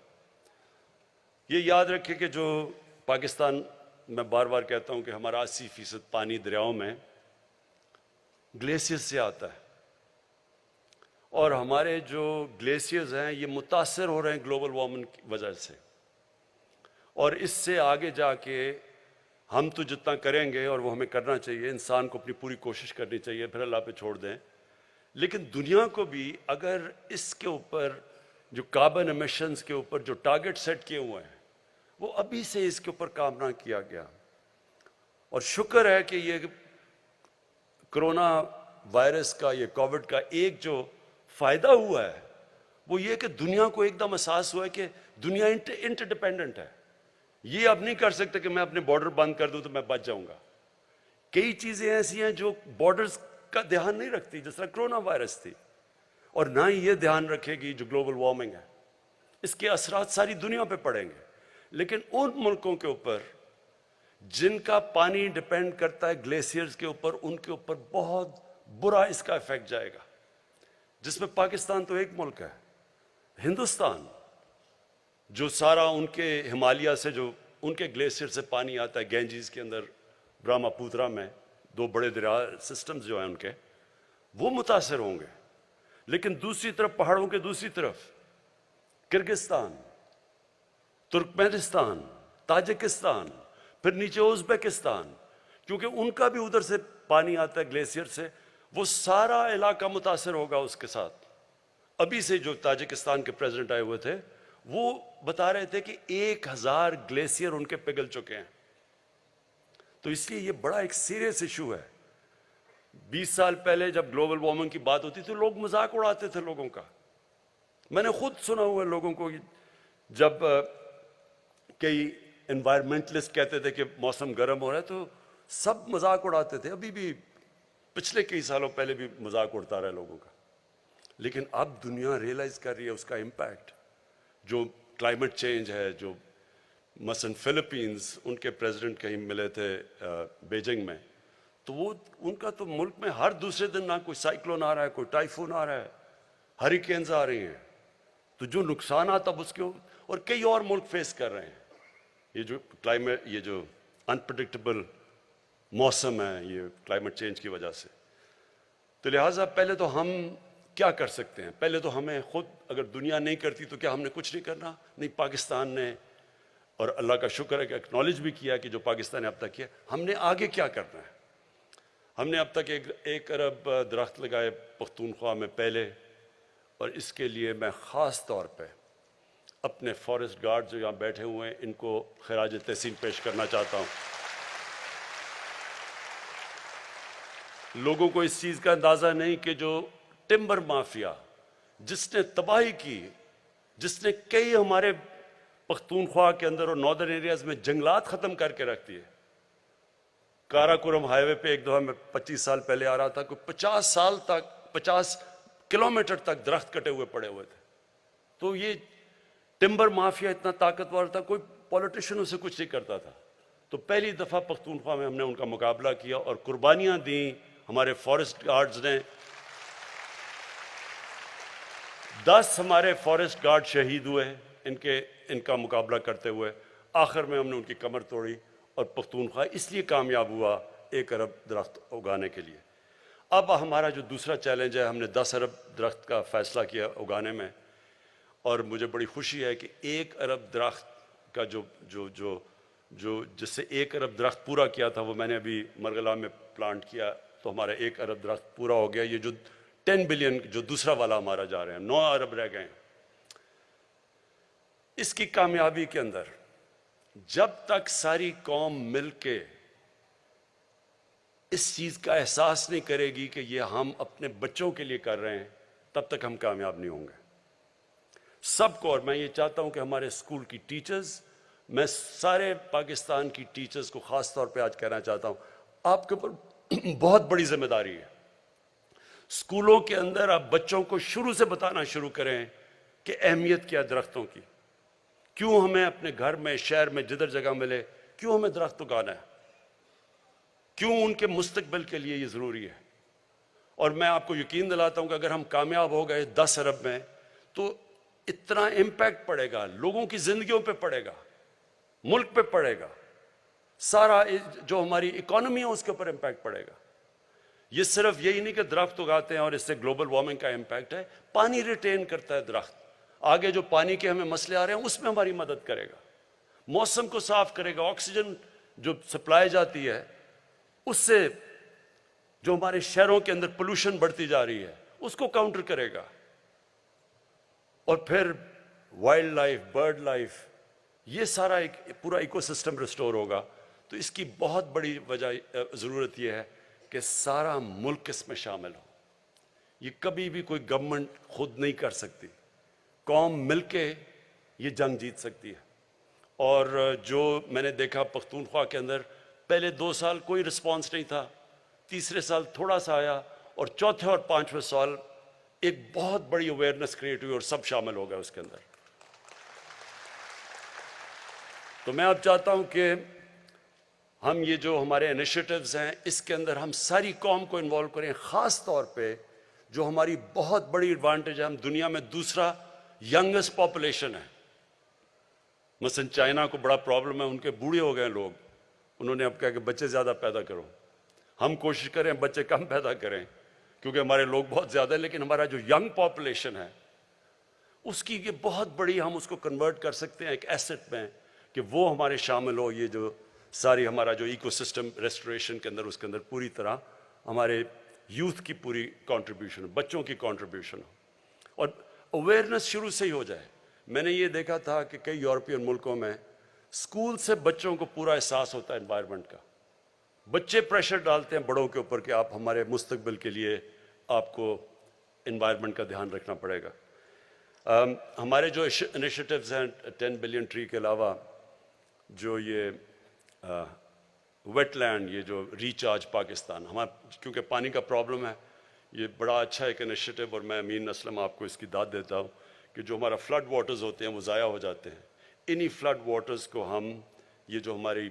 یہ یاد رکھیں کہ جو پاکستان، میں بار بار کہتا ہوں کہ ہمارا 80% پانی دریاؤں میں گلیشیئر سے آتا ہے، اور ہمارے جو گلیشیئرز ہیں یہ متاثر ہو رہے ہیں گلوبل وارمنگ کی وجہ سے. اور اس سے آگے جا کے ہم تو جتنا کریں گے، اور وہ ہمیں کرنا چاہیے، انسان کو اپنی پوری کوشش کرنی چاہیے، پھر اللہ پہ چھوڑ دیں. لیکن دنیا کو بھی اگر اس کے اوپر جو کاربن ایمیشنز کے اوپر جو ٹارگٹ سیٹ کیے ہوئے ہیں، وہ ابھی سے اس کے اوپر کام نہ کیا گیا اور شکر ہے کہ یہ کرونا وائرس کا، یہ کووڈ کا ایک جو فائدہ ہوا ہے وہ یہ کہ دنیا کو ایک دم احساس ہوا ہے کہ دنیا انٹر ڈیپینڈنٹ ہے. یہ اب نہیں کر سکتے کہ میں اپنے بارڈر بند کر دوں تو میں بچ جاؤں گا. کئی چیزیں ایسی ہیں جو بارڈرز کا دھیان نہیں رکھتی، جس طرح کرونا وائرس تھی، اور نہ ہی یہ دھیان رکھے گی جو گلوبل وارمنگ ہے. اس کے اثرات ساری دنیا پہ پڑیں گے. لیکن ان ملکوں کے اوپر جن کا پانی ڈیپینڈ کرتا ہے گلیشیئرز کے اوپر، ان کے اوپر بہت برا اس کا افیکٹ جائے گا، جس میں پاکستان تو ایک ملک ہے. ہندوستان جو سارا ان کے ہمالیہ سے، جو ان کے گلیشیئر سے پانی آتا ہے، گینجیز کے اندر، برہما پوترا میں 2 بڑے دریا سسٹمز جو ہیں ان کے، وہ متاثر ہوں گے. لیکن دوسری طرف پہاڑوں کے دوسری طرف کرگستان، ترکمانستان، تاجکستان، پھر نیچے ازبکستان، کیونکہ ان کا بھی ادھر سے پانی آتا ہے گلیشیئر سے، وہ سارا علاقہ متاثر ہوگا اس کے ساتھ. ابھی سے جو تاجکستان کے پریزیڈنٹ آئے ہوئے تھے وہ بتا رہے تھے کہ 1000 گلیشیئر ان کے پگھل چکے ہیں. تو اس لیے یہ بڑا ایک سیریس ایشو ہے. 20 سال پہلے جب گلوبل وارمنگ کی بات ہوتی تھی لوگ مذاق اڑاتے تھے لوگوں کا. میں نے خود سنا ہوا ہے لوگوں کو، جب کئی انوائرمنٹلسٹ کہتے تھے کہ موسم گرم ہو رہا ہے تو سب مذاق اڑاتے تھے. ابھی بھی پچھلے کئی سالوں پہلے بھی مذاق اڑتا رہا ہے لوگوں کا. لیکن اب دنیا ریئلائز کر رہی ہے اس کا امپیکٹ. جو کلائمیٹ چینج ہے، جو مثلا فلپینز، ان کے پریزیڈنٹ کہیں ملے تھے بیجنگ میں، تو وہ ان کا تو ملک میں ہر دوسرے دن نہ کوئی سائیکلون آ رہا ہے، کوئی ٹائفون آ رہا ہے، ہریکینز آ رہی ہیں. تو جو نقصانات اب اس کے، اور کئی اور ملک فیس کر رہے ہیں یہ جو کلائمیٹ، یہ جو انپریڈکٹیبل موسم ہے یہ کلائمیٹ چینج کی وجہ سے. تو لہٰذا پہلے تو ہم کیا کر سکتے ہیں؟ پہلے تو ہمیں خود، اگر دنیا نہیں کرتی تو کیا ہم نے کچھ نہیں کرنا؟ نہیں، پاکستان نے، اور اللہ کا شکر ہے کہ اکنالج بھی کیا کہ جو پاکستان نے اب تک کیا. ہم نے آگے کیا کرنا ہے؟ ہم نے اب تک 1 ارب درخت لگائے پختونخوا میں پہلے، اور اس کے لیے میں خاص طور پہ اپنے فارسٹ گارڈ جو یہاں بیٹھے ہوئے ہیں ان کو خراج تحسین پیش کرنا چاہتا ہوں. لوگوں کو اس چیز کا اندازہ نہیں کہ جو ٹمبر مافیا جس نے تباہی کی، جس نے کئی ہمارے پختونخوا کے اندر اور ناردرن ایریاز میں جنگلات ختم کر کے رکھ دیے. کاراکورم ہائی وے پہ ایک دفعہ میں 25 سال پہلے آ رہا تھا، کوئی 50 سال تک 50 کلومیٹر تک درخت کٹے ہوئے پڑے ہوئے تھے. تو یہ ٹمبر مافیا اتنا طاقتور تھا، کوئی پولیٹیشین اسے کچھ نہیں کرتا تھا. تو پہلی دفعہ پختونخوا میں ہم نے ان کا مقابلہ کیا اور قربانیاں دیں. ہمارے فارسٹ گارڈز نے 10 ہمارے فارسٹ گارڈ شہید ہوئے ان کا مقابلہ کرتے ہوئے. آخر میں ہم نے ان کی کمر توڑی اور پختونخوا اس لیے کامیاب ہوا 1 ارب درخت اگانے کے لیے. اب ہمارا جو دوسرا چیلنج ہے، ہم نے 10 ارب درخت کا فیصلہ کیا اگانے میں، اور مجھے بڑی خوشی ہے کہ 1 ارب درخت کا جو جس سے 1 ارب درخت پورا کیا تھا وہ میں نے ابھی مرغلا میں پلانٹ کیا، تو ہمارا 1 ارب درخت پورا ہو گیا. یہ جو 10 بلین جو دوسرا والا ہمارا جا رہے ہیں، 9 ارب رہ گئے ہیں. اس کی کامیابی کے اندر جب تک ساری قوم مل کے اس چیز کا احساس نہیں کرے گی کہ یہ ہم اپنے بچوں کے لیے کر رہے ہیں، تب تک ہم کامیاب نہیں ہوں گے. سب کو، اور میں یہ چاہتا ہوں کہ ہمارے اسکول کی ٹیچرز، میں سارے پاکستان کی ٹیچرز کو خاص طور پہ آج کہنا چاہتا ہوں، آپ کے اوپر بہت بڑی ذمہ داری ہے. اسکولوں کے اندر آپ بچوں کو شروع سے بتانا شروع کریں کہ اہمیت کیا درختوں کی، کیوں ہمیں اپنے گھر میں، شہر میں، جدھر جگہ ملے، کیوں ہمیں درخت اگانا ہے، کیوں ان کے مستقبل کے لیے یہ ضروری ہے. اور میں آپ کو یقین دلاتا ہوں کہ اگر ہم کامیاب ہو گئے 10 ارب میں تو اتنا امپیکٹ پڑے گا، لوگوں کی زندگیوں پہ پڑے گا، ملک پہ پڑے گا، سارا جو ہماری اکانومی ہے اس کے اوپر امپیکٹ پڑے گا. یہ صرف یہی نہیں کہ درخت اگاتے ہیں اور اس سے گلوبل وارمنگ کا امپیکٹ ہے، پانی ریٹین کرتا ہے درخت. آگے جو پانی کے ہمیں مسئلے آ رہے ہیں اس میں ہماری مدد کرے گا، موسم کو صاف کرے گا. آکسیجن جو سپلائی جاتی ہے اس سے جو ہمارے شہروں کے اندر پولوشن بڑھتی جا رہی ہے اس کو کاؤنٹر کرے گا. اور پھر وائلڈ لائف، برڈ لائف، یہ سارا ایک پورا ایکو سسٹم ریسٹور ہوگا. تو اس کی بہت بڑی وجہ ضرورت یہ ہے کہ سارا ملک اس میں شامل ہو. یہ کبھی بھی کوئی گورنمنٹ خود نہیں کر سکتی، قوم مل کے یہ جنگ جیت سکتی ہے. اور جو میں نے دیکھا پختونخوا کے اندر پہلے 2 سال کوئی رسپانس نہیں تھا، تیسرے سال تھوڑا سا آیا، اور چوتھے اور 5ویں سال ایک بہت بڑی اویئرنیس کریٹ ہوئی اور سب شامل ہو گئے اس کے اندر. تو میں اب چاہتا ہوں کہ ہم یہ جو ہمارے انیشیٹوز ہیں اس کے اندر ہم ساری قوم کو انوالو کریں، خاص طور پہ جو ہماری بہت بڑی ایڈوانٹیج ہے، ہم دنیا میں دوسرا ینگسٹ پاپولیشن ہے. مثلا چائنا کو بڑا پرابلم ہے، ان کے بوڑھے ہو گئے لوگ، انہوں نے اب کہا کہ بچے زیادہ پیدا کرو. ہم کوشش کریں بچے کم پیدا کریں کیونکہ ہمارے لوگ بہت زیادہ ہیں، لیکن ہمارا جو ینگ پاپولیشن ہے اس کی یہ بہت بڑی، ہم اس کو کنورٹ کر سکتے ہیں ایک ایسٹ میں کہ وہ ہمارے شامل ہو. یہ جو ساری ہمارا جو ایکو سسٹم ریسٹوریشن کے اندر، اس کے اندر پوری طرح ہمارے یوتھ کی پوری کنٹریبیوشن، بچوں کی کنٹریبیوشن ہو اور اویئرنیس شروع سے ہی ہو جائے. میں نے یہ دیکھا تھا کہ کئی یورپین ملکوں میں اسکول سے بچوں کو پورا احساس ہوتا ہے انوائرمنٹ کا. بچے پریشر ڈالتے ہیں بڑوں کے اوپر کہ آپ ہمارے مستقبل کے لیے آپ کو انوائرمنٹ کا دھیان رکھنا پڑے گا. ہمارے جو انیشیٹوز ہیں 10 بلین ٹری کے علاوہ، جو یہ ویٹ لینڈ، یہ جو ریچارج پاکستان، ہمارا کیونکہ پانی کا پرابلم ہے، یہ بڑا اچھا ایک انیشیٹو، اور میں امین اسلم آپ کو اس کی داد دیتا ہوں کہ جو ہمارا فلڈ واٹرز ہوتے ہیں وہ ضائع ہو جاتے ہیں. انہی فلڈ واٹرز کو ہم، یہ جو ہماری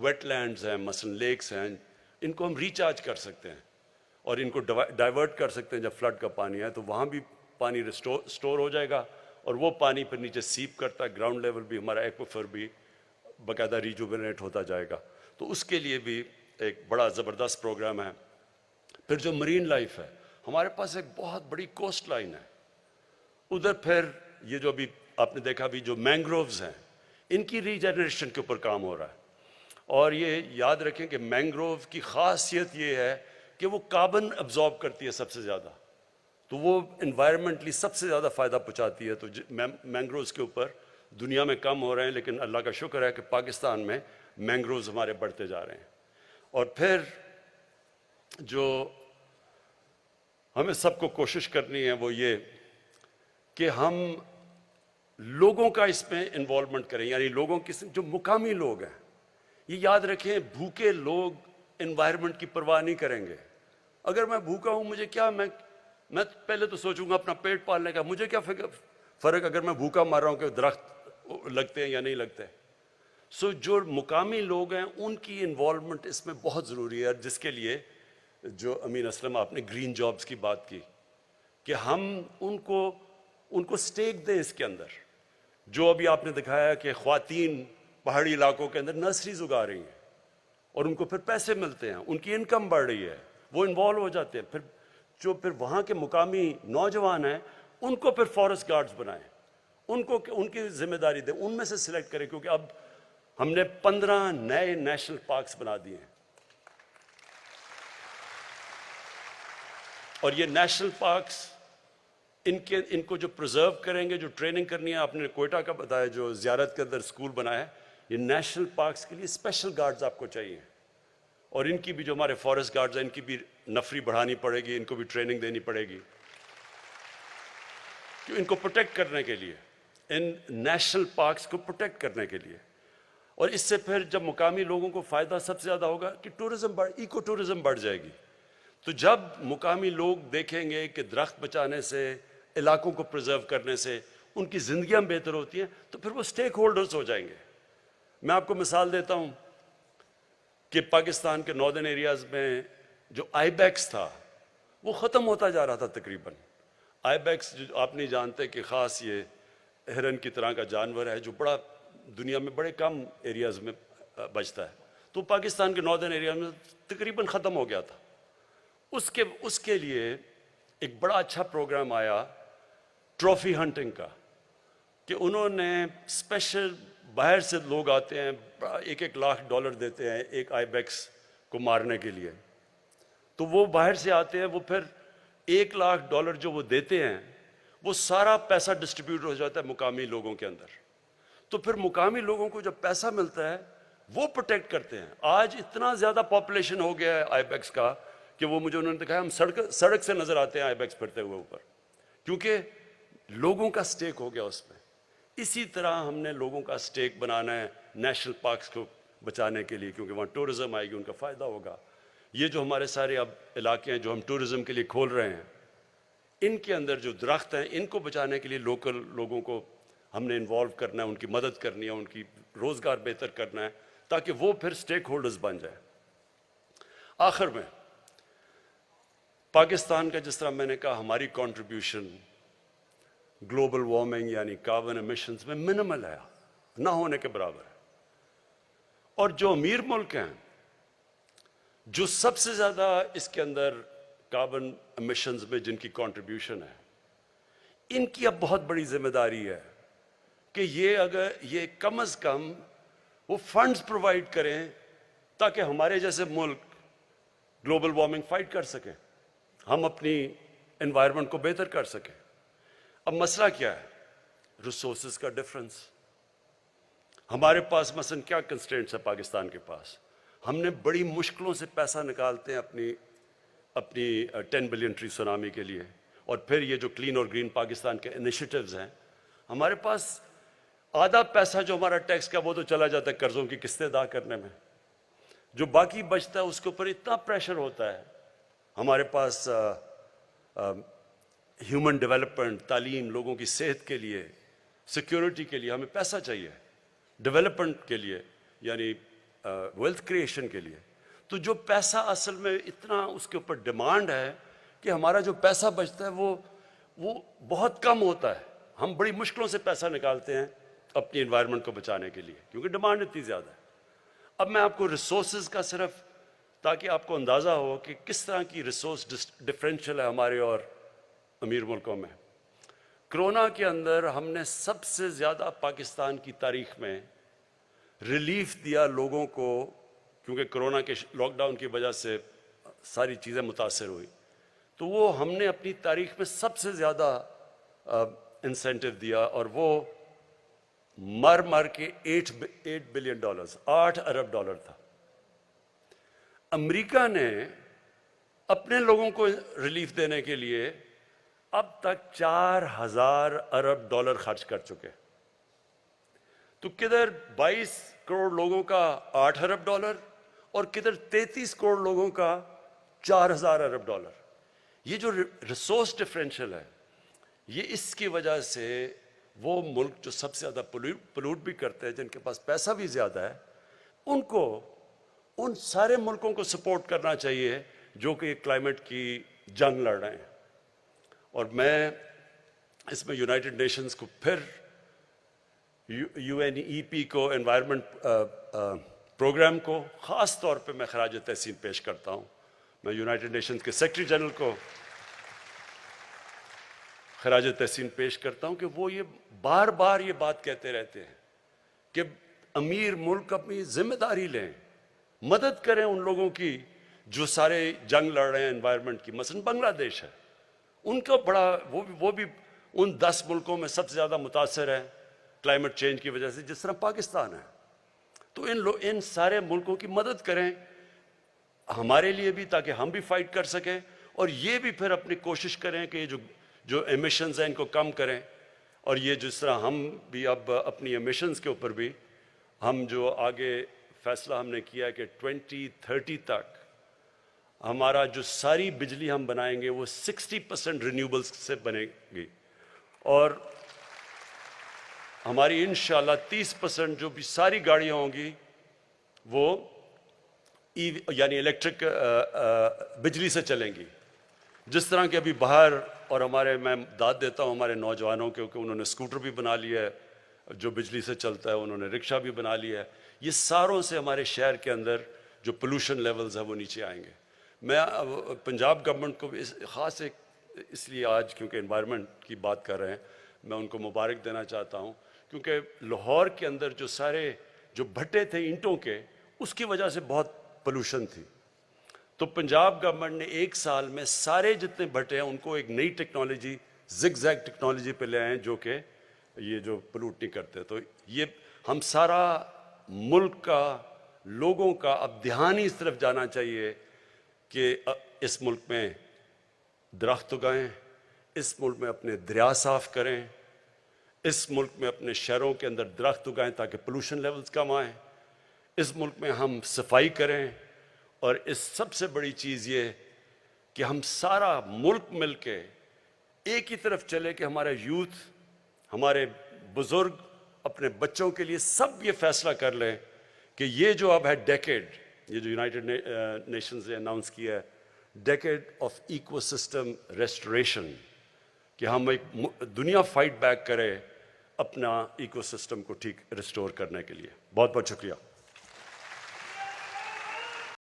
ویٹ لینڈز ہیں، مثلا لیکس ہیں، ان کو ہم ریچارج کر سکتے ہیں اور ان کو ڈائیورٹ کر سکتے ہیں. جب فلڈ کا پانی ہے تو وہاں بھی پانی سٹور ہو جائے گا اور وہ پانی پھر نیچے سیپ کرتا ہے، گراؤنڈ لیول بھی ہمارا ایکویفر بھی باقاعدہ ریجوونیٹ ہوتا جائے گا. تو اس کے لیے بھی ایک بڑا زبردست پروگرام ہے. پھر جو مرین لائف ہے، ہمارے پاس ایک بہت بڑی کوسٹ لائن ہے ادھر. پھر یہ جو ابھی آپ نے دیکھا بھی جو مینگرووز ہیں، ان کی ریجنریشن کے اوپر کام ہو رہا ہے. اور یہ یاد رکھیں کہ مینگروو کی خاصیت یہ ہے کہ وہ کاربن ابزارب کرتی ہے سب سے زیادہ، تو وہ انوائرمنٹلی سب سے زیادہ فائدہ پہنچاتی ہے. تو مینگرووز کے اوپر دنیا میں کم ہو رہے ہیں، لیکن اللہ کا شکر ہے کہ پاکستان میں مینگرووز ہمارے بڑھتے جا رہے ہیں. اور پھر جو ہمیں سب کو کوشش کرنی ہے وہ یہ کہ ہم لوگوں کا اس میں انوالومنٹ کریں، یعنی لوگوں کی جو مقامی لوگ ہیں. یہ یاد رکھیں بھوکے لوگ انوائرمنٹ کی پرواہ نہیں کریں گے. اگر میں بھوکا ہوں، مجھے کیا، میں پہلے تو سوچوں گا اپنا پیٹ پالنے کا، مجھے کیا فرق اگر میں بھوکا مر رہا ہوں کہ درخت لگتے ہیں یا نہیں لگتے. جو مقامی لوگ ہیں ان کی انوالومنٹ اس میں بہت ضروری ہے، جس کے لیے جو امین اسلم آپ نے گرین جابز کی بات کی کہ ہم ان کو سٹیک دیں اس کے اندر. جو ابھی آپ نے دکھایا کہ خواتین پہاڑی علاقوں کے اندر نرسریز اگا رہی ہیں اور ان کو پھر پیسے ملتے ہیں، ان کی انکم بڑھ رہی ہے، وہ انوالو ہو جاتے ہیں. پھر وہاں کے مقامی نوجوان ہیں ان کو پھر فارسٹ گارڈز بنائیں، ان کی ذمہ داری دیں، ان میں سے سلیکٹ کریں. کیونکہ اب ہم نے 15 نئے نیشنل پارکس بنا دیے ہیں، اور یہ نیشنل پارکس ان کو جو پرزرو کریں گے، جو ٹریننگ کرنی ہے، آپ نے کوئٹہ کا بتایا جو زیارت کے اندر اسکول بنایا ہے، یہ نیشنل پارکس کے لیے اسپیشل گارڈز آپ کو چاہیے. اور ان کی بھی جو ہمارے فارسٹ گارڈز ہیں ان کی بھی نفری بڑھانی پڑے گی، ان کو بھی ٹریننگ دینی پڑے گی کہ ان کو پروٹیکٹ کرنے کے لیے، ان نیشنل پارکس کو پروٹیکٹ کرنے کے لیے. اور اس سے پھر جب مقامی لوگوں کو فائدہ سب سے زیادہ ہوگا کہ ایکو ٹورزم بڑھ جائے گی. تو جب مقامی لوگ دیکھیں گے کہ درخت بچانے سے، علاقوں کو پرزرو کرنے سے ان کی زندگیاں بہتر ہوتی ہیں، تو پھر وہ سٹیک ہولڈرز ہو جائیں گے. میں آپ کو مثال دیتا ہوں کہ پاکستان کے ناردرن ایریاز میں جو آئی بیکس تھا وہ ختم ہوتا جا رہا تھا تقریباً. آئی بیکس جو آپ نہیں جانتے کہ خاص یہ ہرن کی طرح کا جانور ہے جو بڑا دنیا میں بڑے کم ایریاز میں بچتا ہے، تو پاکستان کے ناردرن ایریا میں تقریباً ختم ہو گیا تھا. اس کے لیے ایک بڑا اچھا پروگرام آیا ٹرافی ہنٹنگ کا، کہ انہوں نے اسپیشل باہر سے لوگ آتے ہیں، $1 لاکھ دیتے ہیں ایک آئی بیکس کو مارنے کے لیے. تو وہ باہر سے آتے ہیں، وہ پھر $1 لاکھ جو وہ دیتے ہیں وہ سارا پیسہ ڈسٹریبیوٹ ہو جاتا ہے مقامی لوگوں کے اندر. تو پھر مقامی لوگوں کو جب پیسہ ملتا ہے وہ پروٹیکٹ کرتے ہیں. آج اتنا زیادہ پاپولیشن ہو گیا ہے آئی بیکس کا کہ وہ مجھے انہوں نے دکھایا ہم سڑک سے نظر آتے ہیں آئی بیکس پھرتے ہوئے اوپر, کیونکہ لوگوں کا سٹیک ہو گیا اس میں. اسی طرح ہم نے لوگوں کا سٹیک بنانا ہے نیشنل پارکس کو بچانے کے لیے, کیونکہ وہاں ٹورزم آئے گی, ان کا فائدہ ہوگا. یہ جو ہمارے سارے اب علاقے ہیں جو ہم ٹورزم کے لیے کھول رہے ہیں, ان کے اندر جو درخت ہیں ان کو بچانے کے لیے لوکل لوگوں کو ہم نے انوالو کرنا ہے, ان کی مدد کرنی ہے, ان کی روزگار بہتر کرنا ہے, تاکہ وہ پھر سٹیک ہولڈرز بن جائیں. آخر میں پاکستان کا جس طرح میں نے کہا ہماری کنٹریبیوشن گلوبل وارمنگ یعنی کاربن ایمیشنز میں منیمل ہے, نہ ہونے کے برابر ہے. اور جو امیر ملک ہیں جو سب سے زیادہ اس کے اندر کاربن ایمیشنز میں جن کی کنٹریبیوشن ہے, ان کی اب بہت بڑی ذمہ داری ہے کہ یہ کم از کم وہ فنڈز پرووائڈ کریں تاکہ ہمارے جیسے ملک گلوبل وارمنگ فائٹ کر سکیں, ہم اپنی انوائرمنٹ کو بہتر کر سکیں. اب مسئلہ کیا ہے؟ ریسورسز کا ڈفرنس. ہمارے پاس مثلا کیا کنسٹرینٹس ہے پاکستان کے پاس؟ ہم نے بڑی مشکلوں سے پیسہ نکالتے ہیں اپنی 10 بلین ٹری سونامی کے لیے, اور پھر یہ جو کلین اور گرین پاکستان کے انیشیٹیوز ہیں, ہمارے پاس آدھا پیسہ جو ہمارا ٹیکس کا وہ تو چلا جاتا ہے قرضوں کی قسطیں ادا کرنے میں, جو باقی بچتا ہے اس کے اوپر اتنا پریشر ہوتا ہے. ہمارے پاس ہیومن ڈیولپمنٹ, تعلیم, لوگوں کی صحت کے لیے, سیکیورٹی کے لیے ہمیں پیسہ چاہیے, ڈیولپمنٹ کے لیے یعنی ویلتھ کریشن کے لیے. تو جو پیسہ اصل میں اتنا اس کے اوپر ڈیمانڈ ہے کہ ہمارا جو پیسہ بچتا ہے وہ بہت کم ہوتا ہے. ہم بڑی مشکلوں سے پیسہ نکالتے ہیں اپنی انوائرمنٹ کو بچانے کے لیے کیونکہ ڈیمانڈ اتنی زیادہ ہے. اب میں آپ کو ریسورسز کا صرف تاکہ آپ کو اندازہ ہو کہ کس طرح کی ریسورس ڈفرینشیل ہے ہمارے اور امیر ملکوں میں. کرونا کے اندر ہم نے سب سے زیادہ پاکستان کی تاریخ میں ریلیف دیا لوگوں کو, کیونکہ کرونا کے لاک ڈاؤن کی وجہ سے ساری چیزیں متاثر ہوئی, تو وہ ہم نے اپنی تاریخ میں سب سے زیادہ انسینٹیو دیا, اور وہ مر کے $8 بلین, $8 ارب تھا. امریکہ نے اپنے لوگوں کو ریلیف دینے کے لیے اب تک $4,000 ارب خرچ کر چکے. تو کدھر 22 کروڑ لوگوں کا $8 ارب اور کدھر 33 کروڑ لوگوں کا $4,000 ارب. یہ جو ریسورس ڈفرینشیل ہے, یہ اس کی وجہ سے وہ ملک جو سب سے زیادہ پلوٹ بھی کرتے ہیں, جن کے پاس پیسہ بھی زیادہ ہے, ان سارے ملکوں کو سپورٹ کرنا چاہیے جو کہ کلائمیٹ کی جنگ لڑ رہے ہیں. اور میں اس میں یونائٹڈ نیشنز کو پھر UNEP کو, انوائرمنٹ پروگرام کو خاص طور پہ میں خراج تحسین پیش کرتا ہوں. میں یونائٹڈ نیشنز کے سیکرٹری جنرل کو خراج تحسین پیش کرتا ہوں کہ وہ یہ بار بار یہ بات کہتے رہتے ہیں کہ امیر ملک اپنی ذمہ داری لیں, مدد کریں ان لوگوں کی جو سارے جنگ لڑ رہے ہیں انوائرمنٹ کی. مثلا بنگلہ دیش ہے, ان کا بڑا وہ بھی ان 10 ملکوں میں سب سے زیادہ متاثر ہے کلائمیٹ چینج کی وجہ سے جس طرح پاکستان ہے. تو ان سارے ملکوں کی مدد کریں ہمارے لیے بھی, تاکہ ہم بھی فائٹ کر سکیں, اور یہ بھی پھر اپنی کوشش کریں کہ جو ایمیشنز ہیں ان کو کم کریں. اور یہ جس طرح ہم بھی اب اپنی ایمیشنز کے اوپر بھی ہم جو آگے فیصلہ ہم نے کیا ہے کہ 2030 تک ہمارا جو ساری بجلی ہم بنائیں گے وہ 60% رینیوبلز سے بنے گی, اور ہماری انشاءاللہ 30% جو بھی ساری گاڑیاں ہوں گی وہ یعنی الیکٹرک بجلی سے چلیں گی. جس طرح کہ ابھی باہر اور میں داد دیتا ہوں ہمارے نوجوانوں کے کہ انہوں نے اسکوٹر بھی بنا لیا ہے جو بجلی سے چلتا ہے, انہوں نے رکشہ بھی بنا لیا ہے. یہ ساروں سے ہمارے شہر کے اندر جو پولوشن لیولز ہیں وہ نیچے آئیں گے. میں پنجاب گورنمنٹ کو خاص اس لیے آج کیونکہ انوائرمنٹ کی بات کر رہے ہیں میں ان کو مبارک دینا چاہتا ہوں, کیونکہ لاہور کے اندر جو سارے جو بھٹے تھے اینٹوں کے, اس کی وجہ سے بہت پولوشن تھی. تو پنجاب گورنمنٹ نے 1 سال میں سارے جتنے بھٹے ہیں ان کو ایک نئی ٹیکنالوجی زگ زیگ ٹیکنالوجی پہ لے آئے جو کہ یہ جو پلوٹ نہیں کرتے. تو یہ ہم سارا ملک کا لوگوں کا اب دھیان ہی اس طرف جانا چاہیے کہ اس ملک میں درخت اگائیں، اس ملک میں اپنے دریا صاف کریں، اس ملک میں اپنے شہروں کے اندر درخت اگائیں تاکہ پولوشن لیولز کم آئیں، اس ملک میں ہم صفائی کریں، اور اس سب سے بڑی چیز یہ کہ ہم سارا ملک مل کے ایک ہی طرف چلے کہ ہمارا یوتھ، ہمارے بزرگ اپنے بچوں کے لیے سب یہ فیصلہ کر لیں کہ یہ جو اب ہے ڈیکیڈ، یہ جو یونائٹڈ نیشنز نے اناؤنس کیا ہے، decade of ecosystem restoration, کہ ہم ایک دنیا فائٹ بیک کرے اپنا ایکو سسٹم کو ٹھیک ریسٹور کرنے کے لیے. بہت بہت شکریہ.